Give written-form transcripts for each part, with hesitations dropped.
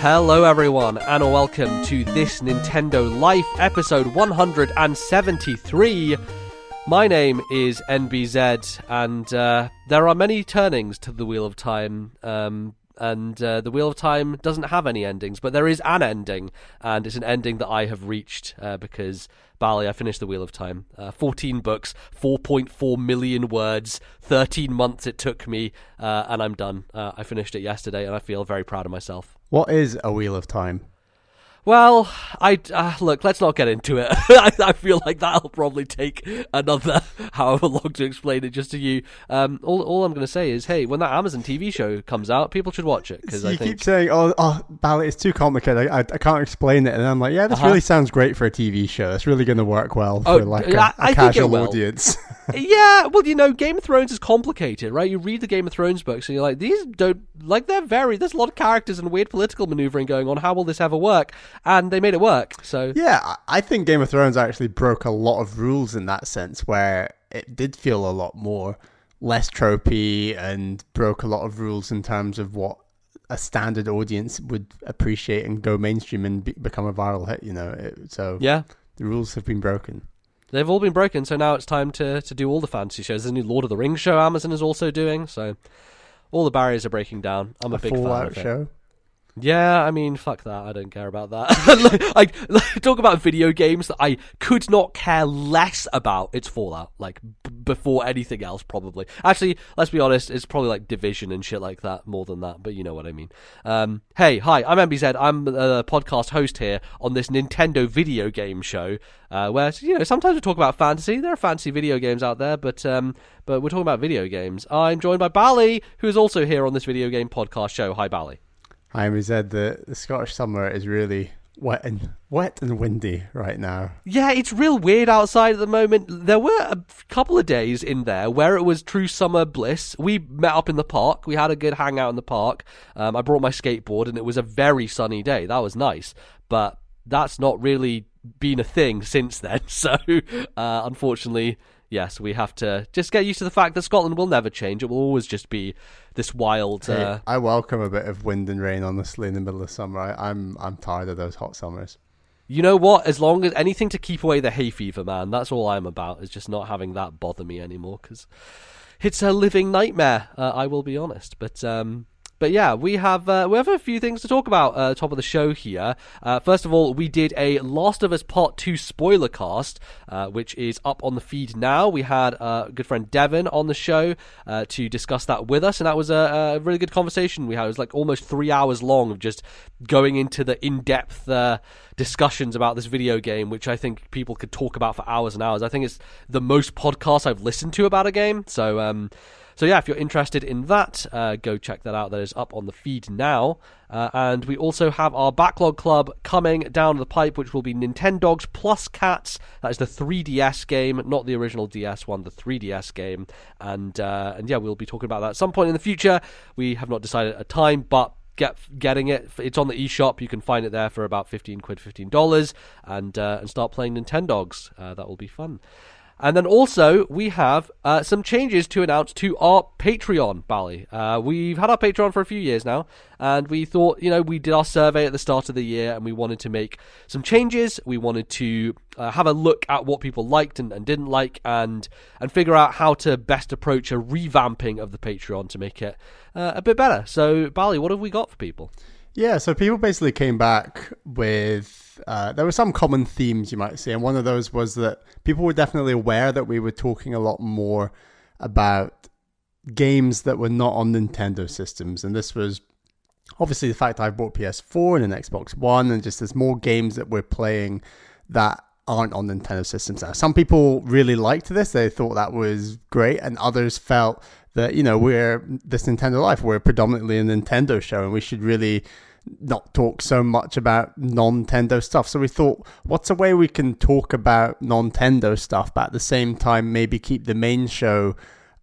Hello everyone, and welcome to This Nintendo Life, episode 173. My name is NBZ, and there are many turnings to the Wheel of Time, and the Wheel of Time doesn't have any endings, but there is an ending, and it's an ending that I have reached because, Bali, I finished the Wheel of Time. 14 books, 4.4 million words, 13 months it took me, and I'm done. I finished it yesterday, and I feel very proud of myself. What is a Wheel of Time? Well, look, let's not get into it. I feel like that'll probably take another however long to explain it just to you. All I'm going to say is, hey, when that Amazon TV show comes out, people should watch it. Cause you keep saying, Bally, it's too complicated. I can't explain it. And I'm like, yeah, this really sounds great for a TV show. It's really going to work well for a casual audience. Yeah, well, you know, Game of Thrones is complicated, right? You read the Game of Thrones books and you're like, these don't, like, there's a lot of characters and weird political maneuvering going on. How will this ever work? And they made it work, so... Yeah, I think Game of Thrones actually broke a lot of rules in that sense, where it did feel a lot more less tropey and broke a lot of rules in terms of what a standard audience would appreciate and go mainstream and become a viral hit, you know? The rules have been broken. They've all been broken, so now it's time to do all the fantasy shows. There's a new Lord of the Rings show Amazon is also doing, so all the barriers are breaking down. I'm a big fan of it. Show? Yeah, I mean, fuck that. I don't care about that. I talk about video games that I could not care less about. It's Fallout, like, before anything else, probably. Actually, let's be honest, it's probably like Division and shit like that more than that, but you know what I mean. Hey, hi, I'm MBZ. I'm the podcast host here on this Nintendo video game show, where, you know, sometimes we talk about fantasy. There are fantasy video games out there, but we're talking about video games. I'm joined by Bally, who is also here on this video game podcast show. Hi, Bally. Hi, we said the Scottish summer is really wet and windy right now. Yeah, it's real weird outside at the moment. There were a couple of days in there where it was true summer bliss. We met up in the park. We had a good hangout in the park. I brought my skateboard and it was a very sunny day. That was nice. But that's not really been a thing since then. So, unfortunately, yes, we have to just get used to the fact that Scotland will never change. It will always just be this wild... Hey, I welcome a bit of wind and rain, honestly, in the middle of summer. I'm tired of those hot summers. You know what? As long as anything to keep away the hay fever, man, that's all I'm about, is just not having that bother me anymore, because it's a living nightmare, I will be honest. But yeah, we have a few things to talk about top of the show here. First of all, we did a Last of Us Part 2 spoiler cast, which is up on the feed now. We had good friend Devin on the show to discuss that with us, and that was a really good conversation we had. It was like almost 3 hours long of just going into the in-depth discussions about this video game, which I think people could talk about for hours and hours. I think it's the most podcasts I've listened to about a game, So yeah, if you're interested in that, go check that out. That is up on the feed now. And we also have our Backlog Club coming down the pipe, which will be Nintendogs plus Cats. That is the 3DS game, not the original DS one, the 3DS game. And yeah, we'll be talking about that at some point in the future. We have not decided a time, but getting it. It's on the eShop. You can find it there for about $15, and start playing Nintendogs. That will be fun. And then also, we have some changes to announce to our Patreon, Bally. We've had our Patreon for a few years now, and we thought, you know, we did our survey at the start of the year, and we wanted to make some changes. We wanted to have a look at what people liked and didn't like, and figure out how to best approach a revamping of the Patreon to make it a bit better. So, Bally, what have we got for people? Yeah, so people basically came back with... there were some common themes, you might say, and one of those was that people were definitely aware that we were talking a lot more about games that were not on Nintendo systems, and this was obviously the fact I bought PS4 and an Xbox One, and just there's more games that we're playing that aren't on Nintendo systems now. Some people really liked this, they thought that was great, and others felt that, you know, we're This Nintendo Life, we're predominantly a Nintendo show, and we should really not talk so much about non-Nintendo stuff. So we thought, what's a way we can talk about non-Nintendo stuff, but at the same time maybe keep the main show,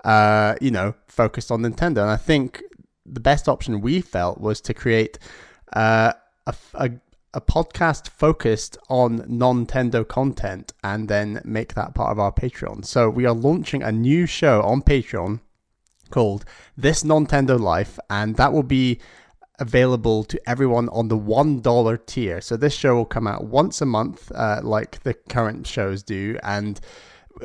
focused on Nintendo? And I think the best option we felt was to create a podcast focused on non-Nintendo content and then make that part of our Patreon. So we are launching a new show on Patreon called This Nintendo Life, and that will be available to everyone on the $1 tier. So this show will come out once a month, like the current shows do, and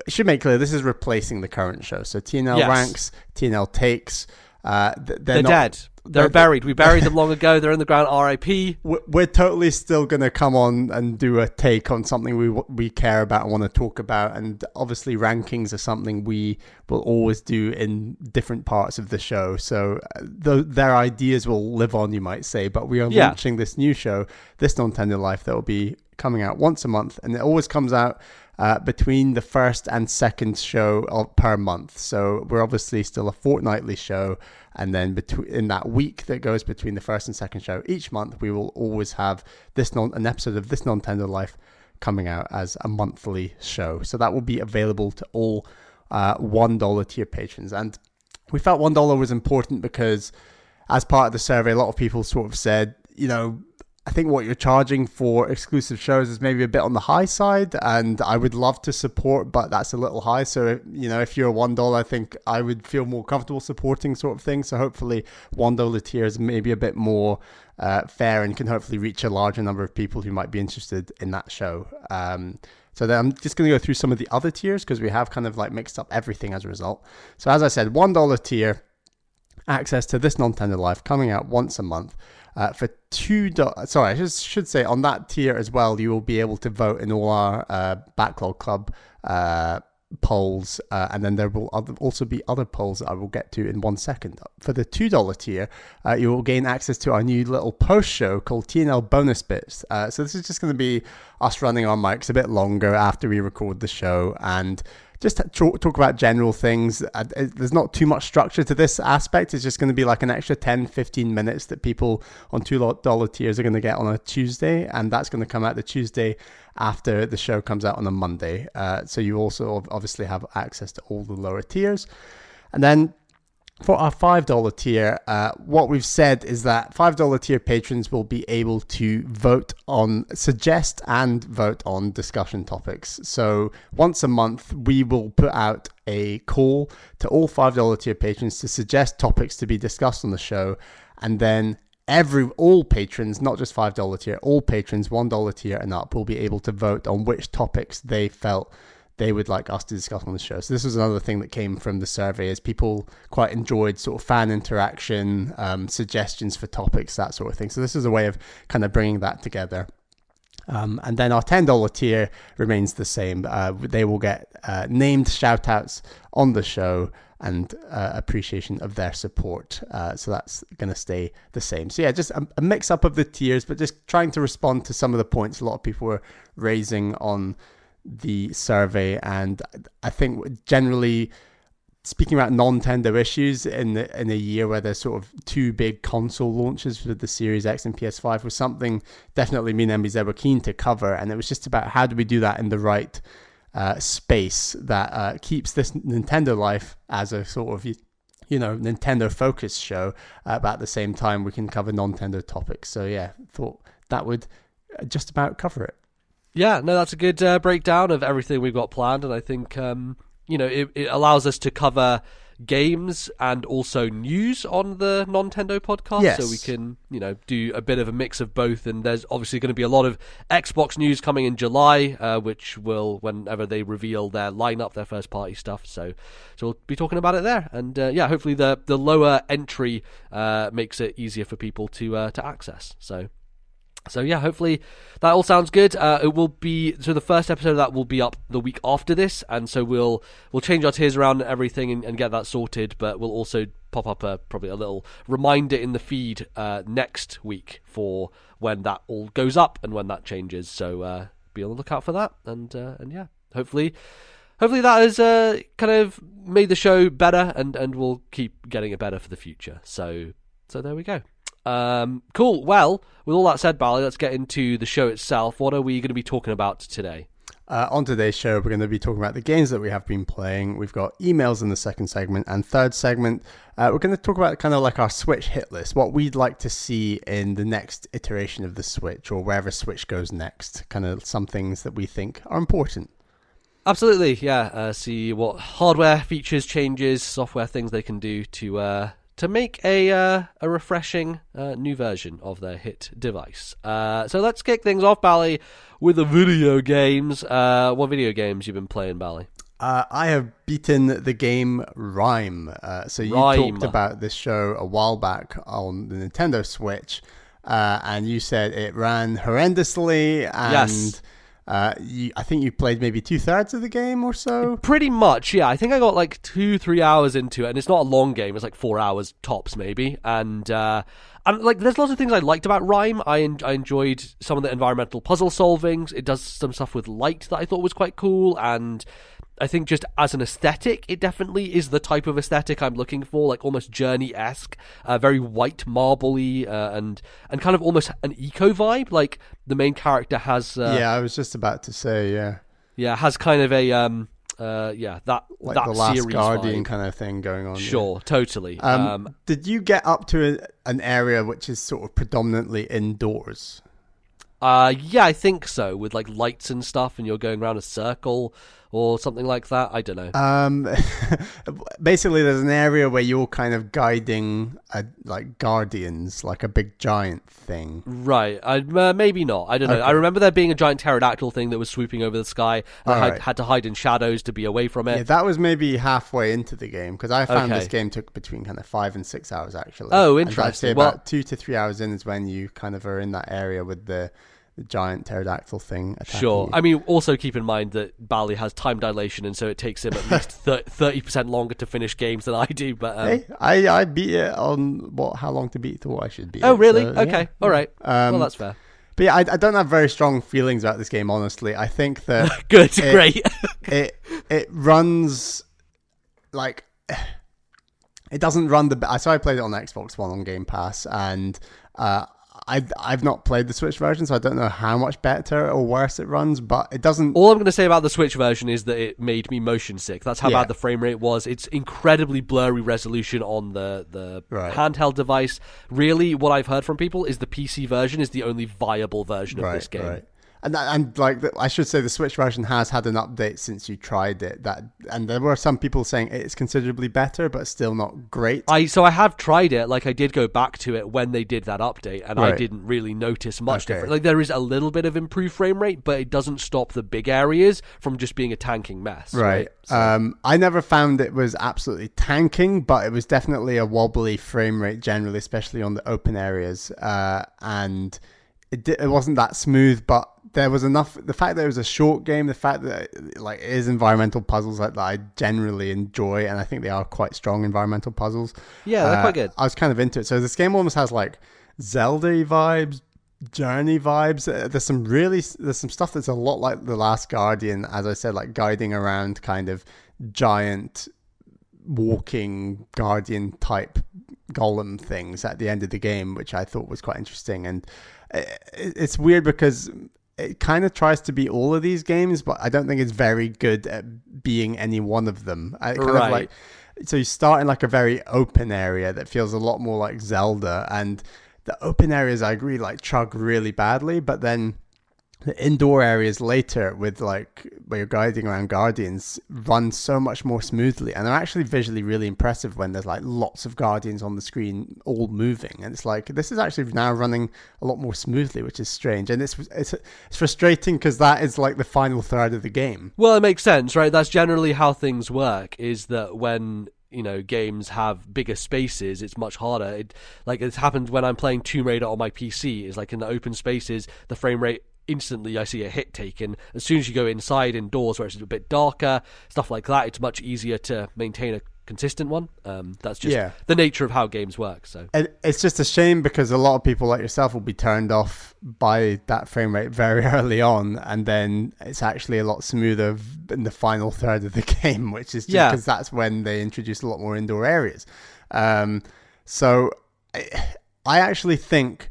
it should make clear this is replacing the current show. So TNL ranks, TNL takes. They're dead. They're buried. We buried them long ago. They're in the ground. R.I.P. We're totally still going to come on and do a take on something we care about and want to talk about. And obviously rankings are something we will always do in different parts of the show. So their ideas will live on, you might say. But we are launching this new show, This Nintendo Life, that will be coming out once a month. And it always comes out between the first and second show per month. So we're obviously still a fortnightly show. And then in that week that goes between the first and second show each month, we will always have an episode of This Nintendo Life coming out as a monthly show. So that will be available to all $1 tier patrons. And we felt $1 was important because as part of the survey, a lot of people sort of said, I think what you're charging for exclusive shows is maybe a bit on the high side, and I would love to support, but that's a little high. So, if you're $1, I think I would feel more comfortable supporting sort of thing. So hopefully $1 tier is maybe a bit more fair and can hopefully reach a larger number of people who might be interested in that show. So then I'm just going to go through some of the other tiers because we have kind of like mixed up everything as a result. So as I said, $1 tier, access to This Nintendo Life coming out once a month. For $2, sorry, I should say on that tier as well, you will be able to vote in all our Backlog Club polls, and then there will also be other polls that I will get to in 1 second. For the $2 tier, you will gain access to our new little post show called TNL Bonus Bits. So this is just going to be us running our mics a bit longer after we record the show and just talk about general things. There's not too much structure to this aspect. It's just going to be like an extra 10, 15 minutes that people on $2 tiers are going to get on a Tuesday. And that's going to come out the Tuesday after the show comes out on a Monday. So you also obviously have access to all the lower tiers. And then for our $5 tier, what we've said is that $5 tier patrons will be able to suggest and vote on discussion topics. So once a month, we will put out a call to all $5 tier patrons to suggest topics to be discussed on the show. And then all patrons, not just $5 tier, all patrons, $1 tier and up, will be able to vote on which topics they felt they would like us to discuss on the show. So this was another thing that came from the survey, is people quite enjoyed sort of fan interaction, suggestions for topics, that sort of thing. So this is a way of kind of bringing that together. And then our $10 tier remains the same. They will get named shout outs on the show and appreciation of their support. So that's going to stay the same. So yeah, just a mix up of the tiers, but just trying to respond to some of the points a lot of people were raising on the survey. And I think generally speaking about Nintendo issues in a year where there's sort of two big console launches with the Series X and PS5 was something definitely me and MBZ were keen to cover, and it was just about how do we do that in the right space that keeps this Nintendo Life as a sort of Nintendo focused show, but at the same time we can cover non-Nintendo topics. So yeah, thought that would just about cover it. Yeah, no, that's a good breakdown of everything we've got planned, and I think it allows us to cover games and also news on the Nintendo podcast. Yes. So we can do a bit of a mix of both, and there's obviously going to be a lot of Xbox news coming in July, which will, whenever they reveal their lineup, their first party stuff, so we'll be talking about it there. And hopefully the lower entry makes it easier for people to access. So yeah, hopefully that all sounds good. It will be, so the first episode of that will be up the week after this, and so we'll change our tiers around and everything and get that sorted, but we'll also pop up probably a little reminder in the feed next week for when that all goes up and when that changes. So be on the lookout for that, and yeah, hopefully that has kind of made the show better, and we'll keep getting it better for the future. So there we go. Cool. Well, with all that said, Bally, let's get into the show itself. What are we going to be talking about today? On today's show, we're going to be talking about the games that we have been playing. We've got emails in the second segment, and third segment, we're going to talk about kind of like our Switch hit list, what we'd like to see in the next iteration of the Switch, or wherever Switch goes next, kind of some things that we think are important. Absolutely, yeah. See what hardware features, changes, software things they can do to to make a refreshing new version of their hit device. So let's kick things off, Bally, with the video games. What video games you've been playing, Bally? I have beaten the game Rime. So you Rime. talked about this show a while back on the Nintendo Switch, and you said it ran horrendously, and Yes. I think you played maybe 2/3 of the game or so. Pretty much, yeah. I think I got like 2-3 hours into it, and it's not a long game. It's like 4 hours tops, maybe. And like, there's lots of things I liked about Rime. I enjoyed some of the environmental puzzle solvings. It does some stuff with light that I thought was quite cool, and I think just as an aesthetic, it definitely is the type of aesthetic I'm looking for, like almost Journey-esque, very white, marble-y, and kind of almost an eco vibe. Like the main character has... yeah, I was just about to say, Yeah, has kind of a... that like that the Last series Guardian vibe. kind of thing going on. Sure, totally. Did you get up to an area which is sort of predominantly indoors? Yeah, I think so, with like lights and stuff, and you're going around a circle or something like that. I don't know. Basically, there's an area where you're kind of guiding like guardians, like a big giant thing. Right. Maybe not. I don't know. Okay. I remember there being a giant pterodactyl thing that was swooping over the sky, and I Alright. had to hide in shadows to be away from it. Yeah, that was maybe halfway into the game, because I found Okay. this game took between kind of 5 and 6 hours actually. Oh, And I'd say interesting. about 2 to 3 hours in is when you kind of are in that area with the giant pterodactyl thing attacking Sure. you. I mean, also keep in mind that Bally has time dilation, and so it takes him at least 30% longer to finish games than I do. But Hey, I beat it on how long to beat thought I should beat oh, it, really? so, Okay. yeah. All right. Well, that's fair. But yeah, I don't have very strong feelings about this game, honestly. I think that Good. Great. it runs like it doesn't run so I played it on Xbox One on Game Pass, and I've not played the Switch version, so I don't know how much better or worse it runs, but it doesn't... All I'm going to say about the Switch version is that it made me motion sick. That's how Yeah. bad the frame rate was. It's incredibly blurry resolution on the Right. handheld device. Really, what I've heard from people is the PC version is the only viable version of this game. Right. And like I should say, the Switch version has had an update since you tried it. And there were some people saying it's considerably better, but still not great. So I have tried it. Like, I did go back to it when they did that update, and I Right. didn't really notice much Okay. difference. Like, there is a little bit of improved frame rate, but it doesn't stop the big areas from just being a tanking mess. Right. So- I never found it was absolutely tanking, but it was definitely a wobbly frame rate generally, especially on the open areas. And it wasn't that smooth, but there was enough. The fact that it was a short game, the fact that like it is environmental puzzles that I generally enjoy, and I think they are quite strong environmental puzzles. Yeah, they're quite good. I was kind of into it. So this game almost has like Zelda vibes, Journey vibes. There's some stuff that's a lot like The Last Guardian, as I said, like guiding around kind of giant walking guardian type golem things at the end of the game, which I thought was quite interesting. And it's weird because it kind of tries to be all of these games, but I don't think it's very good at being any one of them. So you start in like a very open area that feels a lot more like Zelda, and the open areas, I agree, like chug really badly, but then the indoor areas later with like where you're guiding around guardians run so much more smoothly, and they're actually visually really impressive when there's like lots of guardians on the screen all moving, and it's like this is actually now running a lot more smoothly, which is strange. And it's frustrating because that is like the final third of the game. Well, it makes sense, right? That's generally how things work, is that when, you know, games have bigger spaces, it's much harder. It's happened when I'm playing Tomb Raider on my PC. Is like in the open spaces, the frame rate, instantly I see a hit taken. As soon as you go inside, indoors, where it's a bit darker, stuff like that, it's much easier to maintain a consistent one. That's just the nature of how games work. So it's just a shame because a lot of people like yourself will be turned off by that frame rate very early on, and then it's actually a lot smoother in the final third of the game, which is just because that's when they introduce a lot more indoor areas. So I actually think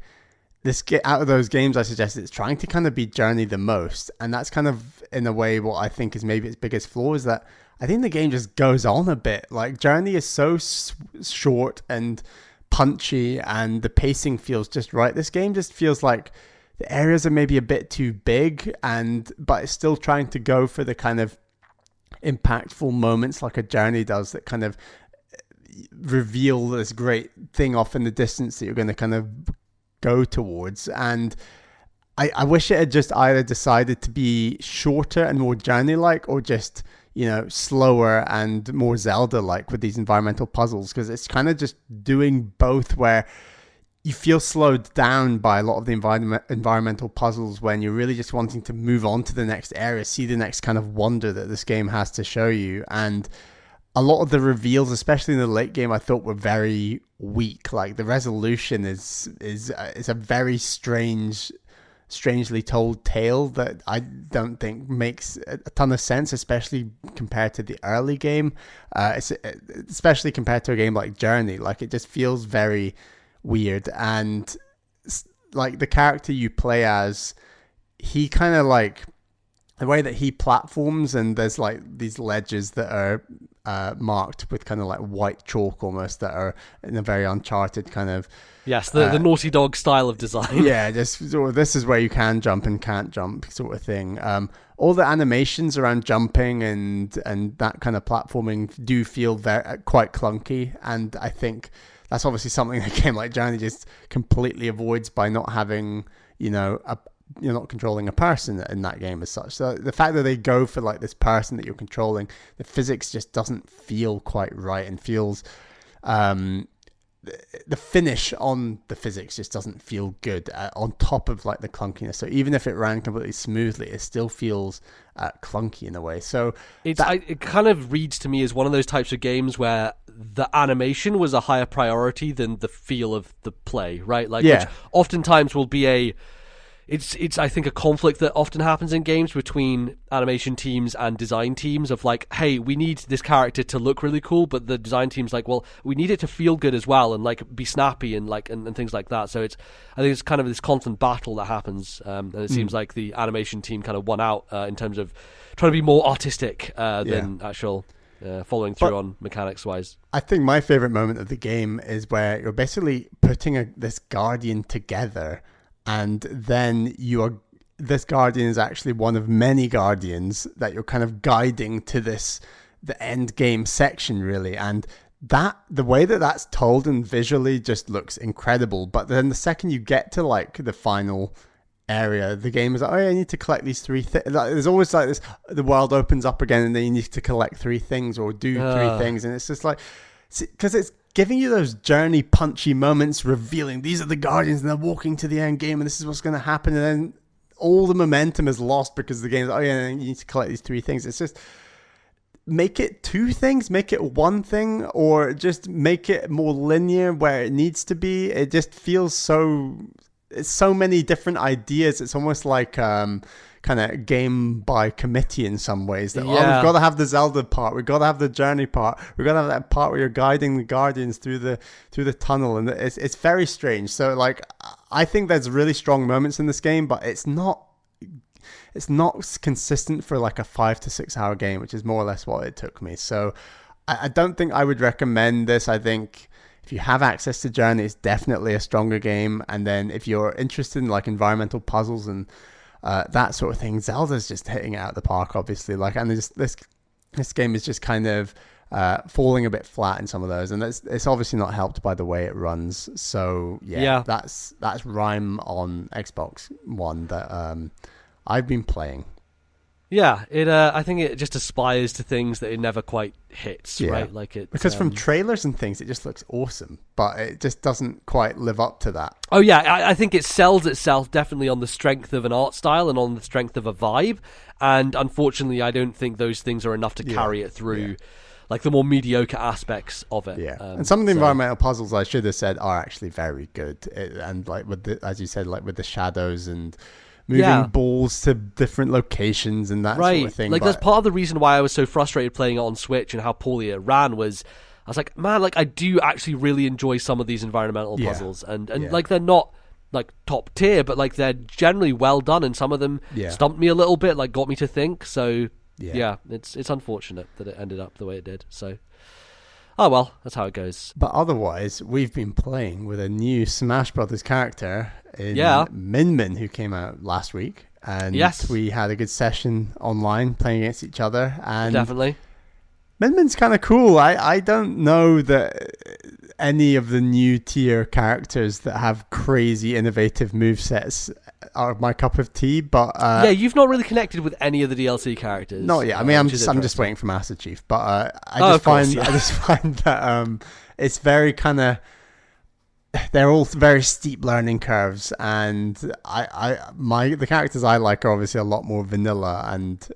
out of those games I suggested, it's trying to kind of be Journey the most, and that's kind of in a way what I think is maybe its biggest flaw, is that I think the game just goes on a bit. Like Journey is so short and punchy, and the pacing feels just right. This game just feels like the areas are maybe a bit too big, but it's still trying to go for the kind of impactful moments like a Journey does, that kind of reveal this great thing off in the distance that you're going to kind of go towards. And I wish it had just either decided to be shorter and more journey-like, or just, slower and more Zelda-like with these environmental puzzles, because it's kind of just doing both, where you feel slowed down by a lot of the environmental puzzles when you're really just wanting to move on to the next area, see the next kind of wonder that this game has to show you. And a lot of the reveals, especially in the late game, I thought were very weak. Like, the resolution is a very strangely told tale that I don't think makes a ton of sense, especially compared to the early game, especially compared to a game like Journey. Like, it just feels very weird. And like, the character you play as, he kind of, like, the way that he platforms, and there's like these ledges that are marked with kind of like white chalk almost, that are in a very Uncharted kind of... Yes, the Naughty Dog style of design. Yeah, just sort of, this is where you can jump and can't jump sort of thing. All the animations around jumping and that kind of platforming do feel quite clunky, and I think that's obviously something a game like Journey just completely avoids by not having, you're not controlling a person in that game as such. So the fact that they go for like this person that you're controlling, the physics just doesn't feel quite right, and feels... the finish on the physics just doesn't feel good on top of like the clunkiness. So even if it ran completely smoothly, it still feels clunky in a way. So it kind of reads to me as one of those types of games where the animation was a higher priority than the feel of the play, right? Like, which oftentimes will be it's I think a conflict that often happens in games between animation teams and design teams, of like, hey, we need this character to look really cool, but the design team's like, well, we need it to feel good as well, and like be snappy and like and things like that. So I think it's kind of this constant battle that happens, and it seems like the animation team kind of won out in terms of trying to be more artistic than actual following through on mechanics wise. I think my favorite moment of the game is where you're basically putting this guardian together, and then this guardian is actually one of many guardians that you're kind of guiding to the end game section, really. And the way that that's told and visually just looks incredible. But then the second you get to like the final area, the game is like, oh yeah, I need to collect these 3 things. Like, there's always like this, the world opens up again and then you need to collect 3 things or do 3 things. And it's just like, because it's giving you those journey punchy moments, revealing these are the guardians and they're walking to the end game and this is what's going to happen, and then all the momentum is lost because the game's, oh yeah, you need to collect these 3 things. It's just, make it 2 things, make it 1 thing, or just make it more linear where it needs to be. It just feels it's so many different ideas. It's almost like kind of game by committee in some ways, that we've got to have the Zelda part, we've got to have the journey part, we've got to have that part where you're guiding the guardians through the tunnel, and it's very strange. So like, I think there's really strong moments in this game, but it's not consistent for like a 5 to 6 hour game, which is more or less what it took me. So I don't think I would recommend this. I think if you have access to Journey, it's definitely a stronger game, and then if you're interested in like environmental puzzles and that sort of thing, Zelda's just hitting it out of the park, obviously. Like, and this game is just kind of falling a bit flat in some of those, and it's obviously not helped by the way it runs. So that's Rime on Xbox One that I've been playing. Yeah, I think it just aspires to things that it never quite hits, right? Like it, because from trailers and things, it just looks awesome, but it just doesn't quite live up to that. Oh yeah, I think it sells itself definitely on the strength of an art style and on the strength of a vibe, and unfortunately, I don't think those things are enough to carry it through, like the more mediocre aspects of it. Yeah, and some of the environmental puzzles, I should have said, are actually very good, and like as you said, like with the shadows and moving balls to different locations and that sort of thing. Like, that's part of the reason why I was so frustrated playing it on Switch and how poorly it ran. Was I was like, man, like I do actually really enjoy some of these environmental puzzles, and like they're not like top tier, but like they're generally well done, and some of them stumped me a little bit, like got me to think. So it's unfortunate that it ended up the way it did. So oh well, that's how it goes. But otherwise, we've been playing with a new Smash Brothers character in Min Min, who came out last week, and we had a good session online playing against each other. And definitely, Min Min's kind of cool. I don't know that any of the new tier characters that have crazy innovative movesets are my cup of tea, but yeah, you've not really connected with any of the DLC characters. No, yeah, I mean, I'm just waiting for Master Chief, but I just find that it's very kind of, they're all very steep learning curves, and the characters I like are obviously a lot more vanilla, and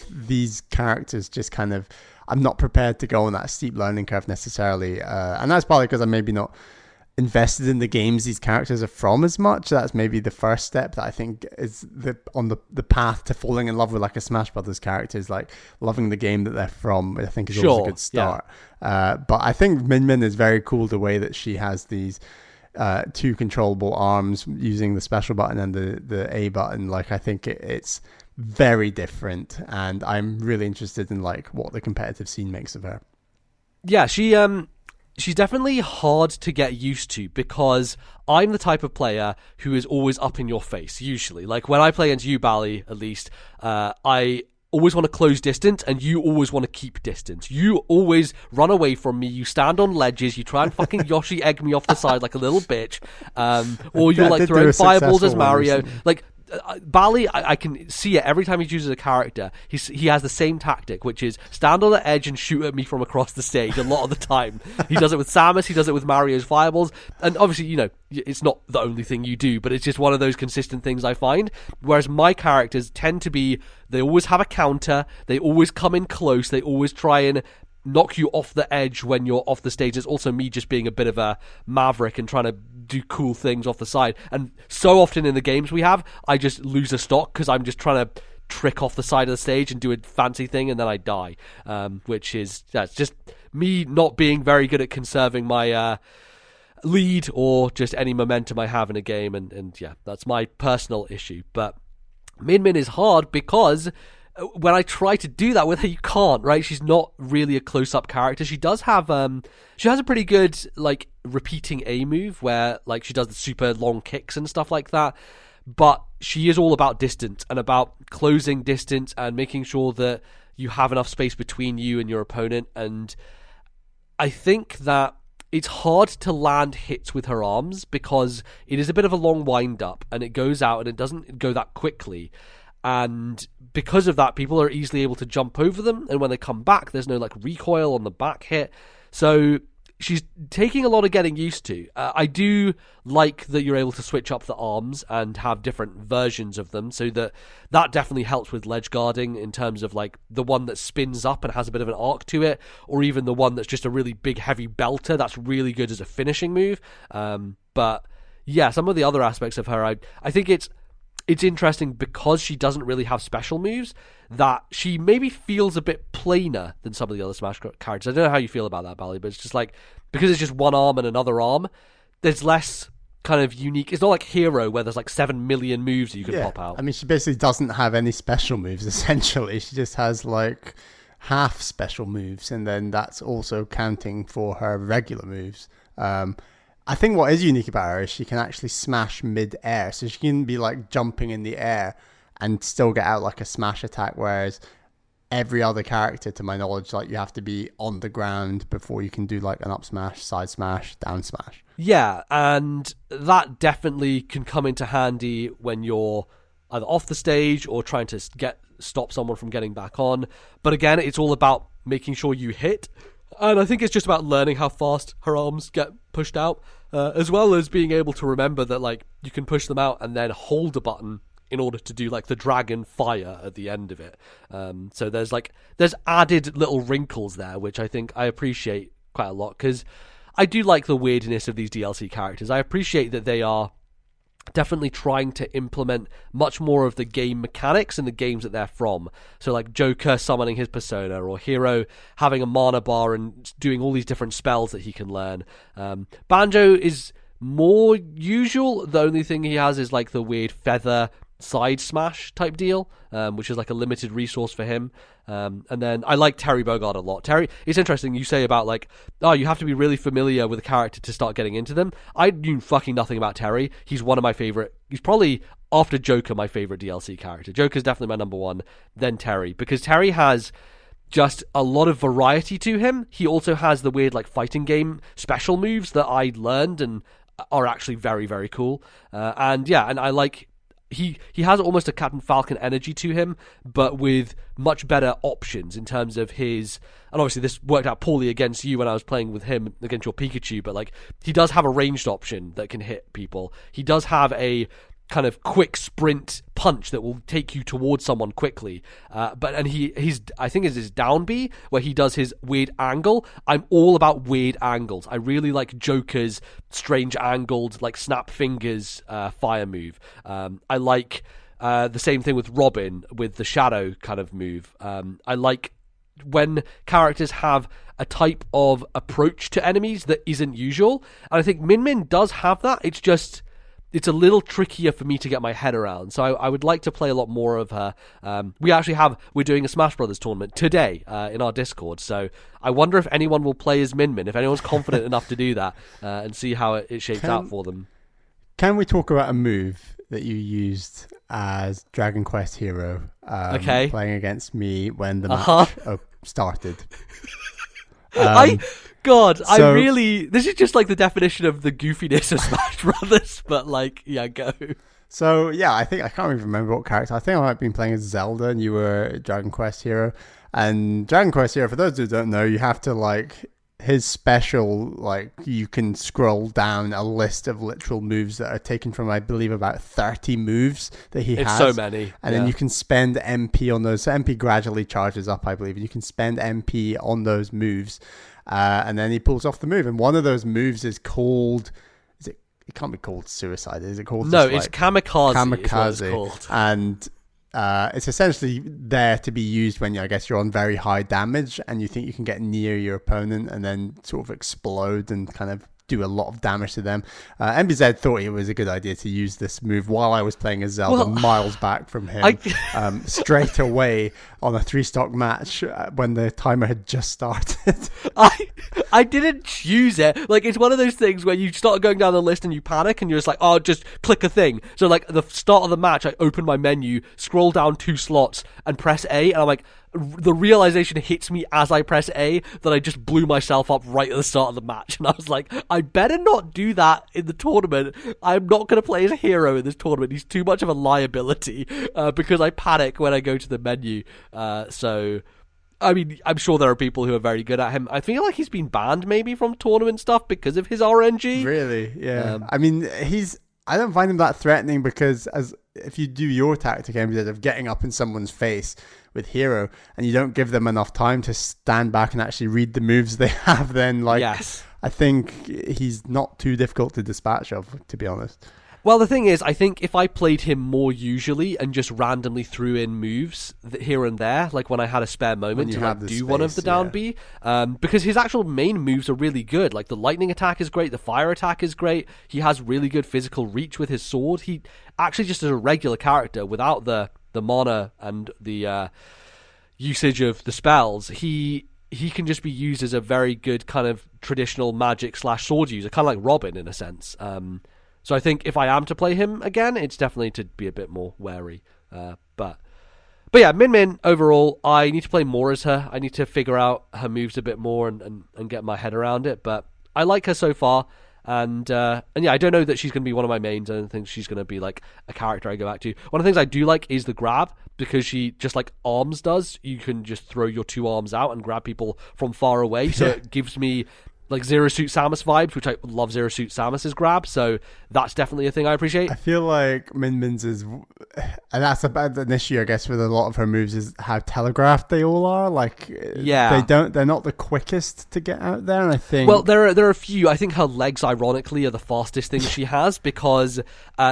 these characters just kind of, I'm not prepared to go on that steep learning curve necessarily, and that's probably because I'm maybe not invested in the games these characters are from as much. That's maybe the first step that I think is on the path to falling in love with like a Smash Brothers character, is like loving the game that they're from. I think is always a good start. Yeah. But I think Min Min is very cool, the way that she has these two controllable arms using the special button and the A button. Like, I think it's very different, and I'm really interested in like what the competitive scene makes of her. Yeah, she's definitely hard to get used to, because I'm the type of player who is always up in your face, usually. Like, when I play against you, Bally, at least, I always want to close distance, and you always want to keep distance. You always run away from me, you stand on ledges, you try and fucking Yoshi egg me off the side like a little bitch, or you're like throwing fireballs as Mario. Like, Bally, I can see it every time he chooses a character. He has the same tactic, which is stand on the edge and shoot at me from across the stage a lot of the time. He does it with Samus, he does it with Mario's fireballs, and obviously, you know, it's not the only thing you do, but it's just one of those consistent things I find. Whereas my characters tend to be, they always have a counter, they always come in close, they always try and knock you off the edge when you're off the stage. It's also me just being a bit of a maverick and trying to do cool things off the side. And so often in the games we have, I just lose a stock because I'm just trying to trick off the side of the stage and do a fancy thing, and then I die. Which is, that's just me not being very good at conserving my lead or just any momentum I have in a game. And yeah, that's my personal issue. But Min Min is hard because when I try to do that with her, you can't, right? She's not really a close-up character. She does have, she has a pretty good, like, repeating A move where, like, she does the super long kicks and stuff like that. But she is all about distance and about closing distance and making sure that you have enough space between you and your opponent. And I think that it's hard to land hits with her arms because it is a bit of a long wind-up and it goes out and it doesn't go that quickly. And because of that, people are easily able to jump over them, and when they come back, there's no like recoil on the back hit. So she's taking a lot of getting used to. I do like that you're able to switch up the arms and have different versions of them, so that definitely helps with ledge guarding in terms of like the one that spins up and has a bit of an arc to it, or even the one that's just a really big heavy belter. That's really good as a finishing move. But yeah, some of the other aspects of her, I think it's interesting because she doesn't really have special moves, that she maybe feels a bit plainer than some of the other Smash characters. I don't know how you feel about that, Bally, but it's just like, because it's just one arm and another arm, there's less kind of unique. It's not like Hero where there's like 7 million moves that you can pop out. I mean, she basically doesn't have any special moves, essentially. She just has like half special moves, and then that's also counting for her regular moves. I think what is unique about her is she can actually smash mid-air. So she can be like jumping in the air and still get out like a smash attack, whereas every other character, to my knowledge, like you have to be on the ground before you can do like an up smash, side smash, down smash. Yeah, and that definitely can come into handy when you're either off the stage or trying to stop someone from getting back on. But again, it's all about making sure you hit. And I think it's just about learning how fast her arms get pushed out, as well as being able to remember that like you can push them out and then hold a button in order to do like the dragon fire at the end of it. So there's added little wrinkles there, which I think I appreciate quite a lot, because I do like the weirdness of these DLC characters. I appreciate that they are definitely trying to implement much more of the game mechanics in the games that they're from. So like Joker summoning his persona, or Hero having a mana bar and doing all these different spells that he can learn. Banjo is more usual. The only thing he has is like the weird feather side smash type deal, which is like a limited resource for him. And then I like Terry Bogard a lot. Terry, it's interesting you say about like, oh, you have to be really familiar with a character to start getting into them. I knew fucking nothing about Terry. He's one of my favorite. He's probably, after Joker, my favorite DLC character. Joker's definitely my number one, then Terry, because Terry has just a lot of variety to him. He also has the weird like fighting game special moves that I learned and are actually very, very cool. And I like he has almost a Captain Falcon energy to him, but with much better options in terms of his. And obviously, this worked out poorly against you when I was playing with him against your Pikachu. But like, he does have a ranged option that can hit people. He does have a kind of quick sprint punch that will take you towards someone quickly. But he's I think is his down B where he does his weird angle. I'm all about weird angles. I really like Joker's strange angled like snap fingers fire move. I like the same thing with Robin with the shadow kind of move. I like when characters have a type of approach to enemies that isn't usual. And I think Min Min does have that. It's a little trickier for me to get my head around. So I would like to play a lot more of her. We're doing a Smash Brothers tournament today in our Discord. So I wonder if anyone will play as Min Min, if anyone's confident enough to do that and see how it shapes out for them. Can we talk about a move that you used as Dragon Quest hero playing against me when the match started? This is just like the definition of the goofiness of Smash Brothers, but like, yeah, go. So, yeah, I can't even remember what character. I think I might have been playing as Zelda and you were Dragon Quest hero. And Dragon Quest hero, for those who don't know, you have to like, his special, like, you can scroll down a list of literal moves that are taken from, I believe, about 30 moves that he has. It's so many. And then you can spend MP on those. So MP gradually charges up, I believe. And you can spend MP on those moves. And then he pulls off the move. And one of those moves is called... It can't be called suicide. Is it called... No, it's kamikaze. Kamikaze. Is what it's called. And... it's essentially there to be used when I guess you're on very high damage and you think you can get near your opponent and then sort of explode and kind of do a lot of damage to them. MBZ thought it was a good idea to use this move while I was playing as Zelda miles back from him, straight away on a 3-stock match when the timer had just started. I didn't choose it. Like, it's one of those things where you start going down the list and you panic and you're just like, oh, just click a thing. So like the start of the match, I open my menu, scroll down 2 slots and press A, and I'm like, the realization hits me as I press A that I just blew myself up right at the start of the match. And I was like, I better not do that in the tournament. I'm not going to play as a hero in this tournament. He's too much of a liability because I panic when I go to the menu. So, I mean, I'm sure there are people who are very good at him. I feel like he's been banned maybe from tournament stuff because of his RNG. Really? Yeah. I mean, I don't find him that threatening because if you do your tactic of getting up in someone's face with hero and you don't give them enough time to stand back and actually read the moves they have, then I think he's not too difficult to dispatch of, to be honest. Well, the thing is, I think if I played him more usually and just randomly threw in moves here and there, like when I had a spare moment to do one of the down B, because his actual main moves are really good. Like the lightning attack is great, the fire attack is great. He has really good physical reach with his sword. He actually just as a regular character without the mana and the usage of the spells, he can just be used as a very good kind of traditional magic / sword user, kind of like Robin in a sense. So I think if I am to play him again, it's definitely to be a bit more wary. But yeah, Min Min overall, I need to play more as her. I need to figure out her moves a bit more and get my head around it. But I like her so far. And yeah, I don't know that she's going to be one of my mains. I don't think she's going to be like a character I go back to. One of the things I do like is the grab, because she, just like Arms does, you can just throw your 2 arms out and grab people from far away. So it gives me like Zero Suit Samus vibes, which I love Zero Suit Samus's grab. So that's definitely a thing I appreciate. I feel like Min Min's is, and that's about an issue, I guess, with a lot of her moves is how telegraphed they all are. Like, they're not the quickest to get out there. And I think, well, there are a few. I think her legs, ironically, are the fastest thing she has because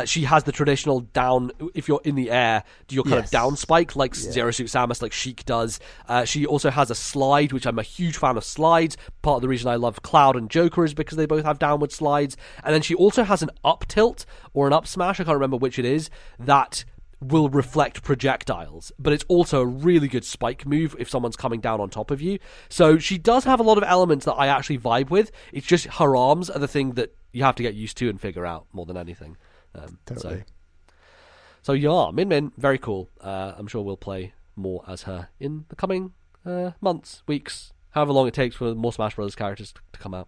she has the traditional down. If you're in the air, do your kind of down spike like Zero Suit Samus, like Sheik does. She also has a slide, which I'm a huge fan of slides. Part of the reason I love Cloud and Joker is because they both have downward slides. And then she also has an up tilt or an up smash, I can't remember which it is, that will reflect projectiles, but it's also a really good spike move if someone's coming down on top of you. So she does have a lot of elements that I actually vibe with. It's just her arms are the thing that you have to get used to and figure out more than anything. Totally. So yeah, Min Min, very cool. I'm sure we'll play more as her in the coming months, weeks, however long it takes for more Smash Bros. Characters to come out.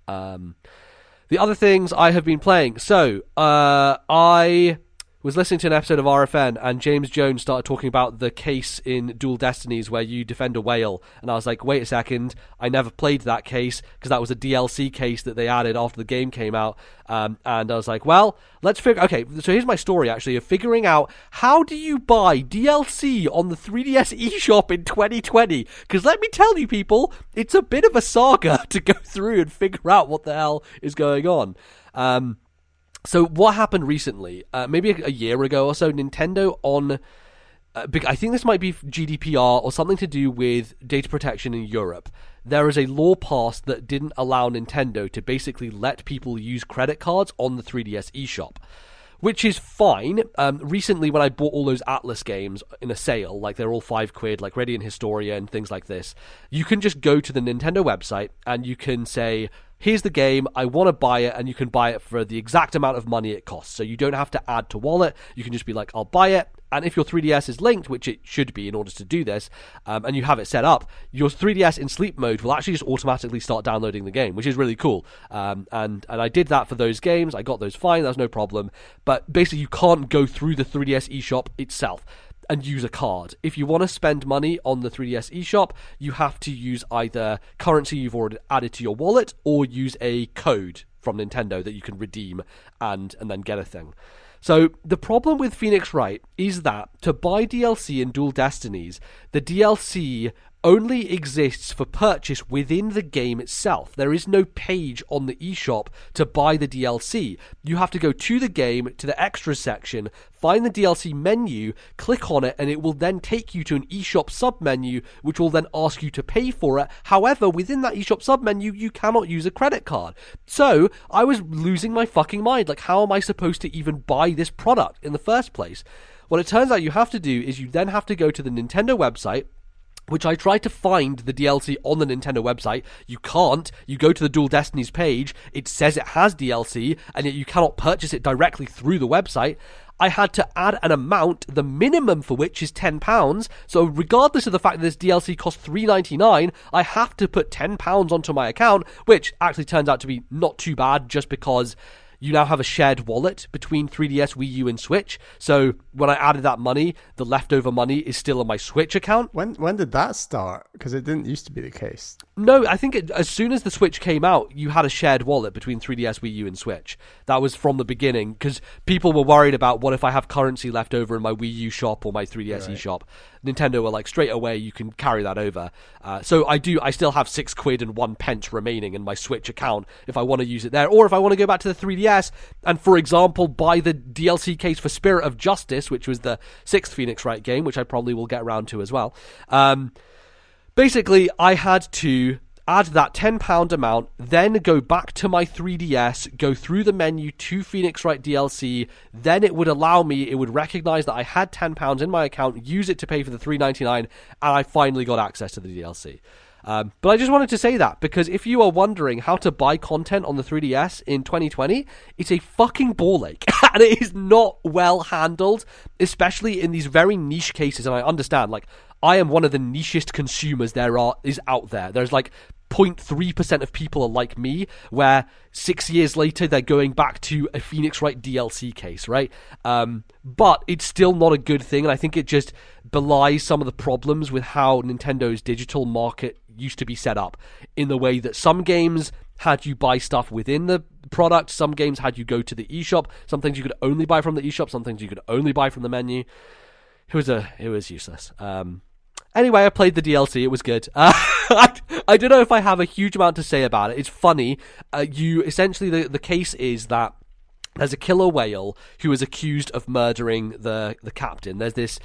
The other things I have been playing. So, I was listening to an episode of RFN, and James Jones started talking about the case in Dual Destinies where you defend a whale, and I was like, wait a second, I never played that case, because that was a DLC case that they added after the game came out, and I was like, well, let's figure... Okay, so here's my story, actually, of figuring out how do you buy DLC on the 3DS eShop in 2020, because let me tell you, people, it's a bit of a saga to go through and figure out what the hell is going on. So what happened recently, maybe a year ago or so, Nintendo on, I think this might be GDPR or something to do with data protection in Europe. There is a law passed that didn't allow Nintendo to basically let people use credit cards on the 3DS eShop, which is fine. Recently, when I bought all those Atlas games in a sale, like they're all £5, like Radiant Historia and things like this, you can just go to the Nintendo website and you can say, here's the game, I want to buy it, and you can buy it for the exact amount of money it costs. So you don't have to add to wallet, you can just be like, I'll buy it, and if your 3DS is linked, which it should be in order to do this, and you have it set up, your 3DS in sleep mode will actually just automatically start downloading the game, which is really cool. And I did that for those games, I got those fine, that was no problem, but basically you can't go through the 3DS eShop itself and use a card. If you want to spend money on the 3DS eShop, you have to use either currency you've already added to your wallet or use a code from Nintendo that you can redeem and then get a thing. So the problem with Phoenix Wright is that to buy DLC in Dual Destinies, the DLC only exists for purchase within the game itself. There is no page on the eShop to buy the DLC. You have to go to the game, to the extras section, find the DLC menu, click on it, and it will then take you to an eShop submenu, which will then ask you to pay for it. However, within that eShop submenu, you cannot use a credit card. So, I was losing my fucking mind. Like, how am I supposed to even buy this product in the first place? What it turns out you have to do is you then have to go to the Nintendo website, which I tried to find the DLC on the Nintendo website. You can't. You go to the Dual Destinies page, it says it has DLC, and yet you cannot purchase it directly through the website. I had to add an amount, the minimum for which is £10. So regardless of the fact that this DLC costs $3.99, I have to put £10 onto my account, which actually turns out to be not too bad just because you now have a shared wallet between 3DS, Wii U, and Switch. So when I added that money, the leftover money is still on my Switch account. When did that start? Because it didn't used to be the case. No, I think as soon as the Switch came out, you had a shared wallet between 3DS, Wii U, and Switch. That was from the beginning, because people were worried about what if I have currency left over in my Wii U shop or my 3DS eShop. Nintendo were like, straight away, you can carry that over. So I still have £6 and 1 pence remaining in my Switch account if I want to use it there. Or if I want to go back to the 3DS and, for example, buy the DLC case for Spirit of Justice, which was the 6th Phoenix Wright game, which I probably will get around to as well. Basically, I had to add that £10 amount, then go back to my 3DS, go through the menu to Phoenix Wright DLC, then it would allow me, it would recognize that I had £10 in my account, use it to pay for the $3.99, and I finally got access to the DLC. But I just wanted to say that, because if you are wondering how to buy content on the 3DS in 2020, it's a fucking ball ache, and it is not well handled, especially in these very niche cases, and I understand, like, I am one of the nichest consumers is out there. There's like 0.3% of people are like me, where 6 years later they're going back to a Phoenix Wright DLC case, right? But it's still not a good thing, and I think it just belies some of the problems with how Nintendo's digital market used to be set up, in the way that some games had you buy stuff within the product, some games had you go to the eShop, some things you could only buy from the eShop, some things you could only buy from the menu. It was useless. Anyway, I played the DLC. It was good. I don't know if I have a huge amount to say about it. It's funny. Essentially, the case is that there's a killer whale who is accused of murdering the captain. There's this...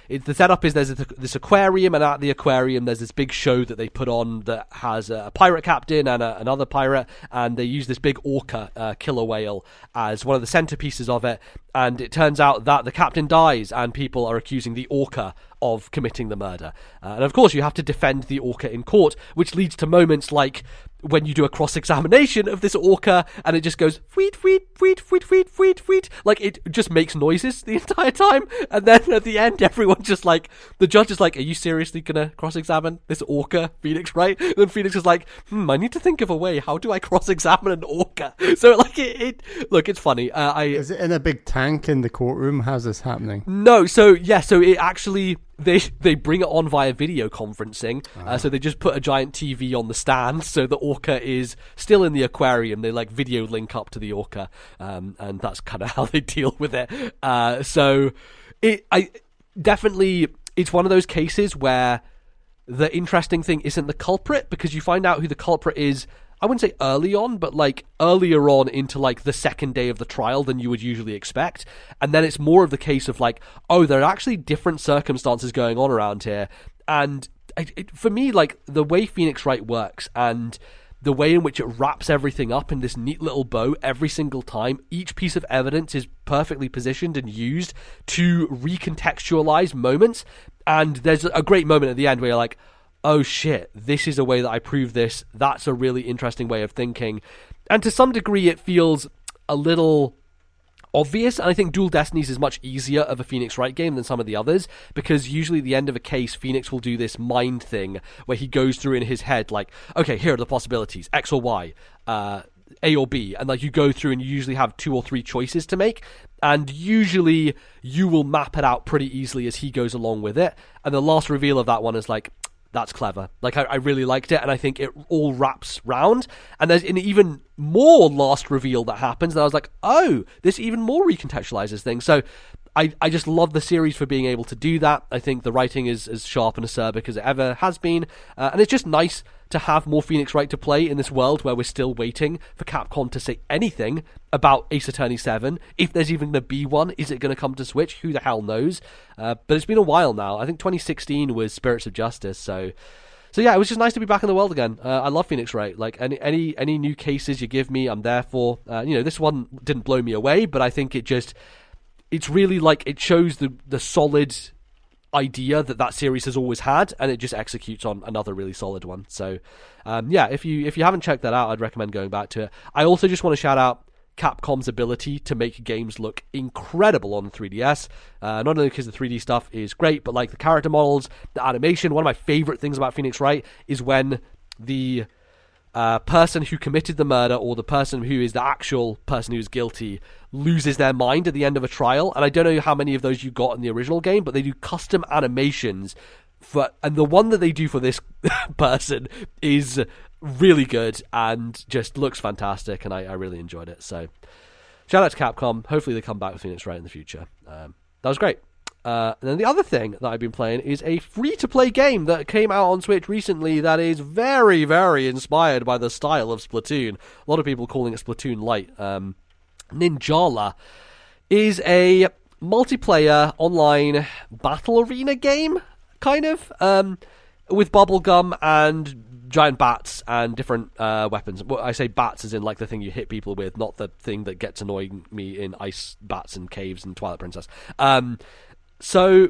The setup is there's this aquarium, and at the aquarium there's this big show that they put on that has a pirate captain and another pirate, and they use this big orca killer whale as one of the centerpieces of it, and it turns out that the captain dies and people are accusing the orca of committing the murder. And of course you have to defend the orca in court, which leads to moments like when you do a cross-examination of this orca, and it just goes tweet, tweet, tweet, tweet, tweet, tweet, tweet, like it just makes noises the entire time, and then at the end, everyone just like, the judge is like, are you seriously gonna cross-examine this orca, Phoenix, right? And then Phoenix is like, I need to think of a way, how do I cross-examine an orca? So like look, it's funny. Is it in a big tank in the courtroom? How's this happening? No, so it actually, they bring it on via video conferencing. So they just put a giant TV on the stand, so the orca is still in the aquarium. They like video link up to the orca, and that's kind of how they deal with it. So it's one of those cases where the interesting thing isn't the culprit, because you find out who the culprit is, I wouldn't say early on, but like earlier on into like the second day of the trial than you would usually expect. And then it's more of the case of like, oh, there are actually different circumstances going on around here. And for me, like the way Phoenix Wright works and the way in which it wraps everything up in this neat little bow every single time, each piece of evidence is perfectly positioned and used to recontextualize moments. And there's a great moment at the end where you're like, oh shit, this is a way that I prove this. That's a really interesting way of thinking. And to some degree, it feels a little obvious. And I think Dual Destinies is much easier of a Phoenix Wright game than some of the others, because usually at the end of a case, Phoenix will do this mind thing where he goes through in his head like, okay, here are the possibilities, X or Y, A or B, and like you go through and you usually have 2 or 3 choices to make, and usually you will map it out pretty easily as he goes along with it. And the last reveal of that one is like, that's clever. Like, I really liked it, and I think it all wraps round. And there's an even more last reveal that happens, and I was like, oh, this even more recontextualizes things. So I just love the series for being able to do that. I think the writing is as sharp and acerbic as it ever has been, and it's just nice to have more Phoenix Wright to play in this world where we're still waiting for Capcom to say anything about Ace Attorney 7. If there's even going to be one, is it going to come to Switch? Who the hell knows? But it's been a while now. I think 2016 was Spirits of Justice, so yeah, it was just nice to be back in the world again. I love Phoenix Wright. Like any new cases you give me, I'm there for. This one didn't blow me away, but I think it's really like it shows the solid idea that series has always had, and it just executes on another really solid one. So if you haven't checked that out, I'd recommend going back to it. I also just want to shout out Capcom's ability to make games look incredible on the 3DS, not only because the 3D stuff is great, but like the character models, the animation. One of my favorite things about Phoenix Wright is when the person who committed the murder, or the person who is the actual person who's guilty, loses their mind at the end of a trial. And I don't know how many of those you got in the original game, but they do custom animations and the one that they do for this person is really good and just looks fantastic, and I really enjoyed it. So shout out to Capcom. Hopefully they come back with Phoenix Wright in the future. That was great. And then the other thing that I've been playing is a free-to-play game that came out on Switch recently that is very, very inspired by the style of Splatoon. A lot of people calling it Splatoon Light. Ninjala is a multiplayer online battle arena game, kind of, with bubblegum and giant bats and different weapons. Well, I say bats as in like the thing you hit people with, not the thing that gets annoying me in Ice Bats and Caves and Twilight Princess. So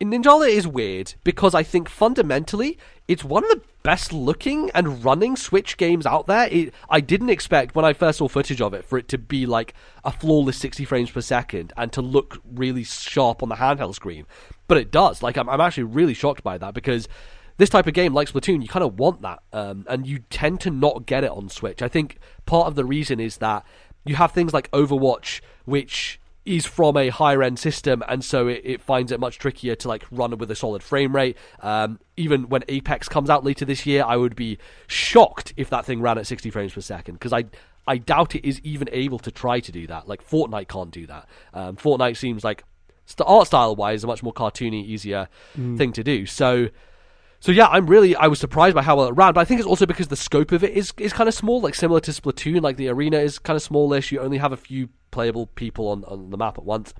Ninjala is weird because I think fundamentally it's one of the best looking and running Switch games out there. I didn't expect when I first saw footage of it for it to be like a flawless 60 frames per second and to look really sharp on the handheld screen. But it does. Like I'm actually really shocked by that, because this type of game, like Splatoon, you kind of want that, and you tend to not get it on Switch. I think part of the reason is that you have things like Overwatch, which is from a higher end system, and so it finds it much trickier to like run with a solid frame rate. Even when Apex comes out later this year, I would be shocked if that thing ran at 60 frames per second, because I doubt it is even able to try to do that. Like Fortnite can't do that. Fortnite seems like art style wise a much more cartoony, easier thing to do. So yeah, I was surprised by how well it ran, but I think it's also because the scope of it is kind of small, like similar to Splatoon. Like the arena is kind of smallish. You only have a few playable people on the map at once,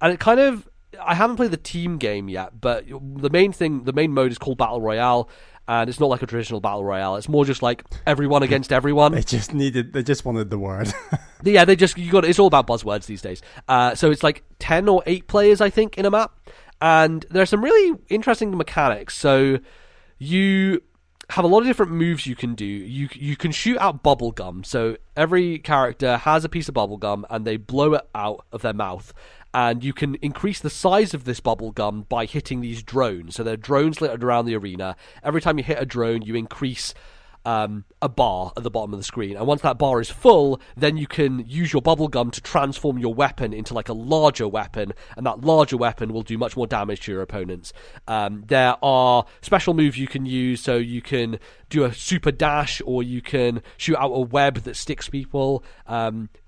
and it kind of, I haven't played the team game yet, but the main mode is called Battle Royale, and it's not like a traditional Battle Royale. It's more just like everyone against everyone. They just wanted the word. Yeah, it's all about buzzwords these days. So it's like 10 or 8 players, I think, in a map, and there's some really interesting mechanics. So you have a lot of different moves you can do. You can shoot out bubble gum. So every character has a piece of bubble gum and they blow it out of their mouth. And you can increase the size of this bubble gum by hitting these drones. So there are drones littered around the arena. Every time you hit a drone, you increase a bar at the bottom of the screen, and once that bar is full, then you can use your bubblegum to transform your weapon into like a larger weapon, and that larger weapon will do much more damage to your opponents. There are special moves you can use, so you can do a super dash, or you can shoot out a web that sticks people.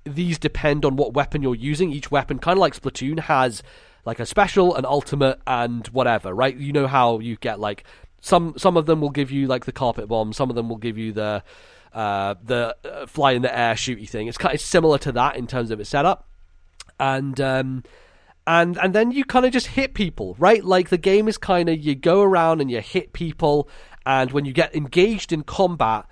These depend on what weapon you're using. Each weapon, kind of like Splatoon, has like a special, an ultimate, and whatever, right? You know how you get like some of them will give you like the carpet bomb, some of them will give you the fly in the air shooty thing. It's similar to that in terms of its setup, and then you kind of just hit people, right? Like the game is kind of, you go around and you hit people, and when you get engaged in combat,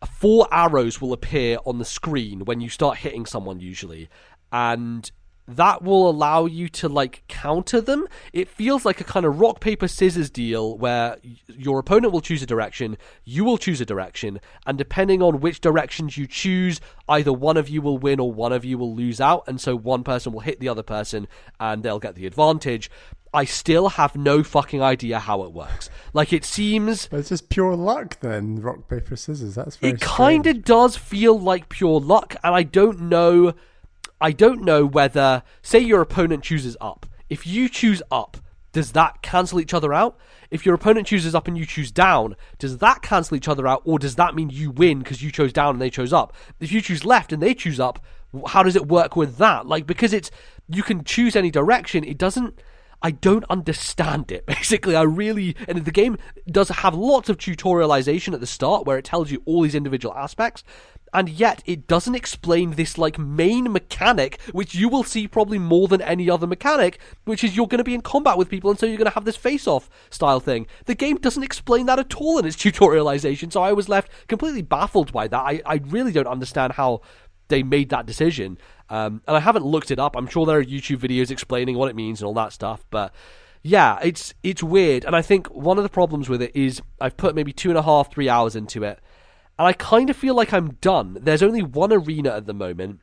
4 arrows will appear on the screen when you start hitting someone usually, and that will allow you to like counter them. It feels like a kind of rock paper scissors deal where your opponent will choose a direction, you will choose a direction, and depending on which directions you choose, either one of you will win or one of you will lose out, and so one person will hit the other person and they'll get the advantage. I still have no fucking idea how it works. Like, it seems... It's just pure luck then, rock, paper, scissors. That's very It kind of does feel like pure luck, and I don't know whether, say your opponent chooses up. If you choose up, does that cancel each other out? If your opponent chooses up and you choose down, does that cancel each other out? Or does that mean you win because you chose down and they chose up? If you choose left and they choose up, how does it work with that? Like, because you can choose any direction, I don't understand it, basically. And the game does have lots of tutorialization at the start where it tells you all these individual aspects, and yet it doesn't explain this like main mechanic, which you will see probably more than any other mechanic, which is you're going to be in combat with people, and so you're going to have this face-off style thing. The game doesn't explain that at all in its tutorialization, so I was left completely baffled by that. I really don't understand how they made that decision. And I haven't looked it up. I'm sure there are YouTube videos explaining what it means and all that stuff, but yeah, it's weird. And I think one of the problems with it is I've put maybe 2.5, 3 hours into it, and I kind of feel like I'm done. There's only one arena at the moment,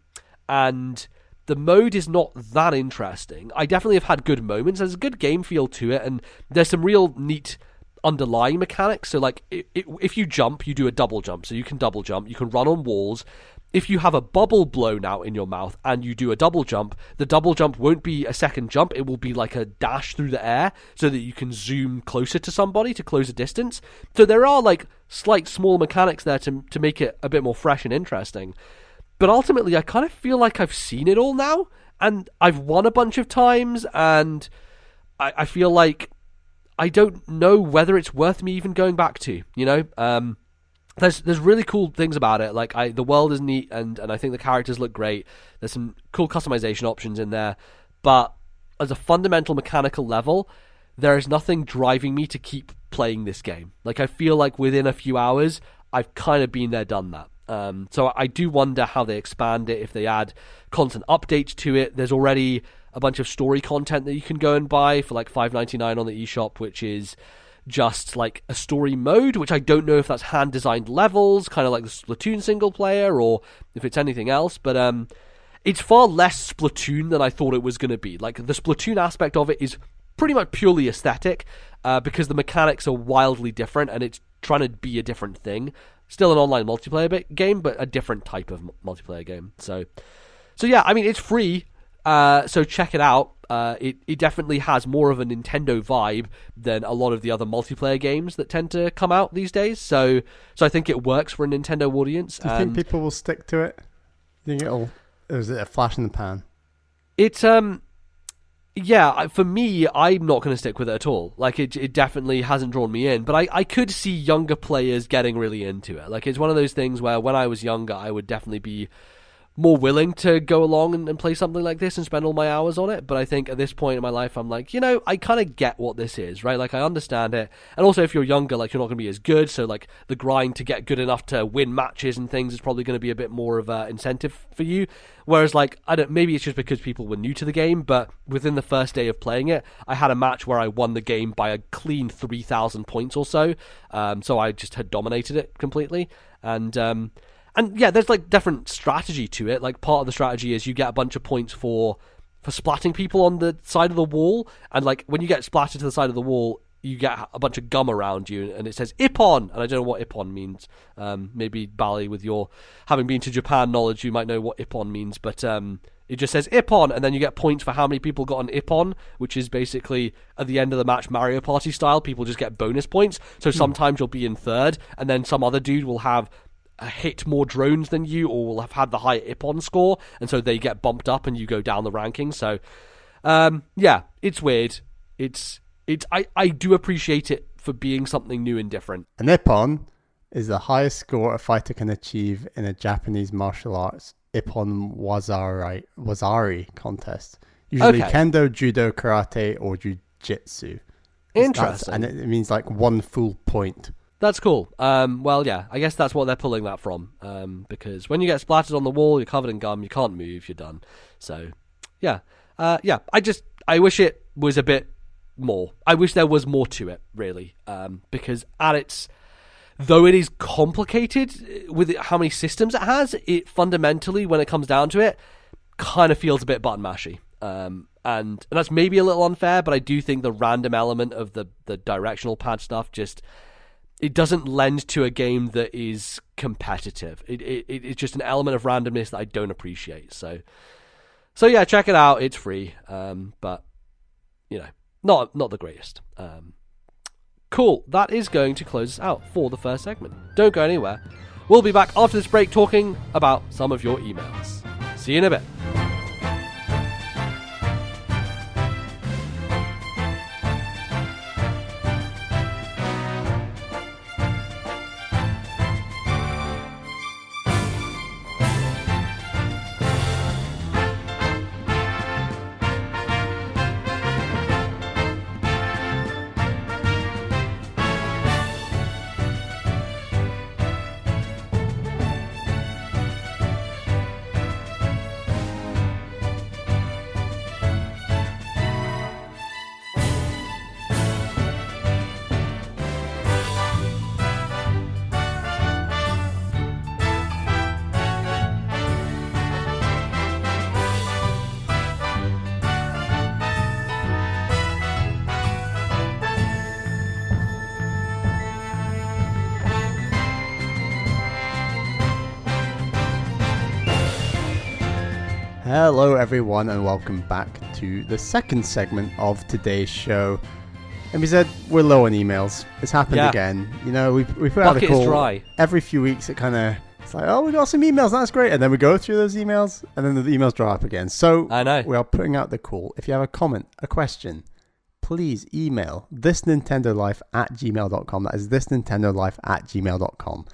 and the mode is not that interesting. I definitely have had good moments. There's a good game feel to it, and there's some real neat underlying mechanics. So like, if you jump, you do a double jump. So you can double jump, you can run on walls. If you have a bubble blown out in your mouth and you do a double jump, the double jump won't be a second jump. It will be like a dash through the air so that you can zoom closer to somebody to close a distance. So there are like slight small mechanics there to make it a bit more fresh and interesting. But ultimately, I kind of feel like I've seen it all now, and I've won a bunch of times, and I feel like I don't know whether it's worth me even going back to, you know? There's really cool things about it. Like, the world is neat, and I think the characters look great. There's some cool customization options in there, but as a fundamental mechanical level, there is nothing driving me to keep playing this game. Like, I feel like within a few hours, I've kind of been there, done that. So I do wonder how they expand it, if they add constant updates to it. There's already a bunch of story content that you can go and buy for like $5.99 on the eShop, which is just like a story mode, which I don't know if that's hand designed levels, kind of like the Splatoon single player, or if it's anything else, but it's far less Splatoon than I thought it was going to be. Like, the Splatoon aspect of it is pretty much purely aesthetic, because the mechanics are wildly different and it's trying to be a different thing. Still an online multiplayer game, but a different type of multiplayer game. So yeah, I mean, it's free, so check it out. It definitely has more of a Nintendo vibe than a lot of the other multiplayer games that tend to come out these days. So I think it works for a Nintendo audience. Do you think people will stick to it? Do you think or is it a flash in the pan? It's yeah, for me, I'm not going to stick with it at all. Like, it definitely hasn't drawn me in, but I could see younger players getting really into it. Like, it's one of those things where when I was younger, I would definitely be more willing to go along and play something like this and spend all my hours on it. But I think at this point in my life, I'm like, I kind of get what this is, right? Like, I understand it. And also, if you're younger, like, you're not going to be as good. So, like, the grind to get good enough to win matches and things is probably going to be a bit more of an incentive for you. Whereas, like, maybe it's just because people were new to the game, but within the first day of playing it, I had a match where I won the game by a clean 3,000 points or so. So I just had dominated it completely. And yeah, there's like different strategy to it. Like, part of the strategy is you get a bunch of points for splatting people on the side of the wall. And like, when you get splatted to the side of the wall, you get a bunch of gum around you, and it says Ippon. And I don't know what Ippon means. Maybe Bali, with your having been to Japan knowledge, you might know what Ippon means. But it just says Ippon, and then you get points for how many people got an Ippon, which is basically at the end of the match, Mario Party style. People just get bonus points. So sometimes you'll be in third, and then some other dude will have hit more drones than you, or will have had the higher Ippon score, and so they get bumped up and you go down the rankings. So yeah, it's weird. I do appreciate it for being something new and different. An Ippon is the highest score a fighter can achieve in a Japanese martial arts Ippon Wazari contest. Usually kendo, judo, karate, or jiu-jitsu. Interesting. And it means like 1 full point. That's cool. Well, yeah, I guess that's what they're pulling that from. Because when you get splattered on the wall, you're covered in gum, you can't move, you're done. So, yeah. I wish it was a bit more. I wish there was more to it, really. Because though it is complicated with how many systems it has, it fundamentally, when it comes down to it, kind of feels a bit button mashy. And that's maybe a little unfair, but I do think the random element of the directional pad stuff it doesn't lend to a game that is competitive. It's just an element of randomness that I don't appreciate. So yeah, check it out. It's free, but not the greatest. Cool. That is going to close us out for the first segment. Don't go anywhere. We'll be back after this break talking about some of your emails. See you in a bit. Hello everyone, and welcome back to the second segment of today's show. And we said we're low on emails. It's happened again. We put out a call dry. Every few weeks. It's like, oh, we got some emails. That's great. And then we go through those emails, and then the emails dry up again. So I know we are putting out the call. If you have a comment, a question, please email ThisNintendoLife@gmail.com. That is ThisNintendoLife@gmail.com.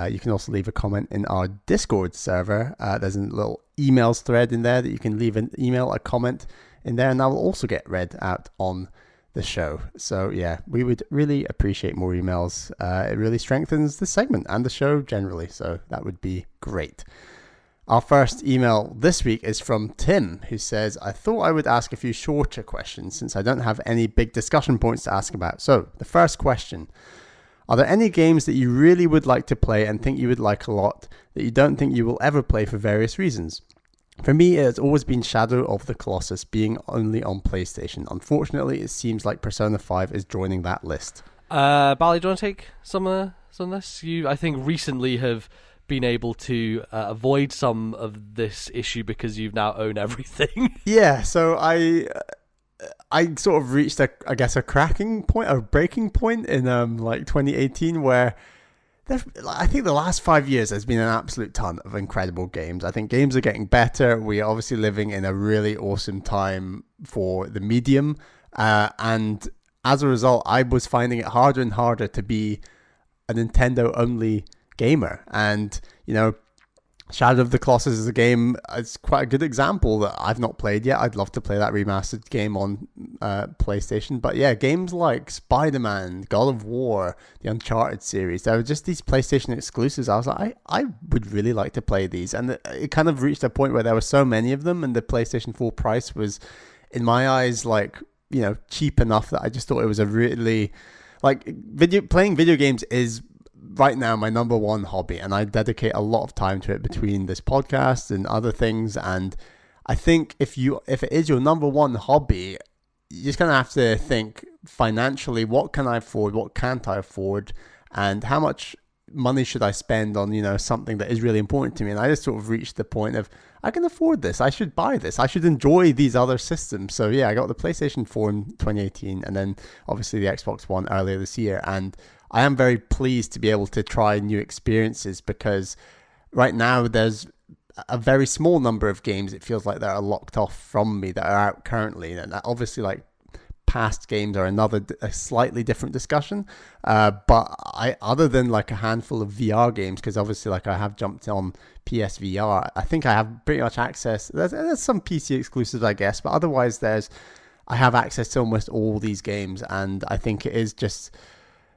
You can also leave a comment in our Discord server. There's a little emails thread in there that you can leave an email, a comment in there, and that will also get read out on the show. So yeah, we would really appreciate more emails. It really strengthens the segment and the show generally, so that would be great. Our first email this week is from Tim, who says, I thought I would ask a few shorter questions since I don't have any big discussion points to ask about. So the first question: are there any games that you really would like to play and think you would like a lot that you don't think you will ever play for various reasons? For me, it has always been Shadow of the Colossus, being only on PlayStation. Unfortunately, it seems like Persona 5 is joining that list. Bali, do you want to take some of this? You, I think, recently have been able to avoid some of this issue because you've now owned everything. Yeah, so I sort of reached a cracking point, a breaking point in 2018 where I think the last 5 years there's been an absolute ton of incredible games. I think games are getting better. We are obviously living in a really awesome time for the medium, and as a result, I was finding it harder and harder to be a Nintendo only gamer. And Shadow of the Colossus is a game. It's quite a good example that I've not played yet. I'd love to play that remastered game on PlayStation. But yeah, games like Spider-Man, God of War, the Uncharted series, they were just these PlayStation exclusives. I was like, I would really like to play these. And it kind of reached a point where there were so many of them, and the PlayStation 4 price was, in my eyes, like, you know, cheap enough that I just thought it was a really, like, playing video games is right now my number one hobby, and I dedicate a lot of time to it between this podcast and other things. And I think if it is your number one hobby, you're just gonna have to think financially, what can I afford, what can't I afford, and how much money should I spend on, you know, something that is really important to me. And I just sort of reached the point of, I can afford this, I should buy this, I should enjoy these other systems. So yeah, I got the PlayStation 4 in 2018, and then obviously the Xbox One earlier this year. And I am very pleased to be able to try new experiences, because right now there's a very small number of games, it feels like, that are locked off from me that are out currently. And obviously, like, past games are a slightly different discussion. But other than like a handful of VR games, because obviously, like, I have jumped on PSVR, I think I have pretty much access. There's some PC exclusives, I guess, but otherwise I have access to almost all these games. And I think it is just,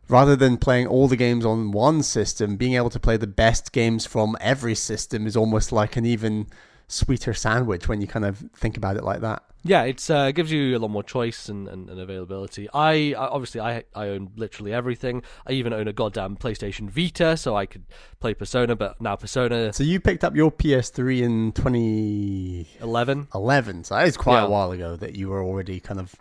rather than playing all the games on one system, being able to play the best games from every system is almost like an even sweeter sandwich when you kind of think about it like that. Yeah, it gives you a lot more choice and availability. I obviously own literally everything. I even own a goddamn PlayStation Vita, so I could play Persona, but now Persona... So you picked up your PS3 in 2011? 11, so that is quite a while ago that you were already kind of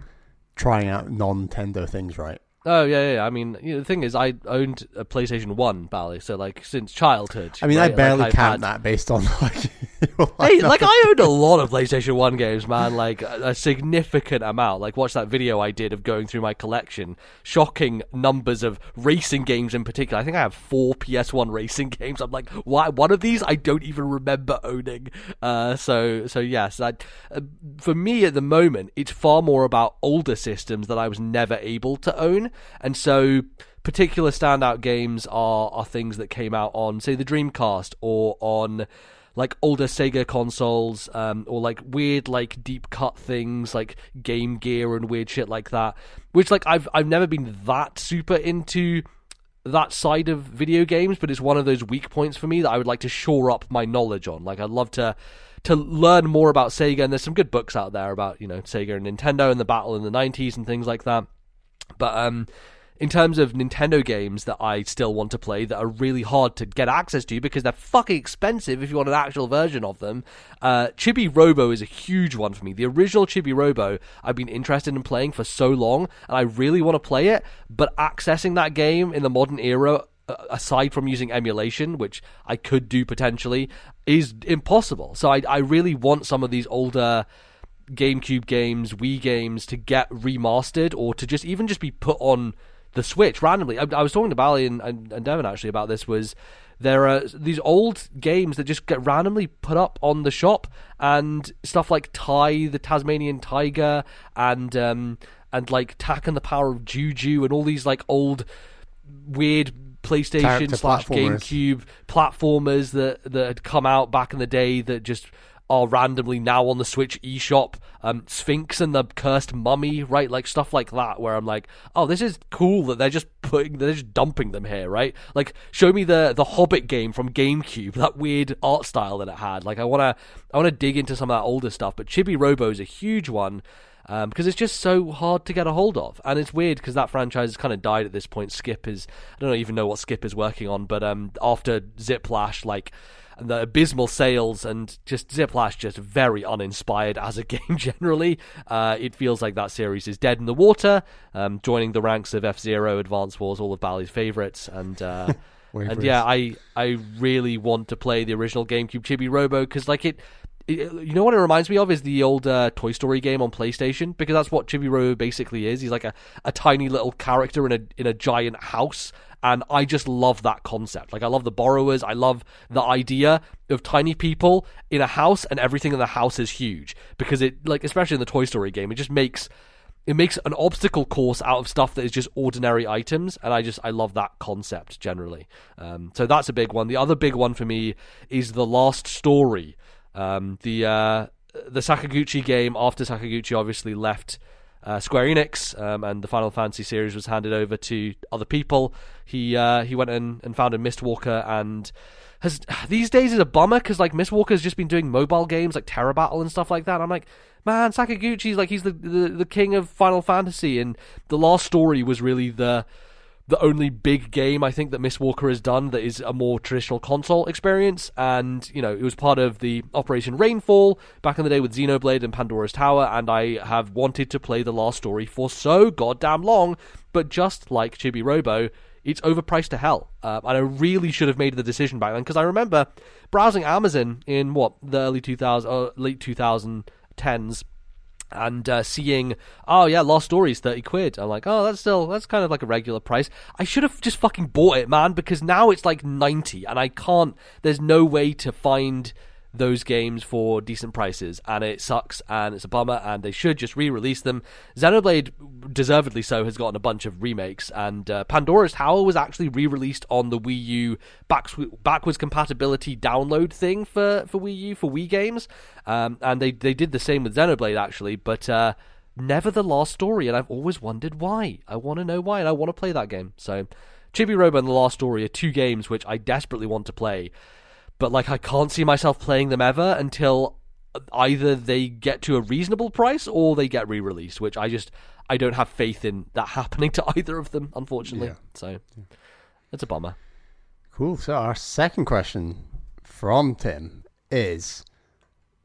trying out non-Nintendo things, right? Oh, yeah. I mean, you know, the thing is, I owned a PlayStation 1, Bally, so, like, since childhood. I mean, right? I barely count that based on, like... Hey, like, I owned a lot of PlayStation 1 games, man, like, a significant amount. Like, watch that video I did of going through my collection. Shocking numbers of racing games in particular. I think I have 4 PS1 racing games. I'm like, why? One of these I don't even remember owning. So yes, for me at the moment, it's far more about older systems that I was never able to own. And so particular standout games are things that came out on, say, the Dreamcast, or on like older Sega consoles, or like weird, like deep cut things like Game Gear and weird shit like that, which, like, I've never been that super into that side of video games, but it's one of those weak points for me that I would like to shore up my knowledge on. Like, I'd love to learn more about Sega, and there's some good books out there about, you know, Sega and Nintendo and the battle in the 90s and things like that. But in terms of Nintendo games that I still want to play that are really hard to get access to because they're fucking expensive if you want an actual version of them, Chibi Robo is a huge one for me. The original Chibi Robo I've been interested in playing for so long, and I really want to play it, but accessing that game in the modern era, aside from using emulation, which I could do potentially, is impossible. So I really want some of these older GameCube games, Wii games to get remastered, or to just be put on the Switch randomly. I was talking to Bally and Devin actually about this. Was there are these old games that just get randomly put up on the shop, and stuff like Ty, the Tasmanian Tiger, and like Tak and the Power of Juju, and all these like old weird PlayStation / GameCube platformers that had come out back in the day that just are randomly now on the Switch eShop. Sphinx and the Cursed Mummy, right? Like stuff like that, where I'm like, oh, this is cool that they're just dumping them here, right? Like, show me the Hobbit game from GameCube, that weird art style that it had. Like, I wanna dig into some of that older stuff. But Chibi Robo is a huge one, because it's just so hard to get a hold of. And it's weird because that franchise has kind of died at this point. I don't even know what Skip is working on, but after Ziplash, like, the abysmal sales and just Ziplash just very uninspired as a game generally, it feels like that series is dead in the water, joining the ranks of F-Zero, Advance Wars, all of Bally's favourites, and yeah, I really want to play the original GameCube Chibi Robo, because like it, you know what it reminds me of is the old Toy Story game on PlayStation, because that's what Chibi Robo basically is. He's like a tiny little character in a giant house, and I just love that concept. Like, I love the borrowers. I love the idea of tiny people in a house and everything in the house is huge, because it, like, especially in the Toy Story game, it it makes an obstacle course out of stuff that is just ordinary items, and I love that concept generally. So that's a big one. The other big one for me is the last story. The Sakaguchi game, after Sakaguchi obviously left Square Enix, and the Final Fantasy series was handed over to other people, he went and founded Mistwalker, and these days is a bummer because like Mistwalker's just been doing mobile games like Terra Battle and stuff like that. I'm like, man, Sakaguchi's like, he's the king of Final Fantasy, and the last story was really the only big game I think that Mistwalker has done that is a more traditional console experience. And you know, it was part of the Operation Rainfall back in the day with Xenoblade and Pandora's Tower, and I have wanted to play the last story for so goddamn long, but just like Chibi Robo, it's overpriced to hell. And I really should have made the decision back then, because I remember browsing Amazon in the early 2000s or late 2010s and seeing, oh yeah, Lost Stories, 30 quid. I'm like, oh, that's kind of like a regular price. I should have just fucking bought it, man, because now it's like 90, and I can't, there's no way to find those games for decent prices, and it sucks, and it's a bummer, and they should just re-release them. Xenoblade, deservedly so, has gotten a bunch of remakes, and Pandora's Tower was actually re-released on the Wii U backwards compatibility download thing for Wii U, for Wii games, and they did the same with Xenoblade, actually, but never the last story, and I've always wondered why. I want to know why, and I want to play that game. So Chibi Robo and the Last Story are two games which I desperately want to play, but like I can't see myself playing them ever until either they get to a reasonable price or they get re-released, which I don't have faith in that happening to either of them, unfortunately. Yeah. So it's a bummer. Cool. So our second question from Tim is,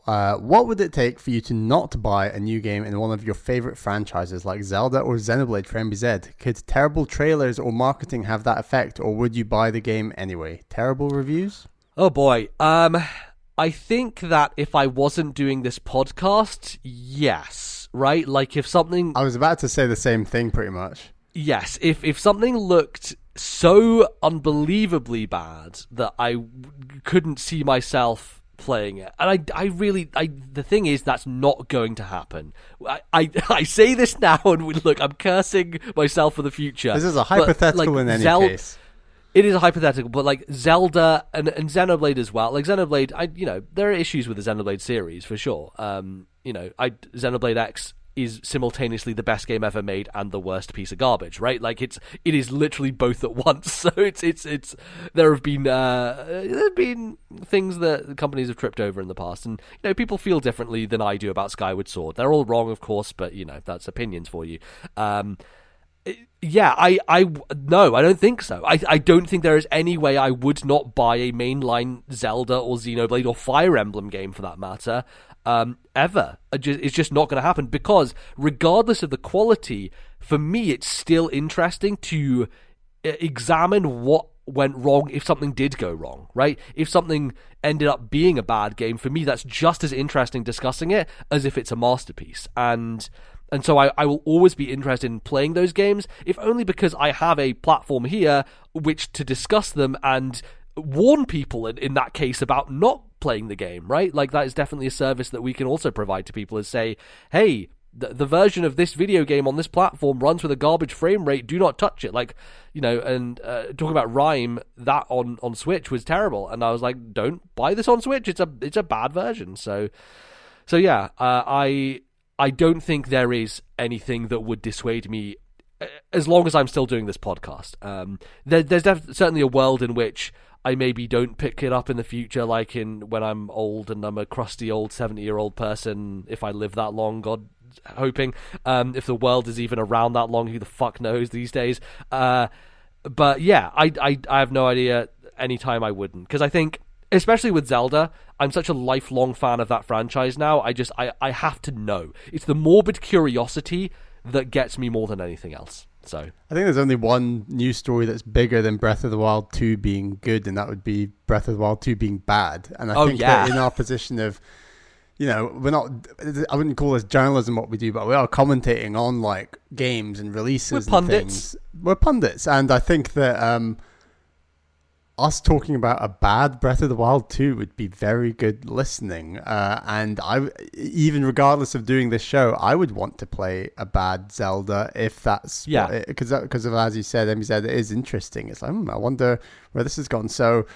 what would it take for you to not buy a new game in one of your favorite franchises like Zelda or Xenoblade for MBZ? Could terrible trailers or marketing have that effect, or would you buy the game anyway? Terrible reviews? Oh boy. I think that if I wasn't doing this podcast, yes, right? Like if something... I was about to say the same thing pretty much. Yes, if something looked so unbelievably bad that I couldn't see myself playing it. And I really, the thing is, that's not going to happen. I say this now, and look, I'm cursing myself for the future. This is a hypothetical in any case. It is a hypothetical, but like Zelda and Xenoblade as well. Like Xenoblade, there are issues with the Xenoblade series for sure. Xenoblade X is simultaneously the best game ever made and the worst piece of garbage, right? Like it is literally both at once. So it's there have been things that companies have tripped over in the past, and people feel differently than I do about Skyward Sword. They're all wrong, of course, but that's opinions for you. Yeah, no, I don't think so. I don't think there is any way I would not buy a mainline Zelda or Xenoblade or Fire Emblem game for that matter, ever. It's just not going to happen, because regardless of the quality, for me it's still interesting to examine what went wrong if something did go wrong, right? If something ended up being a bad game, for me that's just as interesting discussing it as if it's a masterpiece. And so I will always be interested in playing those games, if only because I have a platform here which to discuss them and warn people in that case about not playing the game, right? Like that is definitely a service that we can also provide to people, is say, hey, the version of this video game on this platform runs with a garbage frame rate, do not touch it. Like, and talking about Rime, that on Switch was terrible, and I was like, don't buy this on Switch, it's a bad version. So yeah, I don't think there is anything that would dissuade me, as long as I'm still doing this podcast. There's certainly a world in which I maybe don't pick it up in the future, like when I'm old and I'm a crusty old 70-year-old person, if I live that long, God hoping. If the world is even around that long, who the fuck knows these days. But yeah, I have no idea any time I wouldn't, because I think, especially with Zelda, I'm such a lifelong fan of that franchise now. I have to know. It's the morbid curiosity that gets me more than anything else. So I think there's only one news story that's bigger than Breath of the Wild 2 being good, and that would be Breath of the Wild 2 being bad. And I think that in our position of, we're not, I wouldn't call this journalism what we do, but we are commentating on like games and releases. We're pundits. We're pundits. And I think that us talking about a bad Breath of the Wild 2 would be very good listening. And even regardless of doing this show, I would want to play a bad Zelda if that's... Yeah. Because of, as you said, Emmy said, it is interesting. It's like, I wonder where this has gone. So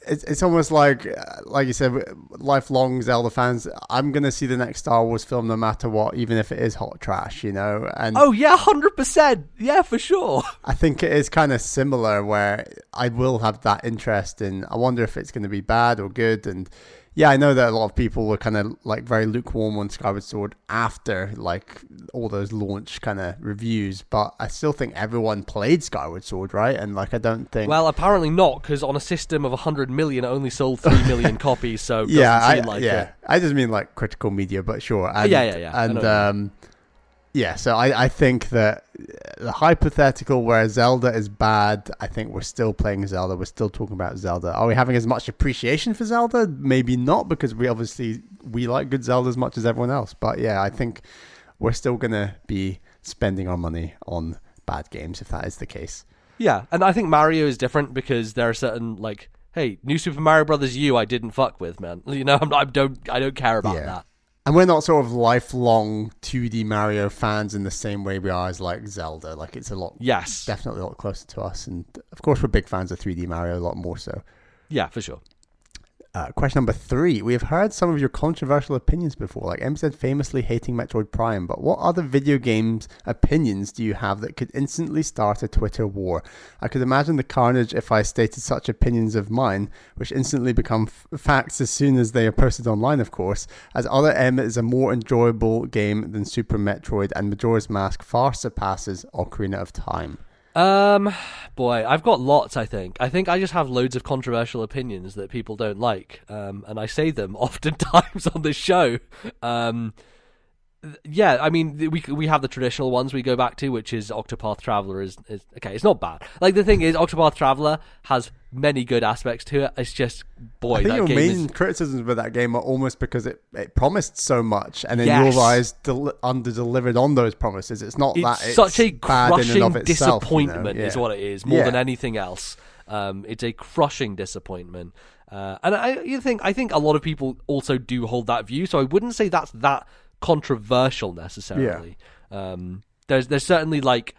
it's almost like you said, lifelong Zelda fans, I'm going to see the next Star Wars film no matter what, even if it is hot trash, you know? And oh, yeah, 100%. Yeah, for sure. I think it is kind of similar where I will have that interest in, I wonder if it's going to be bad or good. And yeah, I know that a lot of people were kind of like very lukewarm on Skyward Sword after like all those launch kind of reviews, but I still think everyone played Skyward Sword, right? And like, I don't think... Well, apparently not, because on a system of 100 million, it only sold 3 million copies, so I just mean like critical media, but sure. And, And yeah, so I think that the hypothetical where Zelda is bad, I think we're still playing Zelda. We're still talking about Zelda. Are we having as much appreciation for Zelda? Maybe not, because we like good Zelda as much as everyone else. But yeah, I think we're still going to be spending our money on bad games if that is the case. Yeah, and I think Mario is different because there are certain, like, hey, New Super Mario Brothers U I didn't fuck with, man. You know, I don't care about that. And we're not sort of lifelong 2D Mario fans in the same way we are as like Zelda. Like it's definitely a lot closer to us. And of course we're big fans of 3D Mario, a lot more so. Yeah, for sure. Question number 3. We have heard some of your controversial opinions before, like M said, famously hating Metroid Prime, but what other video games opinions do you have that could instantly start a Twitter war? I could imagine the carnage if I stated such opinions of mine, which instantly become facts as soon as they are posted online, of course, as Other M is a more enjoyable game than Super Metroid, and Majora's Mask far surpasses Ocarina of Time. Boy, I've got lots, I think. I just have loads of controversial opinions that people don't like, and I say them oftentimes on this show. Yeah, I mean, we have the traditional ones we go back to, which is Octopath Traveler is okay, it's not bad. Like, the thing is, Octopath Traveler has many good aspects to it. It's just, boy, I think that your game main criticisms with that game are almost because it promised so much, and then you realize under-delivered on those promises. It's not it's such a crushing itself, disappointment, is what it is, more than anything else. It's a crushing disappointment. And I think a lot of people also do hold that view, so I wouldn't say that's that controversial necessarily. There's certainly like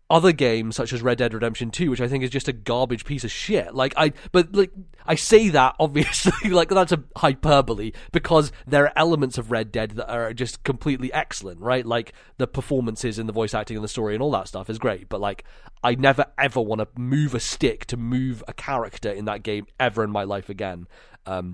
other games such as Red Dead Redemption 2, which I think is just a garbage piece of shit. I say that obviously like that's a hyperbole, because there are elements of Red Dead that are just completely excellent, right? Like the performances and the voice acting and the story and all that stuff is great, but like I never ever want to move a stick to move a character in that game ever in my life again,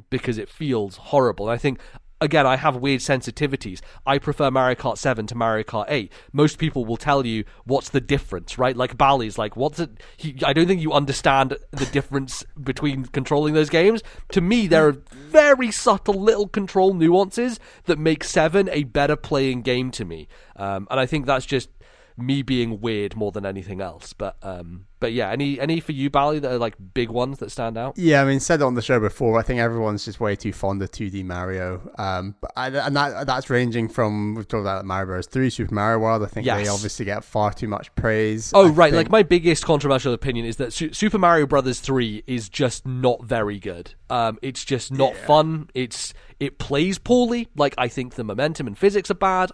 because it feels horrible. And I think, again, I have weird sensitivities. I prefer Mario Kart 7 to Mario Kart 8. Most people will tell you what's the difference, right? Like Bally's like, what's it? I don't think you understand the difference between controlling those games. To me, there are very subtle little control nuances that make 7 a better playing game to me. And I think that's just me being weird more than anything else. But yeah, any for you, Bally, that are like big ones that stand out? Yeah, I mean, said it on the show before, I think everyone's just way too fond of 2D Mario. And that's ranging from, we've talked about Mario Bros. 3, Super Mario World. I think they obviously get far too much praise. Like my biggest controversial opinion is that Super Mario Brothers 3 is just not very good. It's just not fun. It plays poorly. Like, I think the momentum and physics are bad.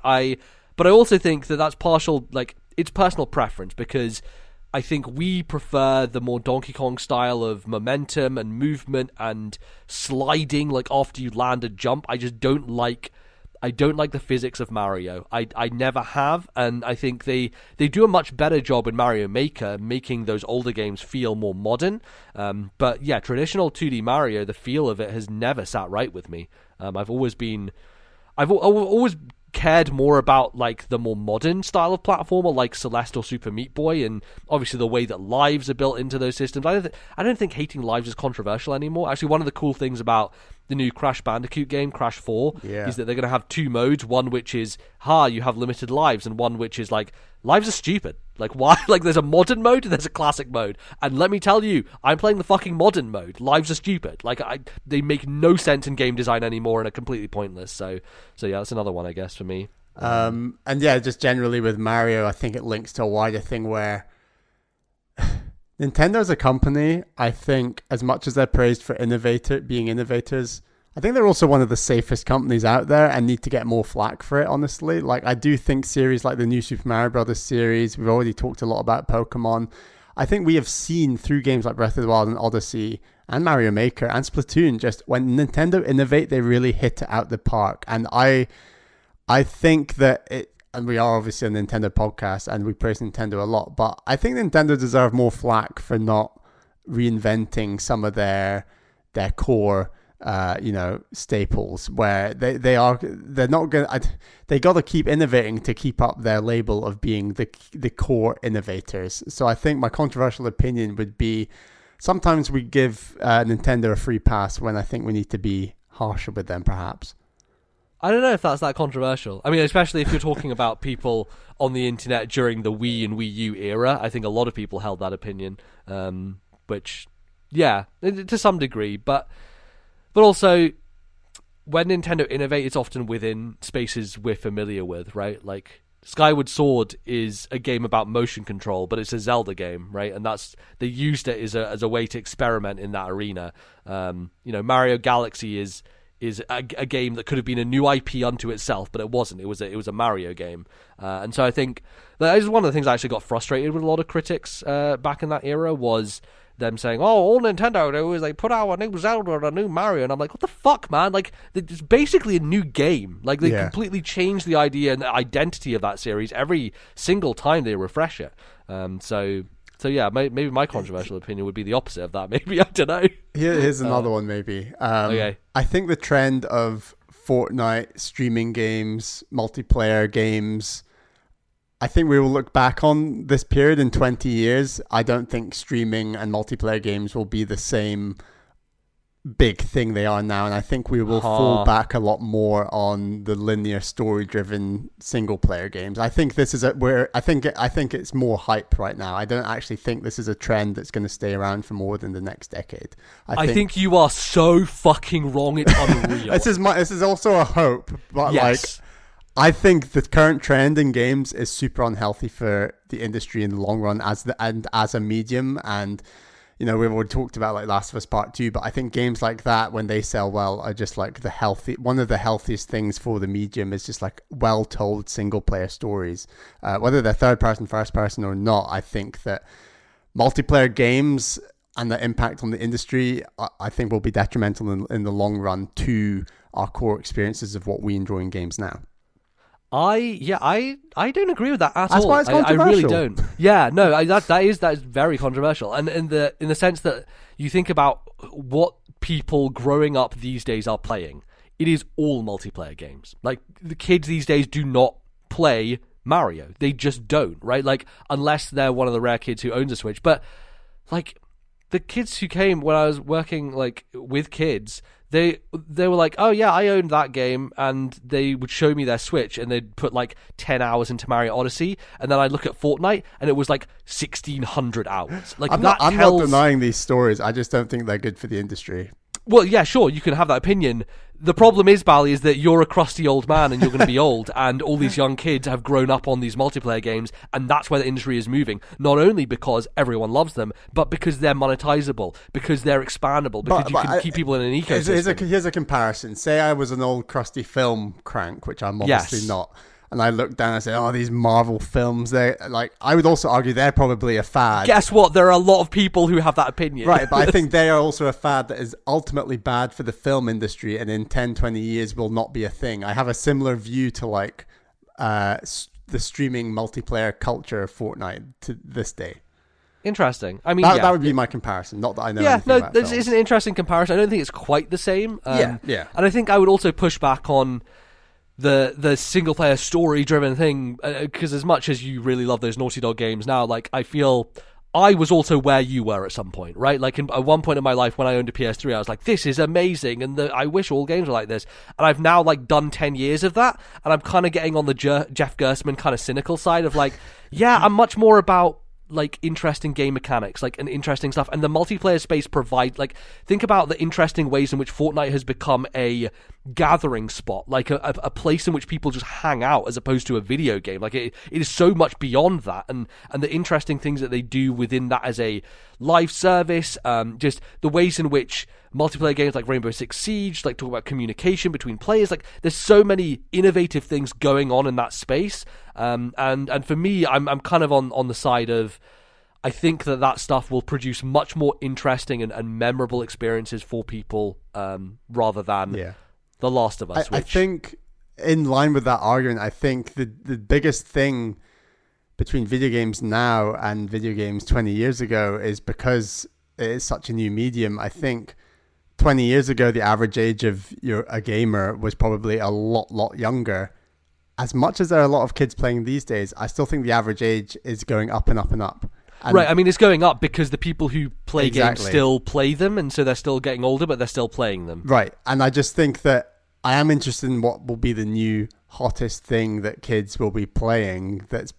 But I also think that that's partial, like, it's personal preference, because I think we prefer the more Donkey Kong style of momentum and movement and sliding, like, after you land a jump. I don't like the physics of Mario. I never have, and I think they do a much better job in Mario Maker, making those older games feel more modern. But yeah, traditional 2D Mario, the feel of it has never sat right with me. I've always cared more about like the more modern style of platformer like Celeste or Super Meat Boy, and obviously the way that lives are built into those systems. I don't think hating lives is controversial anymore. Actually, one of the cool things about the new Crash Bandicoot game, Crash 4, is that they're going to have 2 modes, one which is you have limited lives, and one which is like, lives are stupid. Like, why? Like, there's a modern mode and there's a classic mode, and let me tell you, I'm playing the fucking modern mode. Lives are stupid. Like, they make no sense in game design anymore and are completely pointless. So yeah, that's another one, I guess, for me. And yeah, just generally with Mario, I think it links to a wider thing where Nintendo as a company, I think, as much as they're praised for being innovators, I think they're also one of the safest companies out there and need to get more flack for it, honestly. Like, I do think series like the new Super Mario Brothers series, we've already talked a lot about Pokemon. I think we have seen through games like Breath of the Wild and Odyssey and Mario Maker and Splatoon, just when Nintendo innovate, they really hit it out the park. And I think that and we are obviously a Nintendo podcast and we praise Nintendo a lot, but I think Nintendo deserve more flack for not reinventing some of their core staples, where they got to keep innovating to keep up their label of being the core innovators. So I think my controversial opinion would be sometimes we give Nintendo a free pass when I think we need to be harsher with them, perhaps. I don't know if that's that controversial. I mean, especially if you're talking about people on the internet during the Wii and Wii U era. I think a lot of people held that opinion, which, yeah, to some degree. But also, when Nintendo innovate, it's often within spaces we're familiar with, right? Like, Skyward Sword is a game about motion control, but it's a Zelda game, right? And they used it as a way to experiment in that arena. Mario Galaxy is a game that could have been a new IP unto itself, but it wasn't. It was a Mario game, and so I think that is one of the things I actually got frustrated with a lot of critics back in that era, was them saying, "Oh, all Nintendo do is they put out a new Zelda and a new Mario," and I'm like, "What the fuck, man? Like, it's basically a new game. Like, they completely change the idea and the identity of that series every single time they refresh it." So yeah, maybe my controversial opinion would be the opposite of that. Maybe, I don't know. Here's another one, maybe. Okay. I think the trend of Fortnite, streaming games, multiplayer games, I think we will look back on this period in 20 years. I don't think streaming and multiplayer games will be the same big thing they are now, and I think we will fall back a lot more on the linear story-driven single-player games. I think this is I think it's more hype right now. I don't actually think this is a trend that's going to stay around for more than the next decade. I think you are so fucking wrong. It's unreal. This is also a hope, but yes. I think the current trend in games is super unhealthy for the industry in the long run as a medium. And we've already talked about like Last of Us Part 2, but I think games like that, when they sell well, are just like one of the healthiest things for the medium is just like well-told single-player stories. Whether they're third-person, first-person or not, I think that multiplayer games and the impact on the industry, I think will be detrimental in the long run to our core experiences of what we enjoy in games now. I don't agree with that at all. That's why it's controversial. I really don't. Yeah, no, that is very controversial, and in the sense that you think about what people growing up these days are playing, it is all multiplayer games. Like, the kids these days do not play Mario. They just don't, right? Like, unless they're one of the rare kids who owns a Switch. But like, the kids who came when I was working like with kids, They were like, "Oh yeah, I owned that game," and they would show me their Switch, and they'd put like 10 hours into Mario Odyssey, and then I'd look at Fortnite, and it was like 1,600 hours. Like, I'm not denying these stories. I just don't think they're good for the industry. Well, yeah, sure, you can have that opinion. The problem is, Bally, is that you're a crusty old man and you're going to be old, and all these young kids have grown up on these multiplayer games, and that's where the industry is moving. Not only because everyone loves them, but because they're monetizable, because they're expandable, because you can keep people in an ecosystem. Here's a comparison. Say I was an old crusty film crank, which I'm obviously not. And I look down and I say, "Oh, these Marvel films, they're like," I would also argue they're probably a fad. Guess what? There are a lot of people who have that opinion. Right, but I think they are also a fad that is ultimately bad for the film industry, and in 10, 20 years will not be a thing. I have a similar view to like the streaming multiplayer culture of Fortnite to this day. Interesting. I mean, that would be my comparison. Not that I know anything about films. This is an interesting comparison. I don't think it's quite the same. Yeah. And I think I would also push back on the single player story driven thing, because as much as you really love those Naughty Dog games now, like, I feel I was also where you were at some point, right? Like, at one point in my life when I owned a PS3, I was like, this is amazing, and I wish all games were like this. And I've now like done 10 years of that, and I'm kind of getting on the Jeff Gerstmann kind of cynical side of like, yeah, I'm much more about like interesting game mechanics, like, and interesting stuff, and the multiplayer space provide, like, think about the interesting ways in which Fortnite has become a gathering spot, like a place in which people just hang out as opposed to a video game. Like it is so much beyond that, and the interesting things that they do within that as a live service, just the ways in which multiplayer games like Rainbow Six Siege like talk about communication between players. Like there's so many innovative things going on in that space, and for me, I'm kind of on the side of, I think that stuff will produce much more interesting and memorable experiences for people, rather than The Last of Us. I think, in line with that argument, I think the biggest thing between video games now and video games 20 years ago is because it is such a new medium. I think 20 years ago, the average age of a gamer was probably a lot younger. As much as there are a lot of kids playing these days, I still think the average age is going up and up and up. And right, I mean, it's going up because the people who play games still play them, and so they're still getting older, but they're still playing them. Right, and I just think that I am interested in what will be the new hottest thing that kids will be playing that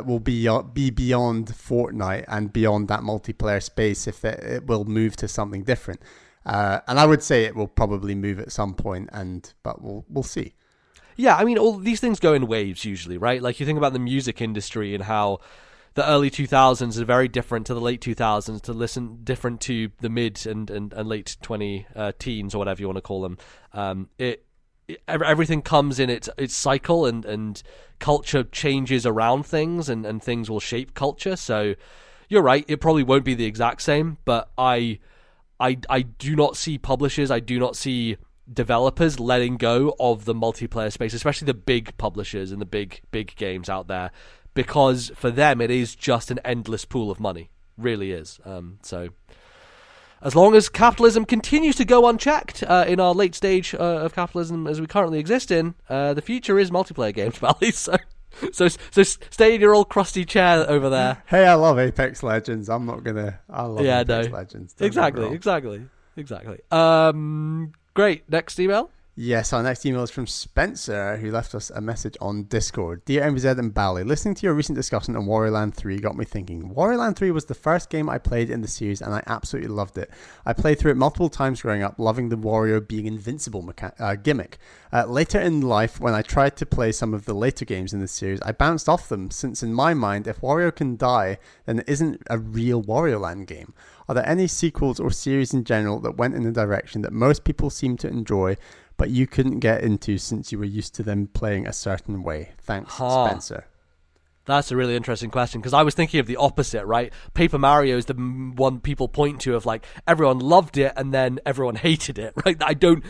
will be beyond Fortnite and beyond that multiplayer space, if it will move to something different. And I would say it will probably move at some point, but we'll see. Yeah, I mean, all these things go in waves usually, right? Like you think about the music industry and how the early 2000s are very different to the late 2000s, different to the mid and late 20 teens or whatever you want to call them. Everything comes in its cycle, and culture changes around things, and things will shape culture. So you're right, it probably won't be the exact same, but I do not see publishers, I do not see developers letting go of the multiplayer space, especially the big publishers and the big games out there, because for them it is just an endless pool of money. Really is. So as long as capitalism continues to go unchecked in our late stage of capitalism as we currently exist in, the future is multiplayer games, Valley. So stay in your old crusty chair over there. Hey, I love Apex Legends. I love Apex Legends. Exactly. Great. Next email. Yes, our next email is from Spencer, who left us a message on Discord. Dear MVZ and Bally, listening to your recent discussion on Wario Land 3 got me thinking. Wario Land 3 was the first game I played in the series, and I absolutely loved it. I played through it multiple times growing up, loving the Wario being invincible gimmick. Later in life, when I tried to play some of the later games in the series, I bounced off them, since in my mind, if Wario can die, then it isn't a real Wario Land game. Are there any sequels or series in general that went in a direction that most people seem to enjoy, but you couldn't get into since you were used to them playing a certain way? Thanks, Spencer. That's a really interesting question, because I was thinking of the opposite, right? Paper Mario is the one people point to of like everyone loved it and then everyone hated it, right? I don't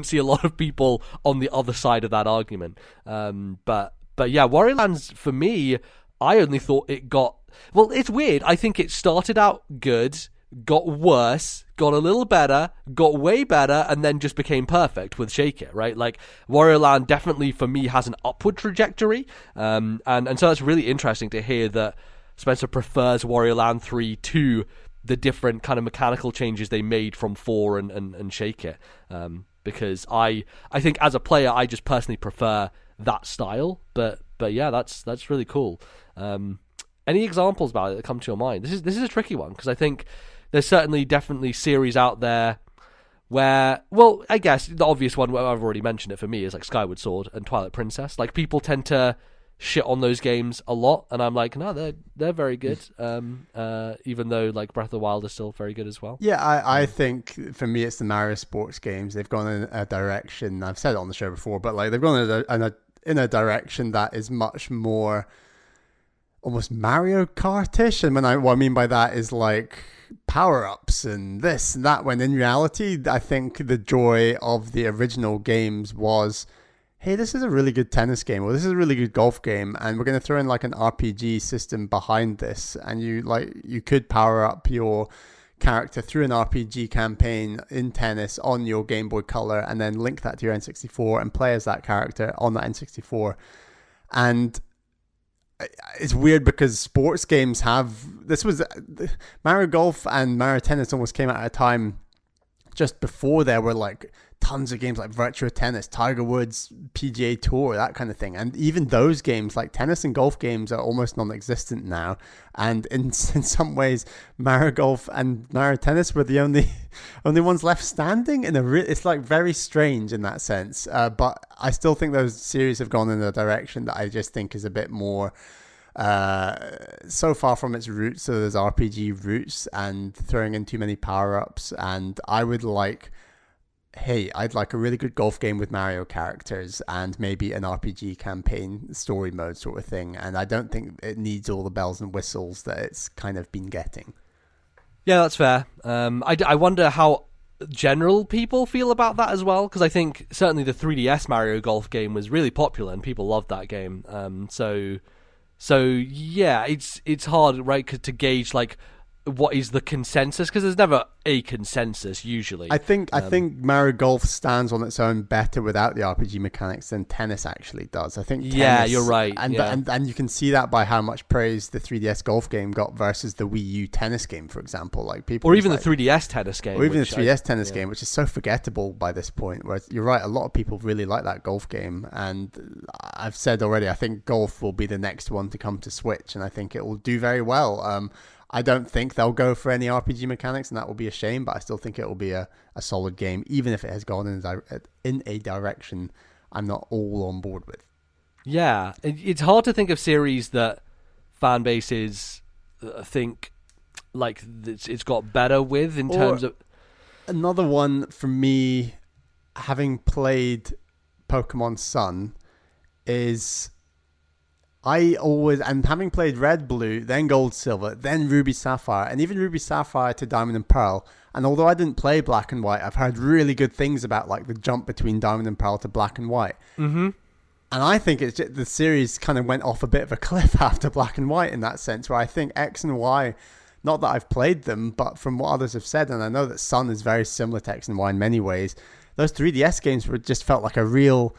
see a lot of people on the other side of that argument. But yeah, Wario Land's, for me, I only thought it got... Well, it's weird. I think it started out good, got worse, got a little better, got way better, and then just became perfect with Shake It, right? Like, Wario Land definitely, for me, has an upward trajectory, and so that's really interesting to hear that Spencer prefers Wario Land 3 to the different kind of mechanical changes they made from 4 and Shake It, because I think as a player, I just personally prefer that style, but yeah, that's really cool. Any examples about it that come to your mind? This is a tricky one, because I think there's definitely series out there where, well, I guess the obvious one, where I've already mentioned it for me, is like Skyward Sword and Twilight Princess. Like, people tend to shit on those games a lot, and I'm like, no, they're very good. Even though like Breath of the Wild is still very good as well. Yeah, I think for me it's the Mario sports games. They've gone in a direction, I've said it on the show before, but like they've gone in a direction that is much more almost Mario Kart-ish. And what I mean by that is like power-ups and this and that, when in reality, I think the joy of the original games was, hey, this is a really good tennis game, or this is a really good golf game, and we're going to throw in like an RPG system behind this, and you could power up your character through an RPG campaign in tennis on your Game Boy Color, and then link that to your N64 and play as that character on that N64. And it's weird because sports games Mario Golf and Mario Tennis almost came out at a time just before there were like tons of games like Virtua Tennis, Tiger Woods, PGA Tour, that kind of thing. And even those games, like tennis and golf games, are almost non-existent now. And in some ways, Mario Golf and Mario Tennis were the only ones left standing. It's like very strange in that sense. But I still think those series have gone in a direction that I just think is a bit more so far from its roots, so there's RPG roots, and throwing in too many power-ups. And I'd like a really good golf game with Mario characters and maybe an RPG campaign story mode sort of thing. And I don't think it needs all the bells and whistles that it's kind of been getting. Yeah, that's fair. I wonder how general people feel about that as well, because I think certainly the 3DS Mario Golf game was really popular and people loved that game. So yeah, it's hard, right, to gauge like what is the consensus, because there's never a consensus usually. I think Mario Golf stands on its own better without the RPG mechanics than tennis actually does. I think tennis, yeah, you're right, and you can see that by how much praise the 3DS golf game got versus the Wii U tennis game, for example. Like people, or even the 3DS tennis game, or even the 3DS tennis game, which is so forgettable by this point. Whereas you're right, a lot of people really like that golf game, and I've said already, I think golf will be the next one to come to Switch, and I think it will do very well. I don't think they'll go for any RPG mechanics, and that will be a shame, but I still think it will be a solid game, even if it has gone in a direction I'm not all on board with. Yeah, it's hard to think of series that fan bases think like it's got better with in terms of... Another one for me, having played Pokemon Sun, is... and having played Red, Blue, then Gold, Silver, then Ruby, Sapphire, and even Ruby, Sapphire to Diamond and Pearl. And although I didn't play Black and White, I've heard really good things about like the jump between Diamond and Pearl to Black and White. Mm-hmm. And I think it's just, the series kind of went off a bit of a cliff after Black and White in that sense, where I think X and Y, not that I've played them, but from what others have said, and I know that Sun is very similar to X and Y in many ways, those 3DS games just felt like a real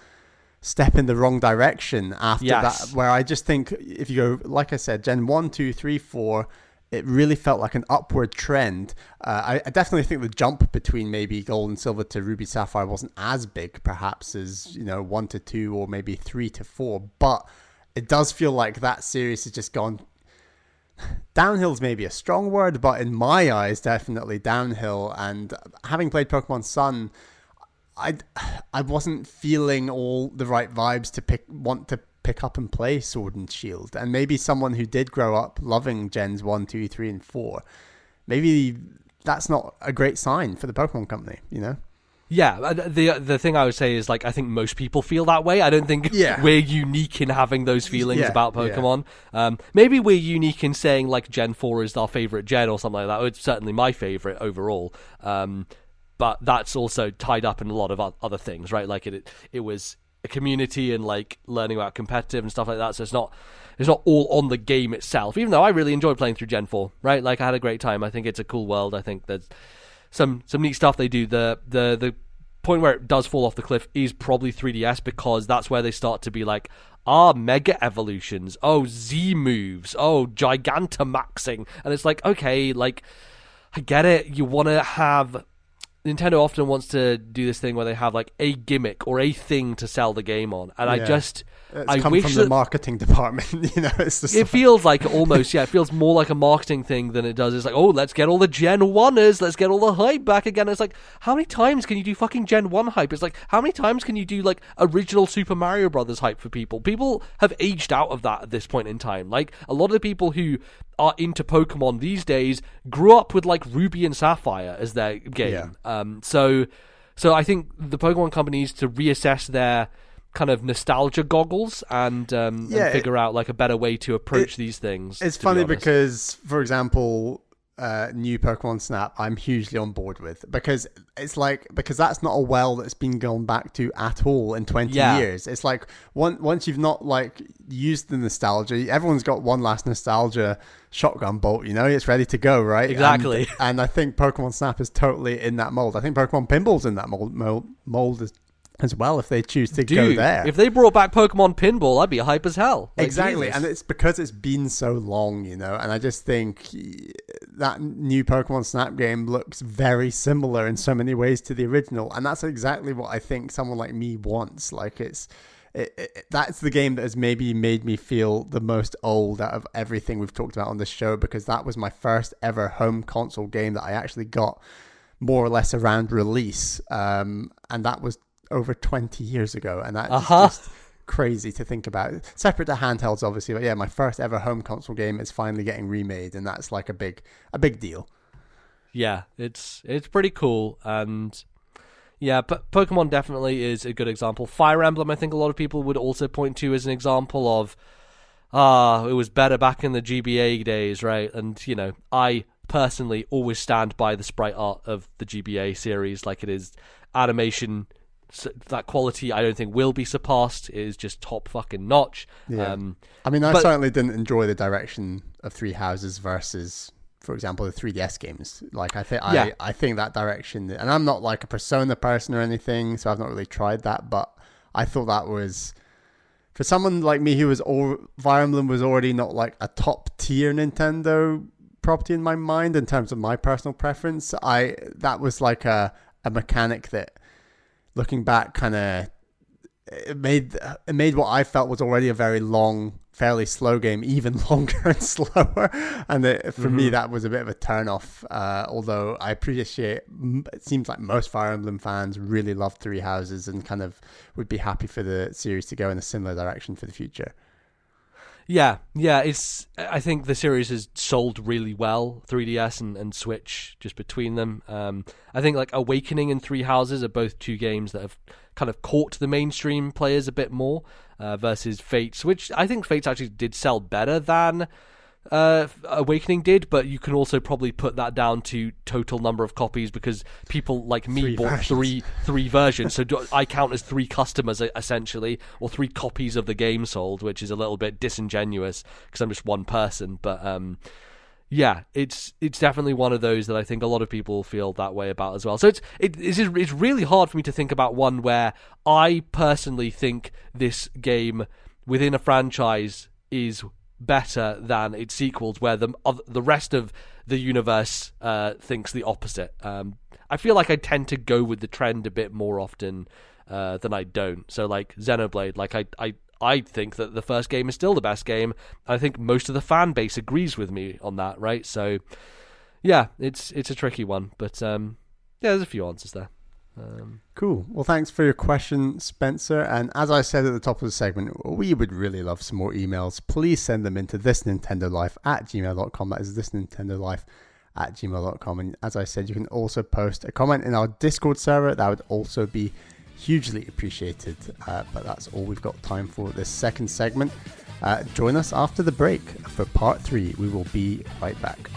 step in the wrong direction after that, where I just think if you go, like I said, Gen 1, 2, 3, 4, it really felt like an upward trend. I definitely think the jump between maybe Gold and Silver to Ruby, Sapphire wasn't as big perhaps as 1 to 2 or maybe 3 to 4, but it does feel like that series has just gone downhill's maybe a strong word, but in my eyes definitely downhill. And having played Pokemon Sun, I wasn't feeling all the right vibes to want to pick up and play Sword and Shield. And maybe someone who did grow up loving Gens 1, 2, 3, and 4, maybe that's not a great sign for the Pokemon Company, Yeah, the thing I would say is, like, I think most people feel that way. I don't think we're unique in having those feelings about Pokemon. Maybe we're unique in saying, like, Gen 4 is our favorite gen or something like that. It's certainly my favorite overall. But that's also tied up in a lot of other things, right? Like it was a community and like learning about competitive and stuff like that. So it's not all on the game itself. Even though I really enjoyed playing through Gen 4, right? Like I had a great time. I think it's a cool world. I think there's some neat stuff they do. The point where it does fall off the cliff is probably 3DS, because that's where they start to be like, mega evolutions, Z moves, Gigantamaxing, and it's like, okay, like I get it. You want to have. Nintendo often wants to do this thing where they have like a gimmick or a thing to sell the game on, and I wish from the marketing department. It's just it feels like almost it feels more like a marketing thing than it does. It's like, let's get all the Gen 1ers, let's get all the hype back again. It's like, how many times can you do fucking Gen 1 hype? It's like, how many times can you do like original Super Mario Brothers hype for people? People have aged out of that at this point in time. Like a lot of the people who are into Pokemon these days grew up with like Ruby and Sapphire as their game. So I think the Pokemon Company needs to reassess their kind of nostalgia goggles and figure out like a better way to approach these things. It's funny because, for example, new Pokemon Snap, I'm hugely on board with, because that's not a well that's been gone back to at all in 20 years. It's like once you've not like used the nostalgia, everyone's got one last nostalgia shotgun bolt, it's ready to go, right? Exactly. And I think Pokemon Snap is totally in that mold. I think Pokemon Pinball's in that mold as well, if they choose to go there. If they brought back Pokemon Pinball, I'd be hype as hell. Like, exactly. Jesus. And it's because it's been so long, and I just think that new Pokemon Snap game looks very similar in so many ways to the original, and that's exactly what I think someone like me wants. Like that's the game that has maybe made me feel the most old out of everything we've talked about on this show, because that was my first ever home console game that I actually got more or less around release, and that was over 20 years ago, and that's just crazy to think about. Separate to handhelds, obviously, but yeah, my first ever home console game is finally getting remade, and that's like a big deal. Yeah, it's pretty cool, and yeah, but Pokemon definitely is a good example. Fire Emblem, I think a lot of people would also point to as an example of, it was better back in the GBA days, right? And, you know, I personally always stand by the sprite art of the GBA series. Like, it is animation, that quality I don't think will be surpassed. It is just top fucking notch. Yeah. I mean, I certainly didn't enjoy the direction of Three Houses versus, for example, the 3DS games. Like, I think that direction, and I'm not like a Persona person or anything, so I've not really tried that, but I thought that was, for someone like me who was Fire Emblem was already not like a top tier Nintendo property in my mind in terms of my personal preference. That was like a mechanic that, looking back, kind of it made what I felt was already a very long, fairly slow game even longer and slower, and for me that was a bit of a turn off. Although I appreciate, it seems like most Fire Emblem fans really love Three Houses and kind of would be happy for the series to go in a similar direction for the future. Yeah, I think the series has sold really well, 3DS and Switch, just between them. I think like Awakening and Three Houses are both two games that have kind of caught the mainstream players a bit more, versus Fates, which I think Fates actually did sell better than Awakening did, but you can also probably put that down to total number of copies, because people like me bought three versions, so I count as 3 customers essentially, or 3 copies of the game sold, which is a little bit disingenuous because I'm just one person. But yeah, it's definitely one of those that I think a lot of people feel that way about as well. So it's really hard for me to think about one where I personally think this game within a franchise is better than its sequels, where the rest of the universe thinks the opposite. I feel like I tend to go with the trend a bit more often than I don't. So like Xenoblade, like I think that the first game is still the best game. I think most of the fan base agrees with me on that, right? So yeah, it's a tricky one, but yeah, there's a few answers there. Cool. Well, thanks for your question, Spencer. And as I said at the top of the segment, we would really love some more emails. Please send them into ThisNintendoLife@gmail.com. That is ThisNintendoLife@gmail.com. And as I said, you can also post a comment in our Discord server. That would also be hugely appreciated. But that's all we've got time for this second segment. Join us after the break for part 3. We will be right back.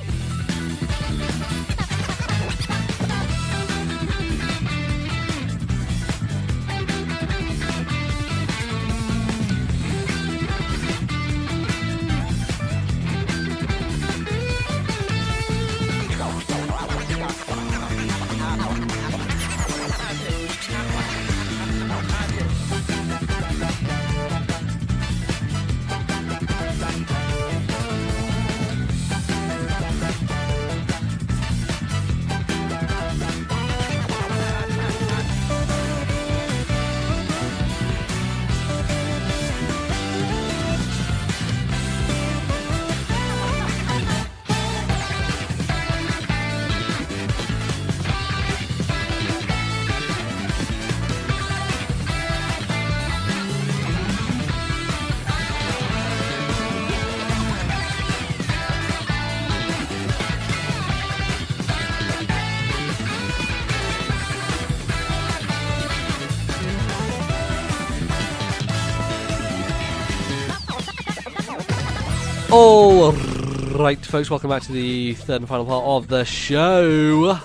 All right, folks, welcome back to the third and final part of the show.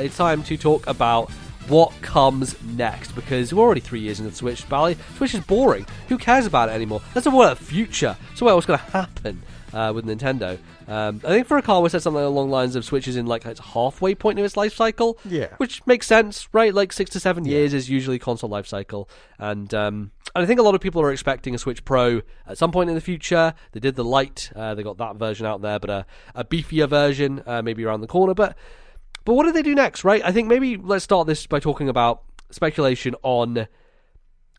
It's time to talk about what comes next, because we're already 3 years into the Switch, Bally. Switch is boring. Who cares about it anymore? Let's talk about the future. So what's going to happen. with Nintendo. I think Furukawa said something along the lines of Switch is in like its halfway point of its life cycle, which makes sense, right? Like 6 to 7 years is usually console life cycle, and I think a lot of people are expecting a Switch Pro at some point in the future. They did the Lite, they got that version out there, but a beefier version maybe around the corner. But what do they do next, right? I think maybe let's start this by talking about speculation on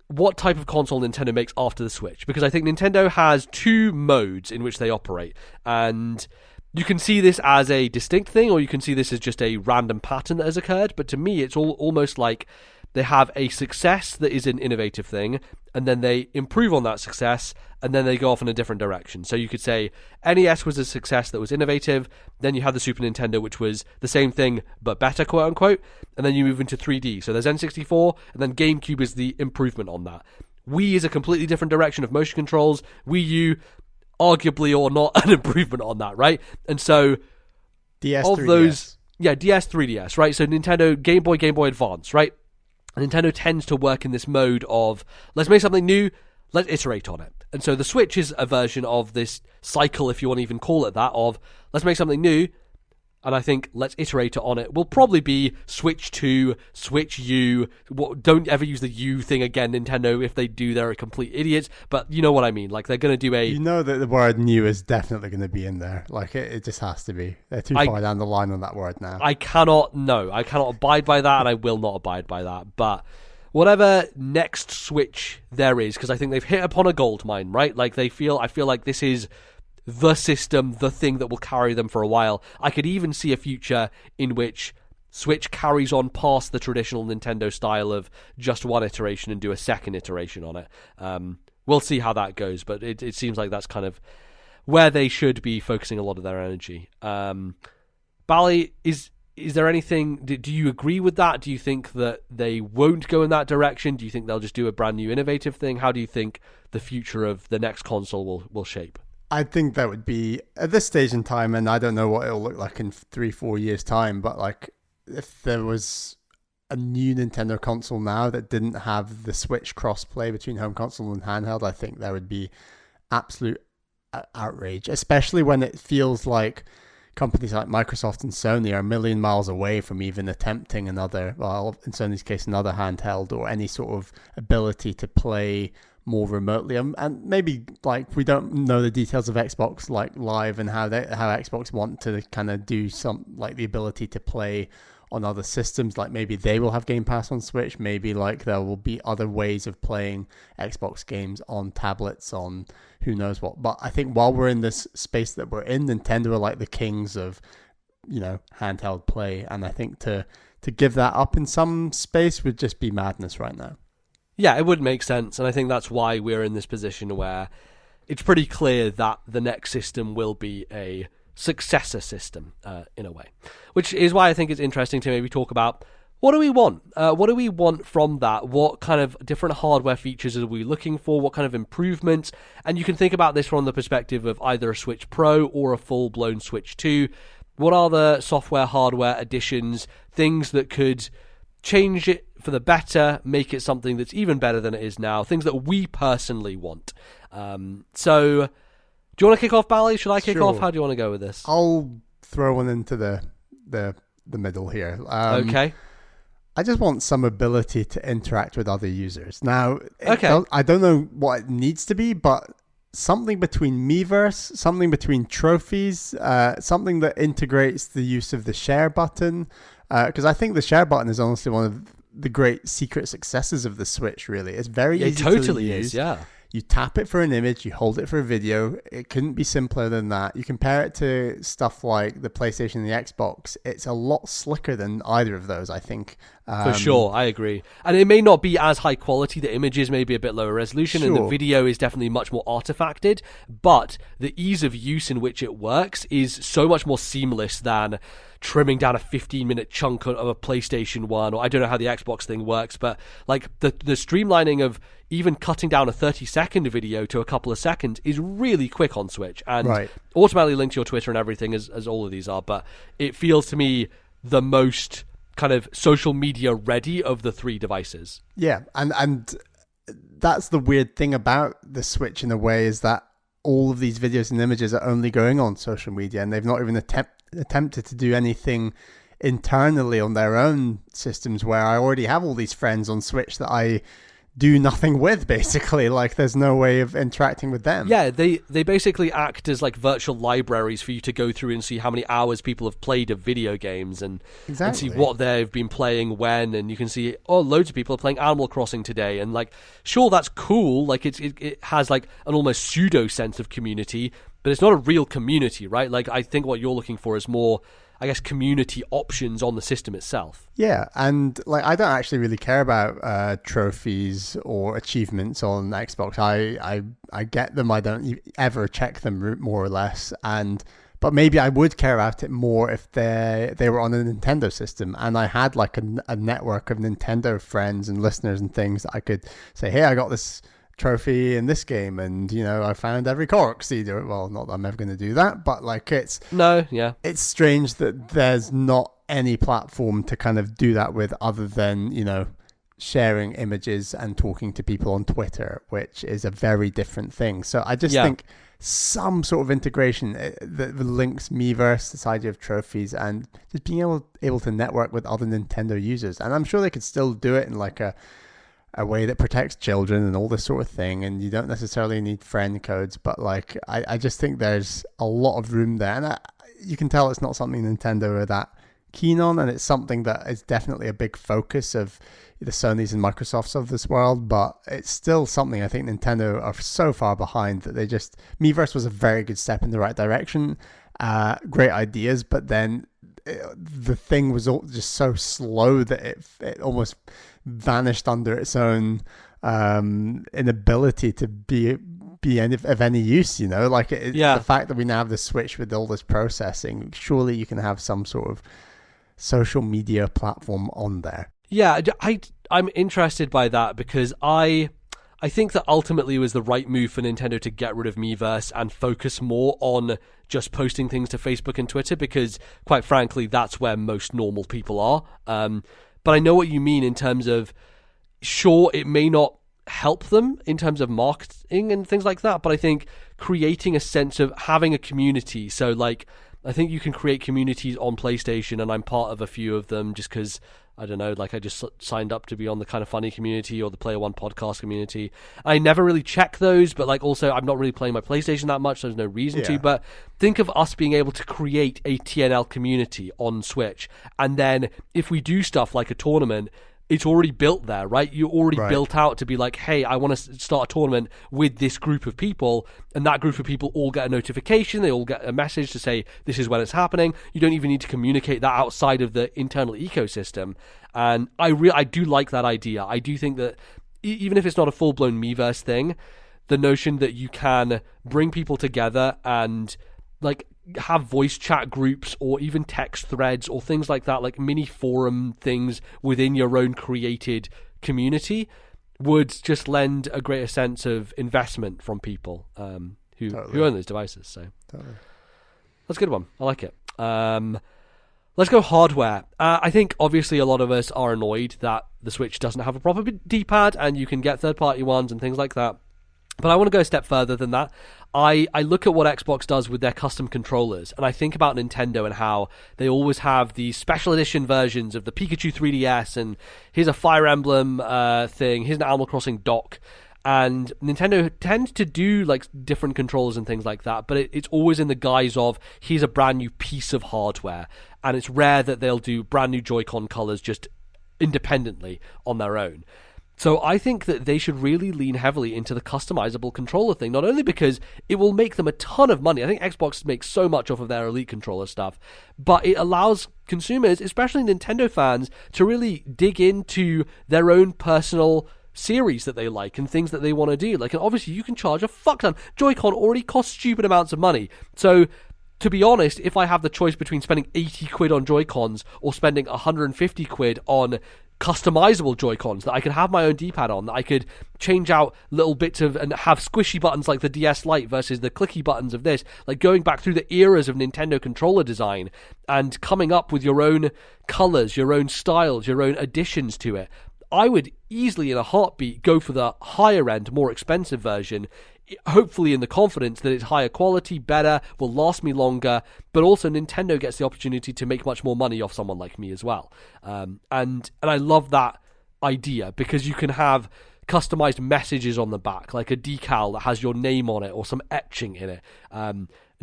what type of console Nintendo makes after the Switch, because I think Nintendo has 2 modes in which they operate, and you can see this as a distinct thing, or you can see this as just a random pattern that has occurred. But to me, it's almost like they have a success that is an innovative thing, and then they improve on that success, and then they go off in a different direction. So you could say NES was a success that was innovative, then you had the Super Nintendo, which was the same thing but better, quote unquote, and then you move into 3D. So there's N64, and then GameCube is the improvement on that. Wii is a completely different direction of motion controls. Wii U, arguably or not, an improvement on that, right? And so DS, of 3DS. those, DS, 3DS, right? So Nintendo, Game Boy Advance, right? Nintendo tends to work in this mode of, let's make something new, let's iterate on it. And so the Switch is a version of this cycle, if you want to even call it that, of let's make something new, and I think let's iterate on it. Will probably be Switch 2, Switch U. Don't ever use the U thing again, Nintendo. If they do, they're a complete idiots. But you know what I mean. Like, they're going to do a... You know that the word new is definitely going to be in there. Like, it just has to be. They're too far down the line on that word now. I cannot abide by that, and I will not abide by that. But whatever next Switch there is, because I think they've hit upon a gold mine, right? Like, I feel like this is the system, the thing that will carry them for a while. I could even see a future in which Switch carries on past the traditional Nintendo style of just one iteration and do a second iteration on it. We'll see how that goes, but it seems like that's kind of where they should be focusing a lot of their energy. Bally, is there anything... Do you agree with that? Do you think that they won't go in that direction? Do you think they'll just do a brand new innovative thing? How do you think the future of the next console will shape? I think that would be, at this stage in time, and I don't know what it'll look like in 3-4 years' time, but like if there was a new Nintendo console now that didn't have the Switch crossplay between home console and handheld, I think there would be absolute outrage, especially when it feels like companies like Microsoft and Sony are a million miles away from even attempting another, well, in Sony's case, another handheld or any sort of ability to play more remotely, and maybe like we don't know the details of Xbox like Live and how Xbox want to kind of do some like the ability to play on other systems. Like maybe they will have Game Pass on Switch, maybe like there will be other ways of playing Xbox games on tablets, on who knows what. But I think while we're in this space that we're in, Nintendo are like the kings of, you know, handheld play, and I think to give that up in some space would just be madness right now. Yeah, it would make sense, and I think that's why we're in this position where it's pretty clear that the next system will be a successor system, in a way. Which is why I think it's interesting to maybe talk about, what do we want? What do we want from that? What kind of different hardware features are we looking for? What kind of improvements? And you can think about this from the perspective of either a Switch Pro or a full-blown Switch 2. What are the software, hardware additions, things that could change it for the better, make it something that's even better than it is now, things that we personally want. So, do you want to kick off, Bally? Should I kick off? How do you want to go with this? I'll throw one into the middle here. Okay. I just want some ability to interact with other users. Now, okay. I don't know what it needs to be, but something between Miiverse, something between trophies, something that integrates the use of the share button. Because I think the share button is honestly one of the great secret successes of the Switch, really. It's very easy to use. It totally is, yeah. You tap it for an image, you hold it for a video. It couldn't be simpler than that. You compare it to stuff like the PlayStation and the Xbox. It's a lot slicker than either of those, I think. For sure, I agree. And it may not be as high quality. The images may be a bit lower resolution, and the video is definitely much more artifacted. But the ease of use in which it works is so much more seamless than trimming down a 15-minute chunk of a PlayStation 1, or I don't know how the Xbox thing works, but like the streamlining of even cutting down a 30-second video to a couple of seconds is really quick on Switch, and automatically linked to your Twitter and everything, as all of these are. But it feels to me the most kind of social media ready of the three devices. Yeah, and that's the weird thing about the Switch in a way, is that all of these videos and images are only going on social media, and they've not even attempted to do anything internally on their own systems, where I already have all these friends on Switch that I do nothing with, basically. Like, there's no way of interacting with them. Yeah, they basically act as like virtual libraries for you to go through and see how many hours people have played of video games, and see what they've been playing when, and you can see, oh, loads of people are playing Animal Crossing today, and like, sure, that's cool, like it has like an almost pseudo sense of community, but it's not a real community, right? Like, I think what you're looking for is more, I guess, community options on the system itself. Yeah, and like, I don't actually really care about trophies or achievements on Xbox. I get them. I don't ever check them, more or less. But maybe I would care about it more if they were on a Nintendo system, and I had like a network of Nintendo friends and listeners and things that I could say, hey, I got this trophy in this game, and I found every Korok seed. Well, not that I'm ever going to do that, but like, it's strange that there's not any platform to kind of do that with, other than sharing images and talking to people on Twitter, which is a very different thing. So I just think some sort of integration that links Miiverse, this idea of trophies, and just being able to network with other Nintendo users. And I'm sure they could still do it in like a way that protects children and all this sort of thing, and you don't necessarily need friend codes, but like, I just think there's a lot of room there, and you can tell it's not something Nintendo are that keen on, and it's something that is definitely a big focus of the Sonys and Microsofts of this world, but it's still something I think Nintendo are so far behind that Miiverse was a very good step in the right direction, great ideas, but then the thing was just so slow that it almost vanished under its own inability to be of any use, like the fact that we now have the Switch with all this processing, surely you can have some sort of social media platform on there. Yeah, I'm interested by that, because I think that ultimately it was the right move for Nintendo to get rid of Miiverse and focus more on just posting things to Facebook and Twitter, because quite frankly, that's where most normal people are. But I know what you mean in terms of, sure, it may not help them in terms of marketing and things like that, but I think creating a sense of having a community. So like, I think you can create communities on PlayStation, and I'm part of a few of them just because, I don't know, like, I just signed up to be on the Kind of Funny community or the Player One podcast community. I never really check those, but like, also, I'm not really playing my PlayStation that much, so there's no reason to. But think of us being able to create a TNL community on Switch, and then if we do stuff like a tournament, it's already built there, right? You're already built out to be like, hey, I want to start a tournament with this group of people, and that group of people all get a notification, they all get a message to say this is when it's happening. You don't even need to communicate that outside of the internal ecosystem. And I do like that idea. I do think that even if it's not a full-blown Miiverse thing, the notion that you can bring people together and like have voice chat groups or even text threads or things like that, like mini forum things within your own created community, would just lend a greater sense of investment from people who own those devices. So that's a good one. I like it. Let's go hardware. I think obviously a lot of us are annoyed that the Switch doesn't have a proper D-pad, and you can get third-party ones and things like that. But I want to go a step further than that. I look at what Xbox does with their custom controllers, and I think about Nintendo and how they always have these special edition versions of the Pikachu 3DS, and here's a Fire Emblem thing, here's an Animal Crossing dock. And Nintendo tends to do like different controllers and things like that, but it's always in the guise of, here's a brand new piece of hardware. And it's rare that they'll do brand new Joy-Con colors just independently on their own. So I think that they should really lean heavily into the customizable controller thing, not only because it will make them a ton of money. I think Xbox makes so much off of their Elite controller stuff, but it allows consumers, especially Nintendo fans, to really dig into their own personal series that they like and things that they want to do. Like, and obviously you can charge a fuck ton. Joy-Con already costs stupid amounts of money. So to be honest, if I have the choice between spending 80 quid on Joy-Cons or spending 150 quid on customizable Joy-Cons that I could have my own D-pad on, that I could change out little bits of and have squishy buttons like the DS Lite versus the clicky buttons of this, like going back through the eras of Nintendo controller design and coming up with your own colors, your own styles, your own additions to it, I would easily in a heartbeat go for the higher end, more expensive version hopefully in the confidence that it's higher quality, better, will last me longer, but also Nintendo gets the opportunity to make much more money off someone like me as well. And I love that idea, because you can have customized messages on the back, like a decal that has your name on it or some etching in it.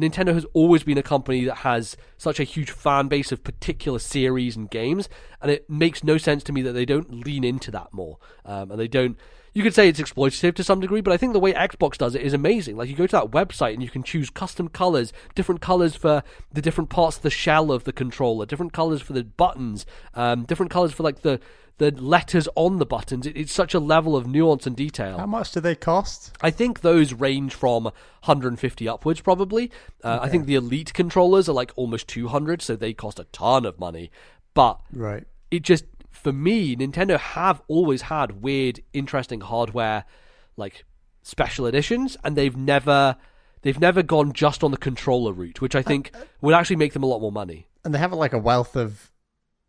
Nintendo has always been a company that has such a huge fan base of particular series and games, and it makes no sense to me that they don't lean into that more. And they don't. You could say it's exploitative to some degree, but I think the way Xbox does it is amazing. Like, you go to that website and you can choose custom colors, different colors for the different parts of the shell of the controller, different colors for the buttons, different colors for like the letters on the buttons. It's such a level of nuance and detail. How much do they cost? I think those range from 150 upwards, probably. Okay. I think the Elite controllers are like almost 200, so they cost a ton of money. But right. It just, for me, Nintendo have always had weird, interesting hardware, like special editions, and they've never gone just on the controller route, which I think would actually make them a lot more money. And they have like a wealth of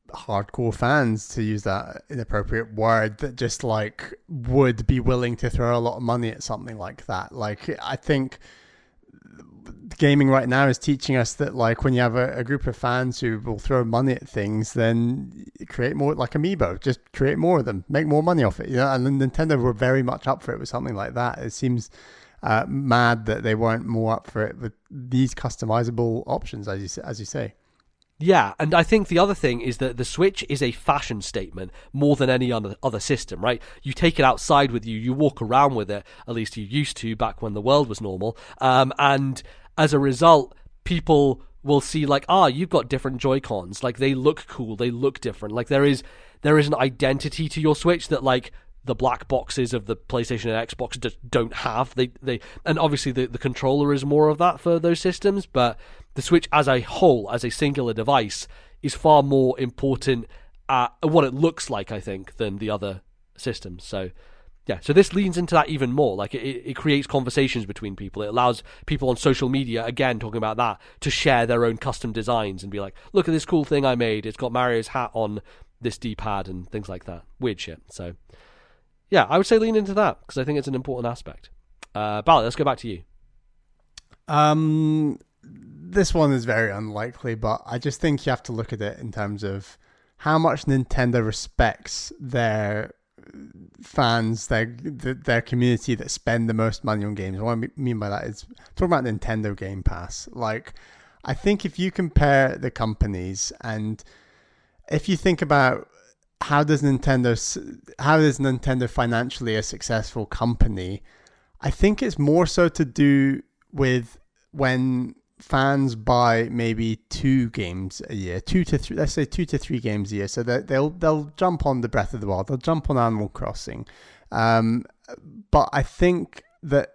hardcore fans, to use that inappropriate word, that just like would be willing to throw a lot of money at something like that. Like, I think gaming right now is teaching us that, like, when you have a group of fans who will throw money at things, then create more, like Amiibo, just create more of them, make more money off it, you know. And Nintendo were very much up for it with something like that. It seems mad that they weren't more up for it with these customizable options, as you say. Yeah, and I think the other thing is that the Switch is a fashion statement more than any other system, right? You take it outside with you, you walk around with it, at least you used to back when the world was normal, and as a result, people will see like, you've got different Joy-Cons, like they look cool, they look different, like there is an identity to your Switch that like the black boxes of the PlayStation and Xbox just don't have. They and obviously the controller is more of that for those systems, but the Switch as a whole, as a singular device, is far more important at what it looks like, I think, than the other systems. So yeah, so this leans into that even more. Like it creates conversations between people. It allows people on social media, again, talking about that, to share their own custom designs and be like, look at this cool thing I made. It's got Mario's hat on this D-pad and things like that. Weird shit. So yeah, I would say lean into that because I think it's an important aspect. Ballot, let's go back to you. This one is very unlikely, but I just think you have to look at it in terms of how much Nintendo respects their fans, their community that spend the most money on games. What I mean by that is talking about Nintendo Game Pass. Like, I think if you compare the companies, and if you think about how does Nintendo financially a successful company, I think it's more so to do with when fans buy maybe 2 games a year, 2 to 3, let's say 2 to 3 games a year. So that they'll jump on the Breath of the Wild, they'll jump on Animal Crossing. But I think that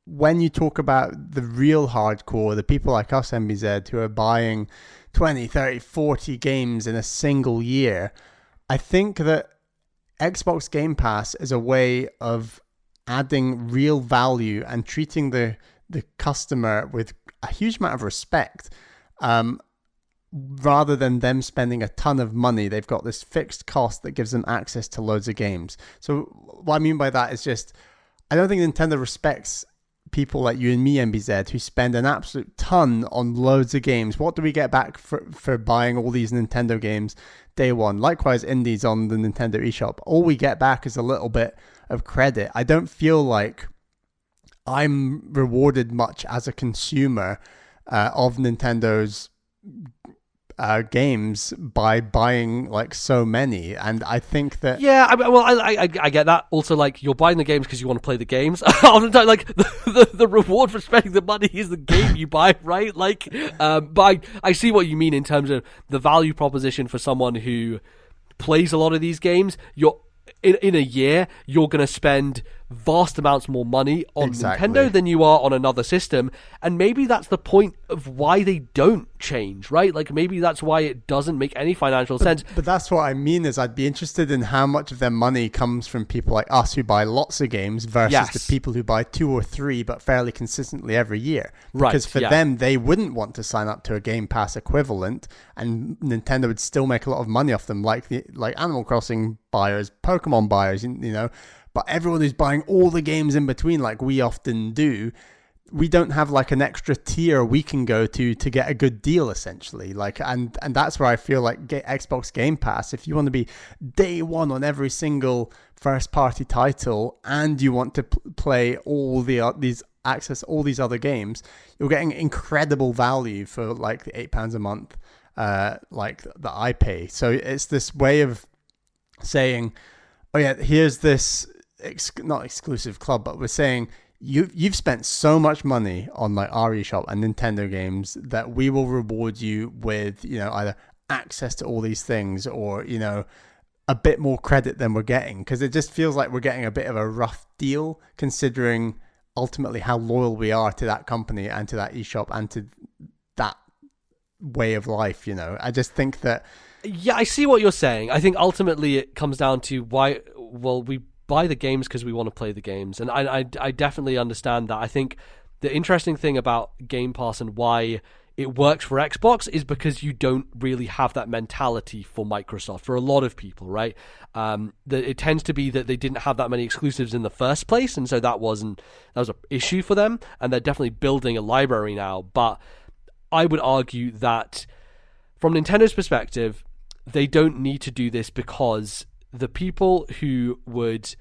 when you talk about the real hardcore, the people like us, MBZ, who are buying 20, 30, 40 games in a single year, I think that Xbox Game Pass is a way of adding real value and treating the customer with a huge amount of respect, rather than them spending a ton of money. They've got this fixed cost that gives them access to loads of games. So what I mean by that is just, I don't think Nintendo respects people like you and me, MBZ, who spend an absolute ton on loads of games. What do we get back for buying all these Nintendo games day one? Likewise, indies on the Nintendo eShop. All we get back is a little bit of credit. I don't feel like I'm rewarded much as a consumer of Nintendo's games by buying like so many, and I think that I get that. Also, like, you're buying the games because you want to play the games. Oftentimes, like the reward for spending the money is the game you buy, right? Like, but I see what you mean in terms of the value proposition for someone who plays a lot of these games. You're in a year, you're going to spend vast amounts more money on Nintendo than you are on another system, and maybe that's the point of why they don't change, right? Like, maybe that's why it doesn't make any financial sense. But that's what I mean, is I'd be interested in how much of their money comes from people like us who buy lots of games versus the people who buy 2 or 3 but fairly consistently every year. Because for them, they wouldn't want to sign up to a Game Pass equivalent, and Nintendo would still make a lot of money off them, like Animal Crossing buyers, Pokemon buyers, you know. but everyone who's buying all the games in between, like we often do, we don't have like an extra tier we can go to get a good deal, essentially. Like, and that's where I feel like Xbox Game Pass, if you want to be day one on every single first party title and you want to play all these all these other games, you're getting incredible value for like the £8 a month like that I pay. So it's this way of saying, oh yeah, here's this not exclusive club, but we're saying you've spent so much money on like our eShop and Nintendo games that we will reward you with, you know, either access to all these things or, you know, a bit more credit than we're getting, because it just feels like we're getting a bit of a rough deal considering ultimately how loyal we are to that company and to that eShop and to that way of life. You know, I just think that, yeah, I see what you're saying. I think ultimately it comes down to why, well, we buy the games because we want to play the games, and I definitely understand that. I think the interesting thing about Game Pass and why it works for Xbox is because you don't really have that mentality for Microsoft, for a lot of people, right? It tends to be that they didn't have that many exclusives in the first place, and so that was an issue for them, and they're definitely building a library now. But I would argue that from Nintendo's perspective, they don't need to do this, because the people who would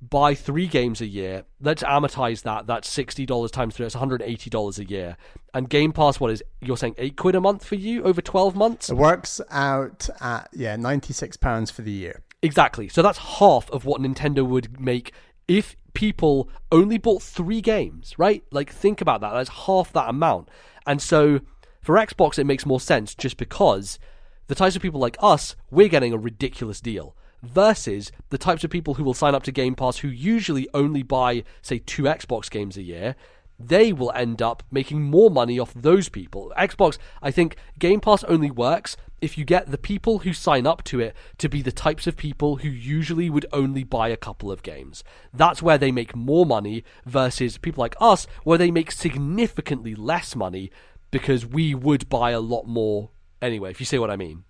buy 3 games a year, let's amortize that's $60 times 3, that's $180 a year. And Game Pass, what is, you're saying £8 a month for you over 12 months? It works out at, £96 for the year. Exactly. So that's half of what Nintendo would make if people only bought 3 games, right? Like, think about that. That's half that amount. And so for Xbox, it makes more sense just because the types of people like us, we're getting a ridiculous deal. Versus the types of people who will sign up to Game Pass who usually only buy, say, 2 Xbox games a year, they will end up making more money off those people. Xbox, I think Game Pass only works if you get the people who sign up to it to be the types of people who usually would only buy a couple of games. That's where they make more money versus people like us, where they make significantly less money because we would buy a lot more anyway, if you see what I mean.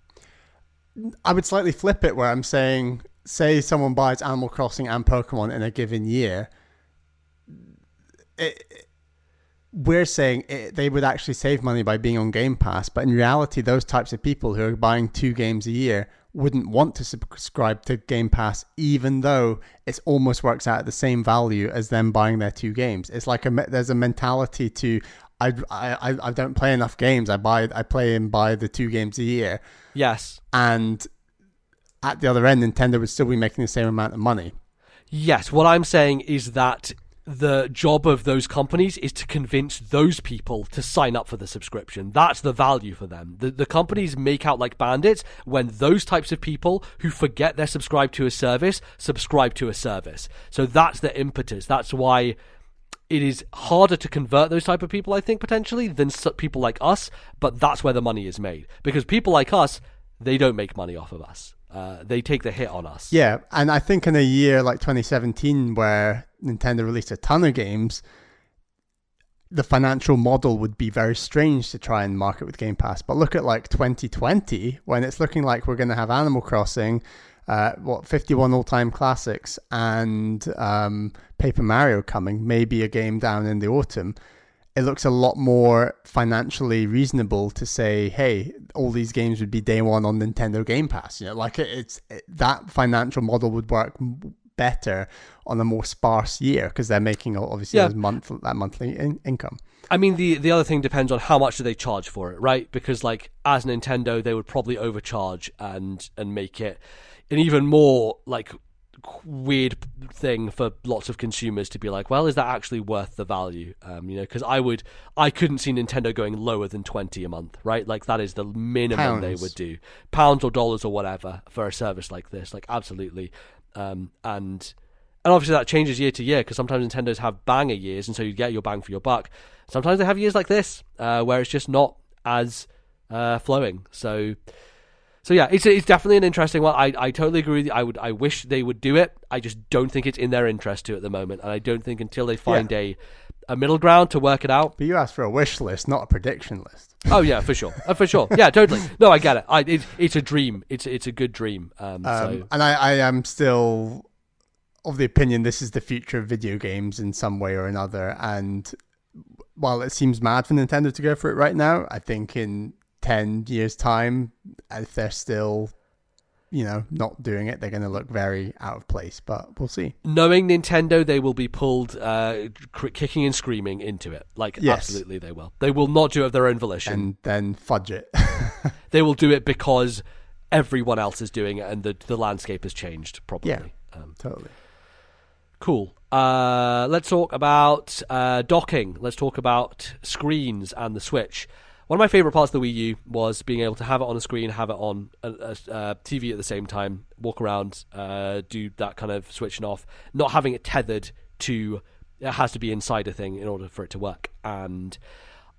I would slightly flip it where I'm saying, say someone buys Animal Crossing and Pokemon in a given year, we're saying they would actually save money by being on Game Pass, but in reality, those types of people who are buying 2 games a year wouldn't want to subscribe to Game Pass, even though it almost works out at the same value as them buying their 2 games. It's like there's a mentality to, I don't play enough games. I play and buy the 2 games a year. Yes. And at the other end, Nintendo would still be making the same amount of money. Yes. What I'm saying is that the job of those companies is to convince those people to sign up for the subscription. That's the value for them. The companies make out like bandits when those types of people who forget they're subscribed to a service subscribe to a service. So that's the impetus. That's why it is harder to convert those type of people, I think, potentially, than people like us, but that's where the money is made. Because people like us, they don't make money off of us. They take the hit on us. Yeah, and I think in a year like 2017, where Nintendo released a ton of games, the financial model would be very strange to try and market with Game Pass. But look at like 2020, when it's looking like we're going to have Animal Crossing, 51 all-time classics, and Paper Mario coming, maybe a game down in the autumn. It looks a lot more financially reasonable to say, hey, all these games would be day one on Nintendo Game Pass. You know, like that financial model would work better on a more sparse year, because they're making obviously that monthly income. I mean, the other thing depends on how much do they charge for it, right? Because like as Nintendo, they would probably overcharge and make it an even more like weird thing for lots of consumers to be like, well, is that actually worth the value? Because I couldn't see Nintendo going lower than 20 a month, right? Like that is the minimum they would do, pounds or dollars or whatever for a service like this. Like absolutely. And obviously that changes year to year, because sometimes Nintendos have banger years, and so you get your bang for your buck. Sometimes they have years like this where it's just not as flowing. So yeah, it's definitely an interesting one. I totally agree with you. I wish they would do it. I just don't think it's in their interest to at the moment, and I don't think until they find a middle ground to work it out. But you asked for a wish list, not a prediction list. Oh yeah, for sure, Yeah, totally. No, I get it. It's a dream. It's a good dream. And I am still of the opinion this is the future of video games in some way or another. And while it seems mad for Nintendo to go for it right now, I think in 10 years' time, if they're still, not doing it, they're going to look very out of place. But we'll see. Knowing Nintendo, they will be pulled kicking and screaming into it. Yes. Absolutely they will. They will not do it of their own volition. And then fudge it. They will do it because everyone else is doing it and the landscape has changed, probably. Yeah, totally. Cool. Let's talk about docking. Let's talk about screens and the Switch. One of my favorite parts of the Wii U was being able to have it on a screen, have it on a TV at the same time, walk around, do that kind of switching off, not having it tethered to, it has to be inside a thing in order for it to work. And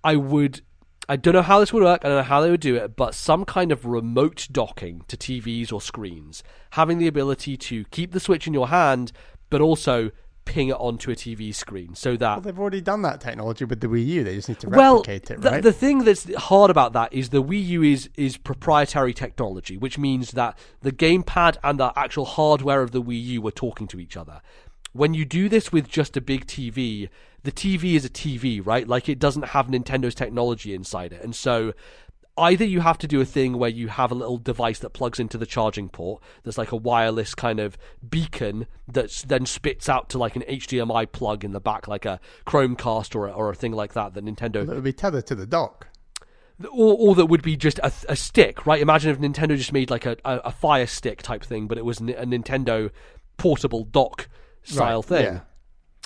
I don't know how this would work, I don't know how they would do it, but some kind of remote docking to TVs or screens, having the ability to keep the Switch in your hand, but also ping it onto a TV screen so that... Well, they've already done that technology with the Wii U. They just need to replicate it, right? The thing that's hard about that is the Wii U is proprietary technology, which means that the gamepad and the actual hardware of the Wii U were talking to each other. When you do this with just a big TV, the TV is a TV, right? Like, it doesn't have Nintendo's technology inside it. And so either you have to do a thing where you have a little device that plugs into the charging port that's like a wireless kind of beacon that then spits out to like an HDMI plug in the back, like a Chromecast or a thing like that Nintendo... That would be tethered to the dock. Or that would be just a stick, right? Imagine if Nintendo just made like a Fire Stick type thing, but it was a Nintendo portable dock style thing. Yeah.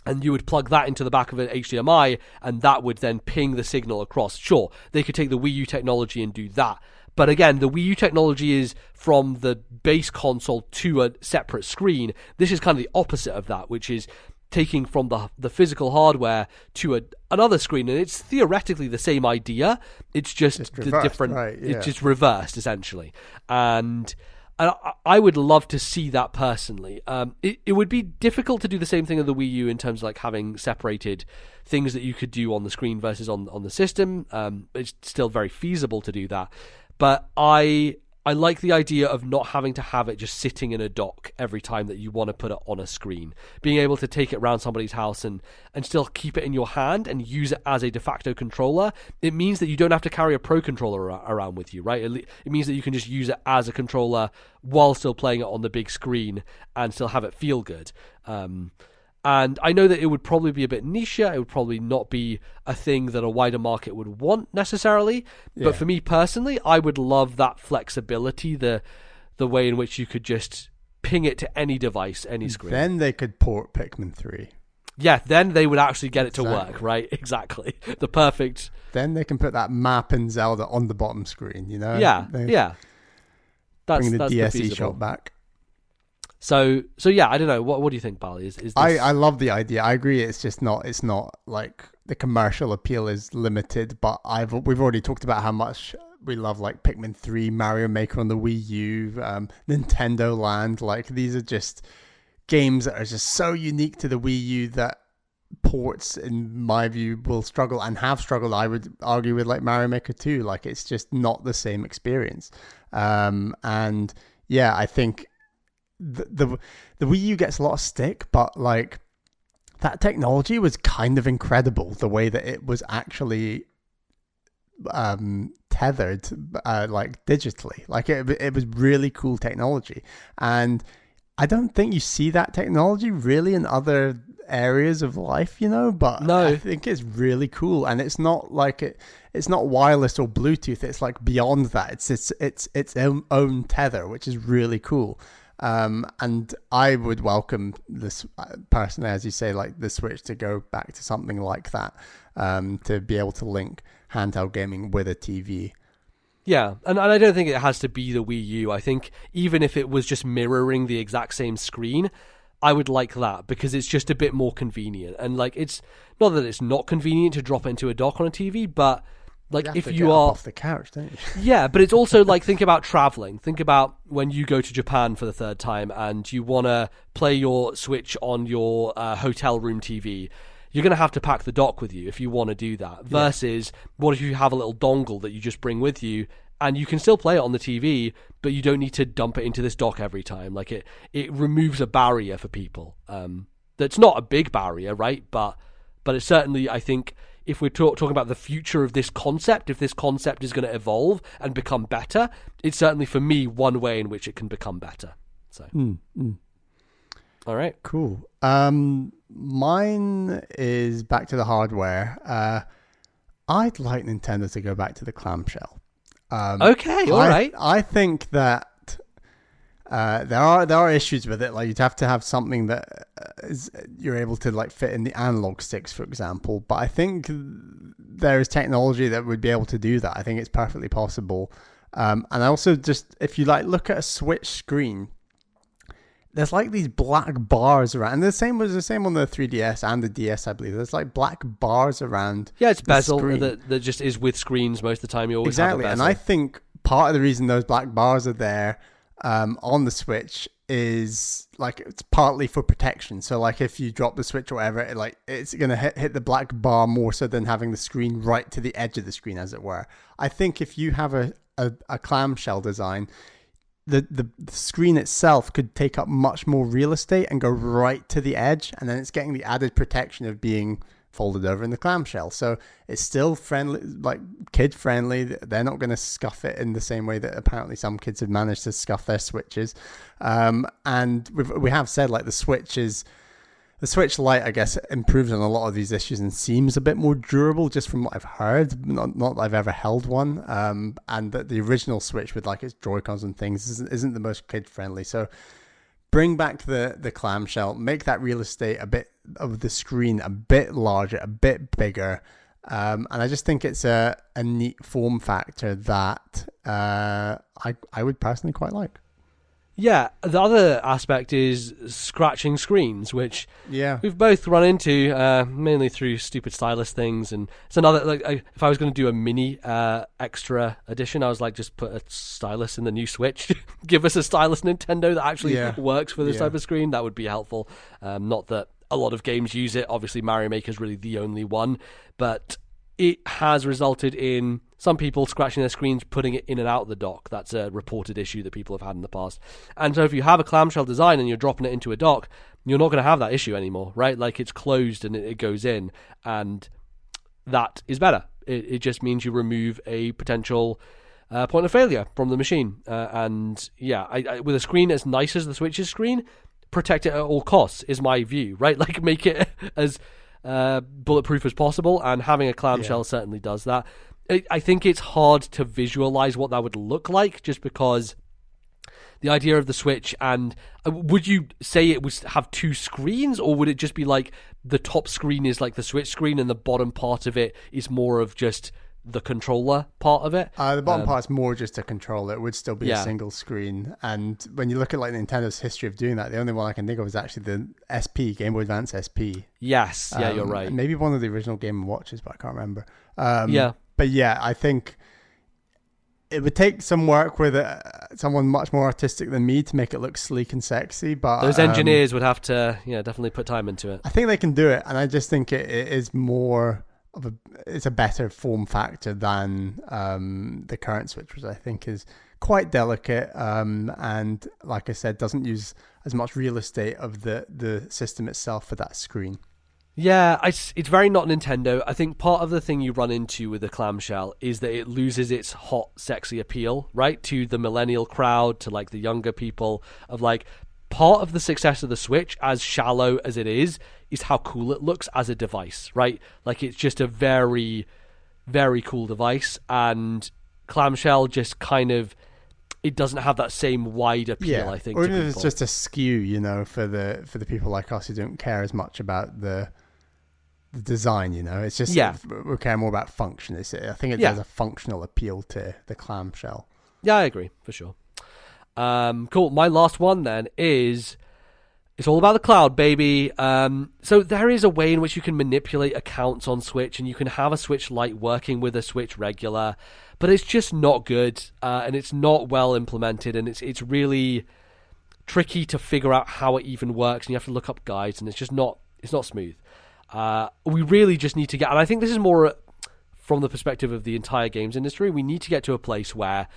And you would plug that into the back of an HDMI, and that would then ping the signal across. Sure, they could take the Wii U technology and do that. But again, the Wii U technology is from the base console to a separate screen. This is kind of the opposite of that, which is taking from the physical hardware to another screen. And it's theoretically the same idea. It's just the reversed, different... right, yeah. It's just reversed, essentially. And I would love to see that personally. It would be difficult to do the same thing on the Wii U in terms of like having separated things that you could do on the screen versus on the system. It's still very feasible to do that. But I like the idea of not having to have it just sitting in a dock every time that you want to put it on a screen. Being able to take it around somebody's house and still keep it in your hand and use it as a de facto controller. It means that you don't have to carry a Pro Controller around with you, right? It means that you can just use it as a controller while still playing it on the big screen and still have it feel good. And I know that it would probably be a bit niche. It would probably not be a thing that a wider market would want necessarily. Yeah. But for me personally, I would love that flexibility, the way in which you could just ping it to any device, any screen. Then they could port Pikmin 3. Yeah, then they would actually get it to work, right? Exactly. The perfect... Then they can put that map in Zelda on the bottom screen, Yeah, yeah. Bring the DSE shot back. So yeah, I don't know. What do you think, Bali? Is this... I love the idea. I agree. It's just not. It's not like the commercial appeal is limited. But we've already talked about how much we love like Pikmin 3, Mario Maker on the Wii U, Nintendo Land. Like these are just games that are just so unique to the Wii U that ports, in my view, will struggle and have struggled. I would argue with like Mario Maker 2. Like it's just not the same experience. And yeah, I think. The Wii U gets a lot of stick, but like that technology was kind of incredible. The way that it was actually tethered, like digitally, like it was really cool technology. And I don't think you see that technology really in other areas of life, But no. I think it's really cool, and it's not like it's not wireless or Bluetooth. It's like beyond that. It's its own tether, which is really cool. And I would welcome this personally, as you say, like the Switch to go back to something like that, to be able to link handheld gaming with a TV. Yeah, and I don't think it has to be the Wii U. I think even if it was just mirroring the exact same screen, I would like that because it's just a bit more convenient. And like, it's not that it's not convenient to drop it into a dock on a TV, but like if you are off the couch, don't you? Yeah, but it's also like, think about traveling. Think about when you go to Japan for the third time and you want to play your Switch on your hotel room TV. You're going to have to pack the dock with you if you want to do that. Versus, what if you have a little dongle that you just bring with you and you can still play it on the TV, but you don't need to dump it into this dock every time. Like it removes a barrier for people. That's not a big barrier, right? But it's certainly, I think, if we're talking about the future of this concept, if this concept is going to evolve and become better, it's certainly, for me, one way in which it can become better. So, All right. Cool. Mine is back to the hardware. I'd like Nintendo to go back to the clamshell. Okay, all right. I think that there are issues with it. Like, you'd have to have something that you're able to like fit in the analog sticks, for example. But I think there is technology that would be able to do that. I think it's perfectly possible. And I also just, if you like look at a Switch screen, there's like these black bars around. And the same on the 3DS and the DS, I believe. There's like black bars around. Yeah, it's bezel that just is with screens most of the time. You always have a bezel. And I think part of the reason those black bars are there on the Switch is like it's partly for protection. So like if you drop the Switch or whatever, it's gonna hit the black bar more so than having the screen right to the edge of the screen, as it were. I think if you have a clamshell design, the screen itself could take up much more real estate and go right to the edge, and then it's getting the added protection of being folded over in the clamshell. So it's still friendly, like kid friendly. They're not going to scuff it in the same way that apparently some kids have managed to scuff their Switches. And we have said like the Switch Lite, I guess, improves on a lot of these issues and seems a bit more durable, just from what I've heard. Not that I've ever held one. And that the original Switch with like its Joy-Cons and things isn't the most kid friendly. So bring back the clamshell, make that real estate a bit of the screen a bit larger, a bit bigger. And I just think it's a neat form factor that I would personally quite like. Yeah, the other aspect is scratching screens, which we've both run into, mainly through stupid stylus things. And it's another, like, if I was going to do a mini extra edition, I was like, just put a stylus in the new Switch. Give us a stylus Nintendo that actually works for this type of screen. That would be helpful. Not that a lot of games use it. Obviously, Mario Maker is really the only one, but it has resulted in some people scratching their screens, putting it in and out of the dock. That's a reported issue that people have had in the past. And so if you have a clamshell design and you're dropping it into a dock, you're not going to have that issue anymore, right? Like, it's closed and it goes in, and that is better. It just means you remove a potential point of failure from the machine. And yeah, I with a screen as nice as the Switch's screen, protect it at all costs is my view, right? Like, make it as bulletproof as possible, and having a clamshell certainly does that. I think it's hard to visualize what that would look like, just because the idea of the Switch, and would you say it would have two screens, or would it just be like the top screen is like the Switch screen and the bottom part of it is more of just the controller part of it? The bottom part's more just a controller. It would still be a single screen. And when you look at like Nintendo's history of doing that, the only one I can think of is actually the SP, Game Boy Advance SP. Yes, you're right. Maybe one of the original Game & Watches, but I can't remember. But yeah, I think it would take some work with someone much more artistic than me to make it look sleek and sexy. But those engineers would have to, definitely put time into it. I think they can do it, and I just think it is more of it's a better form factor than the current Switch, which I think is quite delicate, and like I said, doesn't use as much real estate of the system itself for that screen. Yeah, it's very not Nintendo. I think part of the thing you run into with the clamshell is that it loses its hot, sexy appeal, right? To the millennial crowd, to like the younger people, of like, part of the success of the Switch, as shallow as it is how cool it looks as a device, right? Like, it's just a very, very cool device, and clamshell just kind of, it doesn't have that same wide appeal, I think. Or even if it's just a skew, for the people like us who don't care as much about the design, it's just we care more about function. I think it has a functional appeal to the clamshell. Yeah, I agree, for sure. Cool. My last one then is, it's all about the cloud, baby. So there is a way in which you can manipulate accounts on Switch, and you can have a Switch Lite working with a Switch regular, but it's just not good, and it's not well implemented, and it's really tricky to figure out how it even works, and you have to look up guides, and it's not smooth. We really just need to get, and I think this is more from the perspective of the entire games industry, we need to get to a place where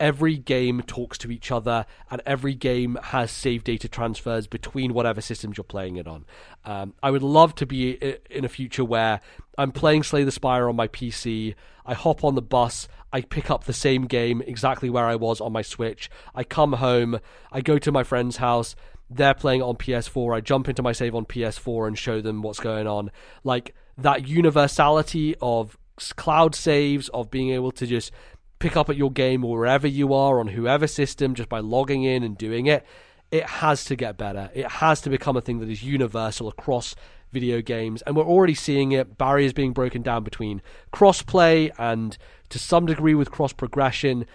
every game talks to each other and every game has save data transfers between whatever systems you're playing it on. I would love to be in a future where I'm playing Slay the Spire on my PC, I hop on the bus, I pick up the same game exactly where I was on my Switch, I come home, I go to my friend's house, they're playing it on PS4, I jump into my save on PS4 and show them what's going on. Like, that universality of cloud saves, of being able to just pick up at your game or wherever you are on whoever system just by logging in and doing it, it has to get better. It has to become a thing that is universal across video games, and we're already seeing it, barriers being broken down between cross-play and to some degree with cross-progression.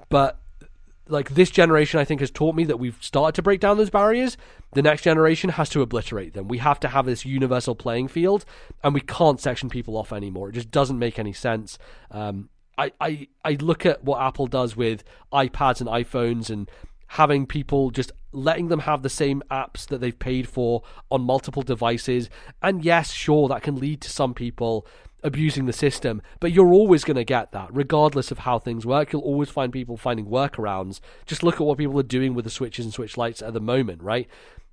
But like, this generation, I think, has taught me that we've started to break down those barriers. The next generation has to obliterate them. We have to have this universal playing field, and we can't section people off anymore. It just doesn't make any sense. I look at what Apple does with iPads and iPhones and having people just letting them have the same apps that they've paid for on multiple devices. And yes, sure, that can lead to some people abusing the system, but you're always going to get that regardless of how things work. You'll always find people finding workarounds. Just look at what people are doing with the Switches and Switch Lights at the moment, right?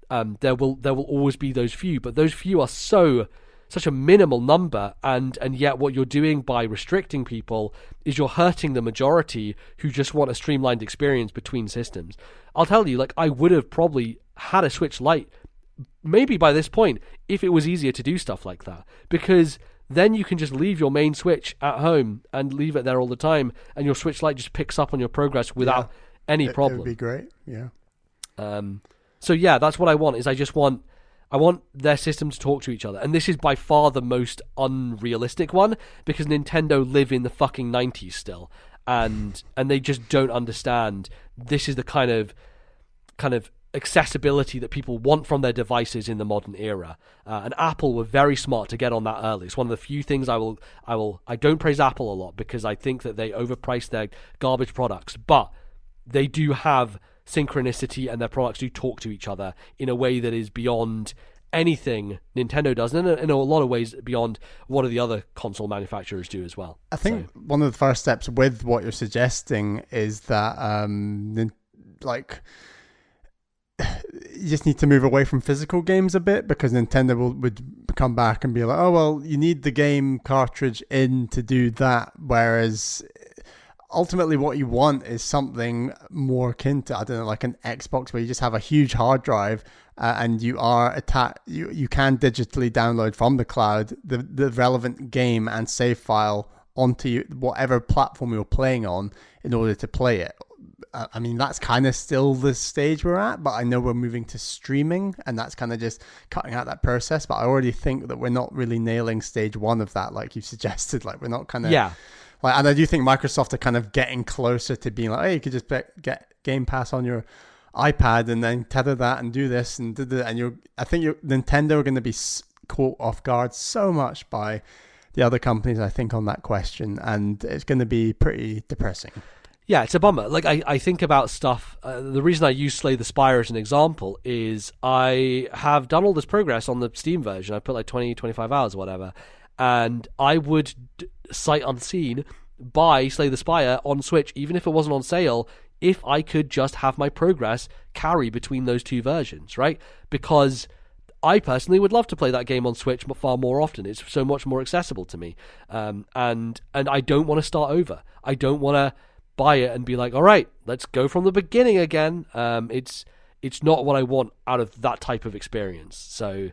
There will always be those few, but those few are such a minimal number, and yet what you're doing by restricting people is you're hurting the majority who just want a streamlined experience between systems. I'll tell you, like, I would have probably had a Switch Lite maybe by this point if it was easier to do stuff like that, because then you can just leave your main Switch at home and leave it there all the time, and your Switch Lite just picks up on your progress without any problem. It would be great, yeah. So yeah, that's what I want, is I want their system to talk to each other. And this is by far the most unrealistic one, because Nintendo live in the fucking 90s still. And they just don't understand this is the kind of accessibility that people want from their devices in the modern era. And Apple were very smart to get on that early. It's one of the few things I don't praise Apple a lot, because I think that they overprice their garbage products, but they do have synchronicity, and their products do talk to each other in a way that is beyond anything Nintendo does, and in a lot of ways beyond what the other console manufacturers do as well. I think one of the first steps with what you're suggesting is that you just need to move away from physical games a bit, because Nintendo would come back and be like, oh, well, you need the game cartridge in to do that, whereas ultimately what you want is something more akin to, I don't know, like an Xbox, where you just have a huge hard drive and you can digitally download from the cloud the relevant game and save file onto whatever platform you're playing on in order to play it. I mean, that's kind of still the stage we're at, but I know we're moving to streaming, and that's kind of just cutting out that process. But I already think that we're not really nailing stage one of that, like you've suggested. Like, we're not kind of... Yeah. Like, and I do think Microsoft are kind of getting closer to being like, hey, you could just get Game Pass on your iPad and then tether that and do this and I think Nintendo are going to be caught off guard so much by the other companies, I think, on that question, and it's going to be pretty depressing. Yeah, it's a bummer. Like, I think about stuff. The reason I use Slay the Spire as an example is I have done all this progress on the Steam version. I put like 20, 25 hours or whatever. And I would, sight unseen, buy Slay the Spire on Switch, even if it wasn't on sale, if I could just have my progress carry between those two versions, right? Because I personally would love to play that game on Switch far more often. It's so much more accessible to me. And I don't want to start over. I don't want to buy it and be like, all right, let's go from the beginning again. It's not what I want out of that type of experience. So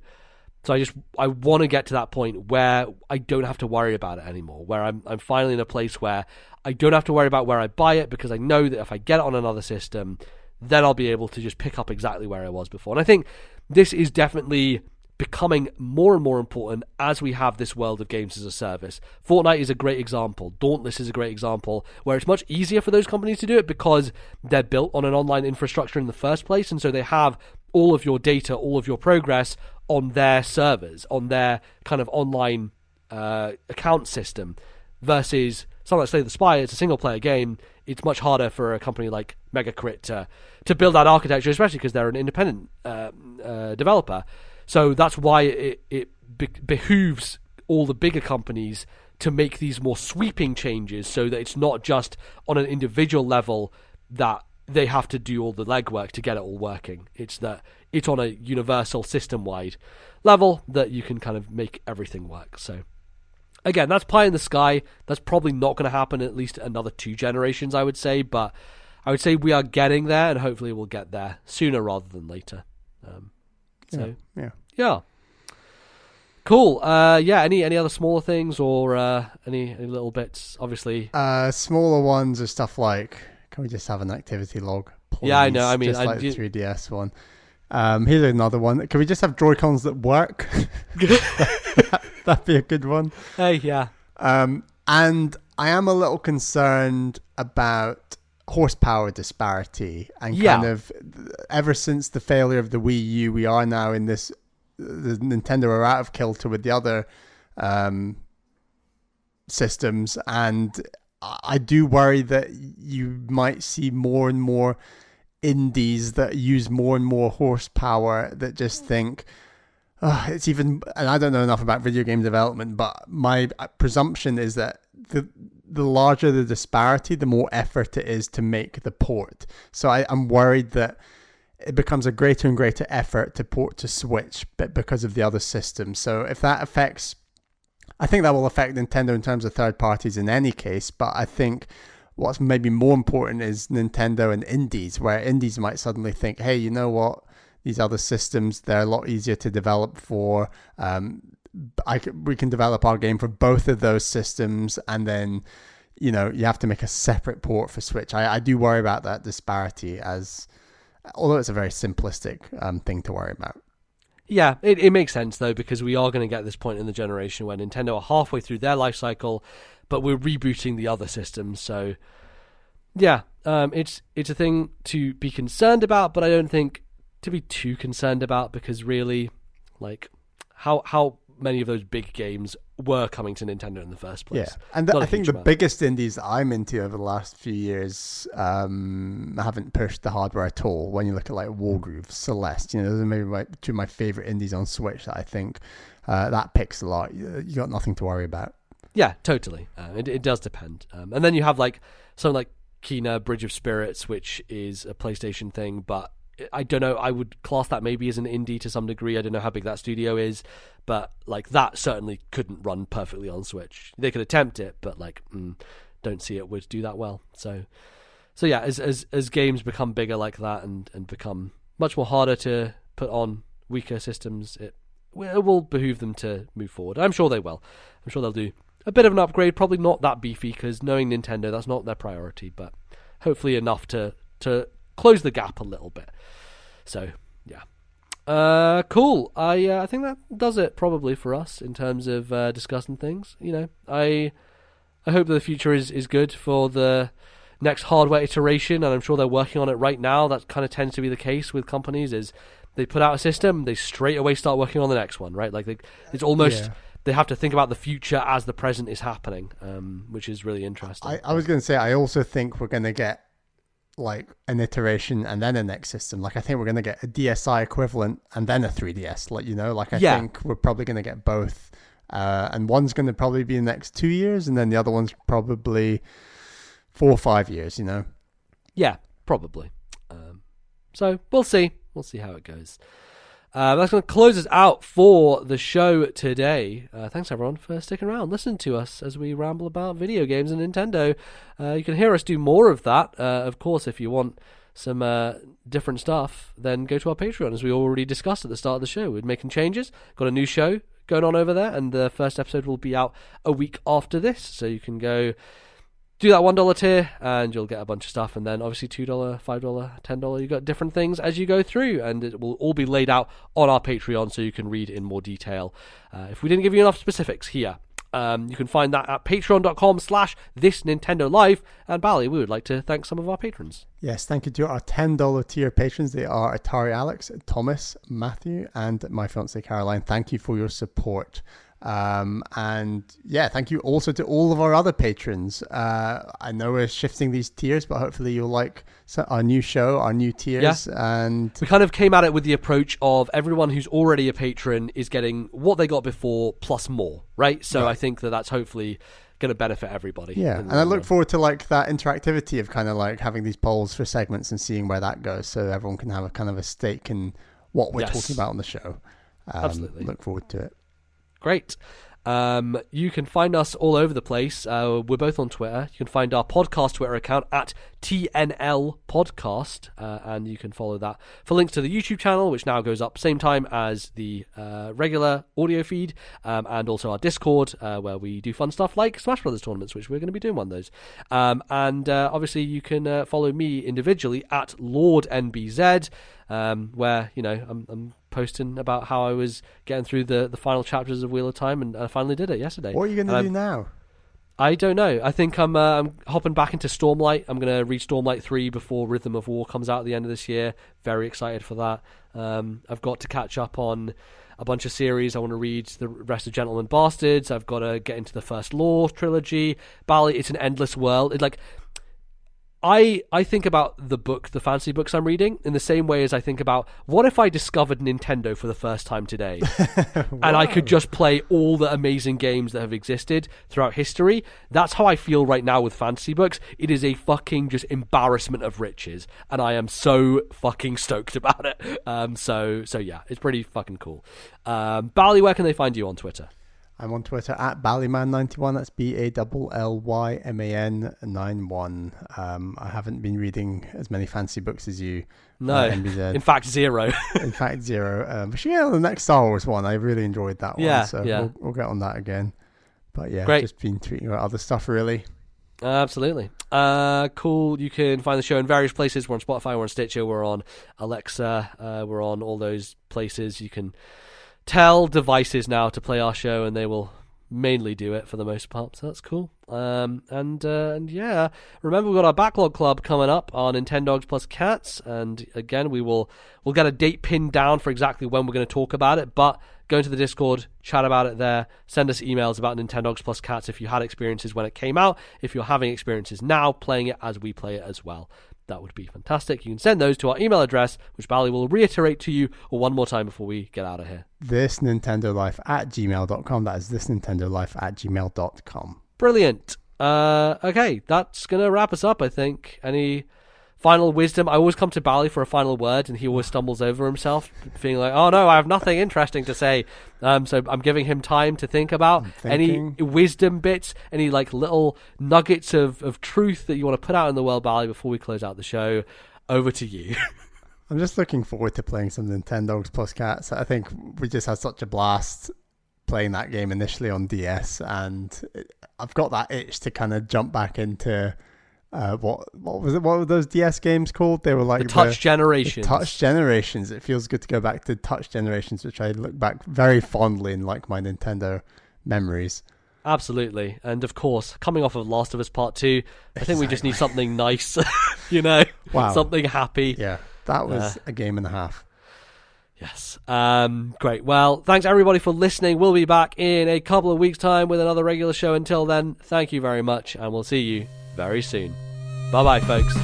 I want to get to that point where I don't have to worry about it anymore, where I'm finally in a place where I don't have to worry about where I buy it, because I know that if I get it on another system, then I'll be able to just pick up exactly where I was before. And I think this is definitely becoming more and more important as we have this world of games as a service. Fortnite is a great example. Dauntless is a great example, where it's much easier for those companies to do it because they're built on an online infrastructure in the first place, and so they have all of your data, all of your progress on their servers, on their kind of online account system, versus something like Slay the Spire. It's a single-player game. It's much harder for a company like Megacrit to build that architecture, especially because they're an independent developer. So that's why it behooves all the bigger companies to make these more sweeping changes so that it's not just on an individual level that they have to do all the legwork to get it all working. It's that it's on a universal system-wide level that you can kind of make everything work. So again, that's pie in the sky. That's probably not going to happen in at least another 2 generations, I would say. But I would say we are getting there, and hopefully we'll get there sooner rather than later. Yeah. Cool. Any other smaller things or any little bits? Obviously, smaller ones are stuff like, can we just have an activity log, please? Yeah, I know. I mean, just like the 3DS one. Here's another one. Can we just have Joy-Cons that work? That'd be a good one. Hey, yeah. And I am a little concerned about horsepower disparity and kind of ever since the failure of the Wii U, we are now in this. The Nintendo are out of kilter with the other systems, and I do worry that you might see more and more indies that use more and more horsepower that just think it's even, and I don't know enough about video game development, but my presumption is that the larger the disparity, the more effort it is to make the port. So I'm worried that it becomes a greater and greater effort to port to Switch, but because of the other systems. So if that affects, I think that will affect Nintendo in terms of third parties in any case. But I think what's maybe more important is Nintendo and indies, where indies might suddenly think, hey, you know what? These other systems, they're a lot easier to develop for. We can develop our game for both of those systems, and then, you have to make a separate port for Switch. I do worry about that disparity, although it's a very simplistic thing to worry about. Yeah, it makes sense, though, because we are going to get this point in the generation where Nintendo are halfway through their life cycle, but we're rebooting the other systems. So, yeah, it's a thing to be concerned about, but I don't think to be too concerned about, because really, like, how many of those big games were coming to Nintendo in the first place? Yeah, and I think the biggest indies that I'm into over the last few years haven't pushed the hardware at all. When you look at like Wargroove, Celeste, those are maybe 2 of my favorite indies on Switch that I think that picks a lot. You got nothing to worry about. Yeah, totally. It does depend. And then you have like something like Kena Bridge of Spirits, which is a PlayStation thing, but I don't know, I would class that maybe as an indie to some degree. I don't know how big that studio is, but like that certainly couldn't run perfectly on Switch. They could attempt it, but like don't see it would do that well. So yeah, as games become bigger like that and become much more harder to put on weaker systems, it will behoove them to move forward. I'm sure they will. I'm sure they'll do a bit of an upgrade, probably not that beefy, because knowing Nintendo, that's not their priority, but hopefully enough to close the gap a little bit. So yeah, cool. I think that does it probably for us in terms of discussing things. I hope that the future is good for the next hardware iteration, and I'm sure they're working on it right now. That kind of tends to be the case with companies, is they put out a system, they straight away start working on the next one, right? Like it's almost they have to think about the future as the present is happening, which is really interesting. I was going to say, I also think we're going to get like an iteration and then a next system. Like I think we're going to get a DSi equivalent and then a 3DS. I think we're probably going to get both. And one's going to probably be in the next 2 years, and then the other one's probably 4 or 5 years, Yeah, probably. So we'll see. We'll see how it goes. That's going to close us out for the show today. Thanks, everyone, for sticking around. Listen to us as we ramble about video games and Nintendo. You can hear us do more of that. Of course, if you want some different stuff, then go to our Patreon, as we already discussed at the start of the show. We're making changes. Got a new show going on over there, and the first episode will be out a week after this. So you can go do that $1 tier and you'll get a bunch of stuff, and then obviously $2, $5, $10, you got different things as you go through, and it will all be laid out on our Patreon so you can read in more detail. If we didn't give you enough specifics here, you can find that at patreon.com/ThisNintendoLife. And Bally, we would like to thank some of our patrons. Yes, thank you to our $10 tier patrons. They are Atari Alex, Thomas, Matthew, and my fiancée Caroline. Thank you for your support. And yeah, thank you also to all of our other patrons. I know we're shifting these tiers, but hopefully you'll like our new show, our new tiers. And we kind of came at it with the approach of everyone who's already a patron is getting what they got before plus more, right? So I think that's hopefully going to benefit everybody. Yeah, and I look forward to like that interactivity of kind of like having these polls for segments and seeing where that goes, so everyone can have a kind of a stake in what we're talking about on the show. Absolutely. Look forward to it. Great. You can find us all over the place. We're both on Twitter. You can find our podcast Twitter account at TNL Podcast, and you can follow that for links to the YouTube channel, which now goes up same time as the regular audio feed, and also our Discord, where we do fun stuff like Swashbucklers tournaments, which we're going to be doing one of those. And obviously you can follow me individually at Lord NBZ, where I'm posting about how I was getting through the final chapters of Wheel of Time, and I finally did it yesterday. What are you going to do now? I don't know. I think I'm hopping back into Stormlight. I'm going to read Stormlight 3 before Rhythm of War comes out at the end of this year. Very excited for that. I've got to catch up on a bunch of series. I want to read the rest of Gentlemen Bastards. I've got to get into the First Law trilogy. Bally, it's an endless world. I think about the fantasy books I'm reading in the same way as I think about, what if I discovered Nintendo for the first time today and I could just play all the amazing games that have existed throughout history. That's how I feel right now with fantasy books. It is a fucking just embarrassment of riches, and I am so fucking stoked about it. So yeah, it's pretty fucking cool. Bally, where can they find you on Twitter? I'm on Twitter at Ballyman91. That's BALLYMAN91. I haven't been reading as many fantasy books as you. No, in fact, zero. In fact, zero. But yeah, the next Star Wars one, I really enjoyed that one. So we'll get on that again. But yeah, Great. Just been tweeting about other stuff really. Absolutely. Cool. You can find the show in various places. We're on Spotify, we're on Stitcher, we're on Alexa, we're on all those places. You can tell devices now to play our show, and they will mainly do it for the most part, so that's cool. And yeah, remember we've got our backlog club coming up on Nintendogs plus Cats, and again we'll get a date pinned down for exactly when we're going to talk about it, but go into the Discord, chat about it there, send us emails about Nintendogs plus Cats if you had experiences when it came out, if you're having experiences now playing it as we play it as well. That would be fantastic. You can send those to our email address, which Bally will reiterate to you one more time before we get out of here. ThisNintendoLife@gmail.com. That is ThisNintendoLife@gmail.com. Brilliant. Okay, that's going to wrap us up, I think. Any final wisdom? I always come to Bally for a final word, and he always stumbles over himself, feeling like, oh no, I have nothing interesting to say. So I'm giving him time to think about any wisdom bits, any like little nuggets of truth that you want to put out in the world, Bally, before we close out the show. Over to you. I'm just looking forward to playing some Nintendogs plus Cats. I think we just had such a blast playing that game initially on DS, and I've got that itch to kind of jump back into what was it? What were those DS games called? They were like the Touch Generations. Touch Generations. It feels good to go back to Touch Generations, which I look back very fondly in like my Nintendo memories. Absolutely. And of course, coming off of Last of Us Part 2, I think we just need something nice, wow. Something happy. Yeah, that was a game and a half. Yes. Great. Well, thanks everybody for listening. We'll be back in a couple of weeks' time with another regular show. Until then, thank you very much, and we'll see you very soon. Bye-bye, folks.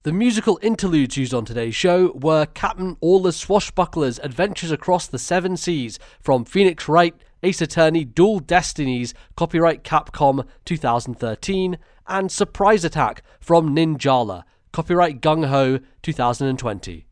The musical interludes used on today's show were Captain Orla's Swashbucklers Adventures Across the Seven Seas from Phoenix Wright, Ace Attorney, Dual Destinies, copyright Capcom 2013, and Surprise Attack from Ninjala, copyright Gung Ho 2020.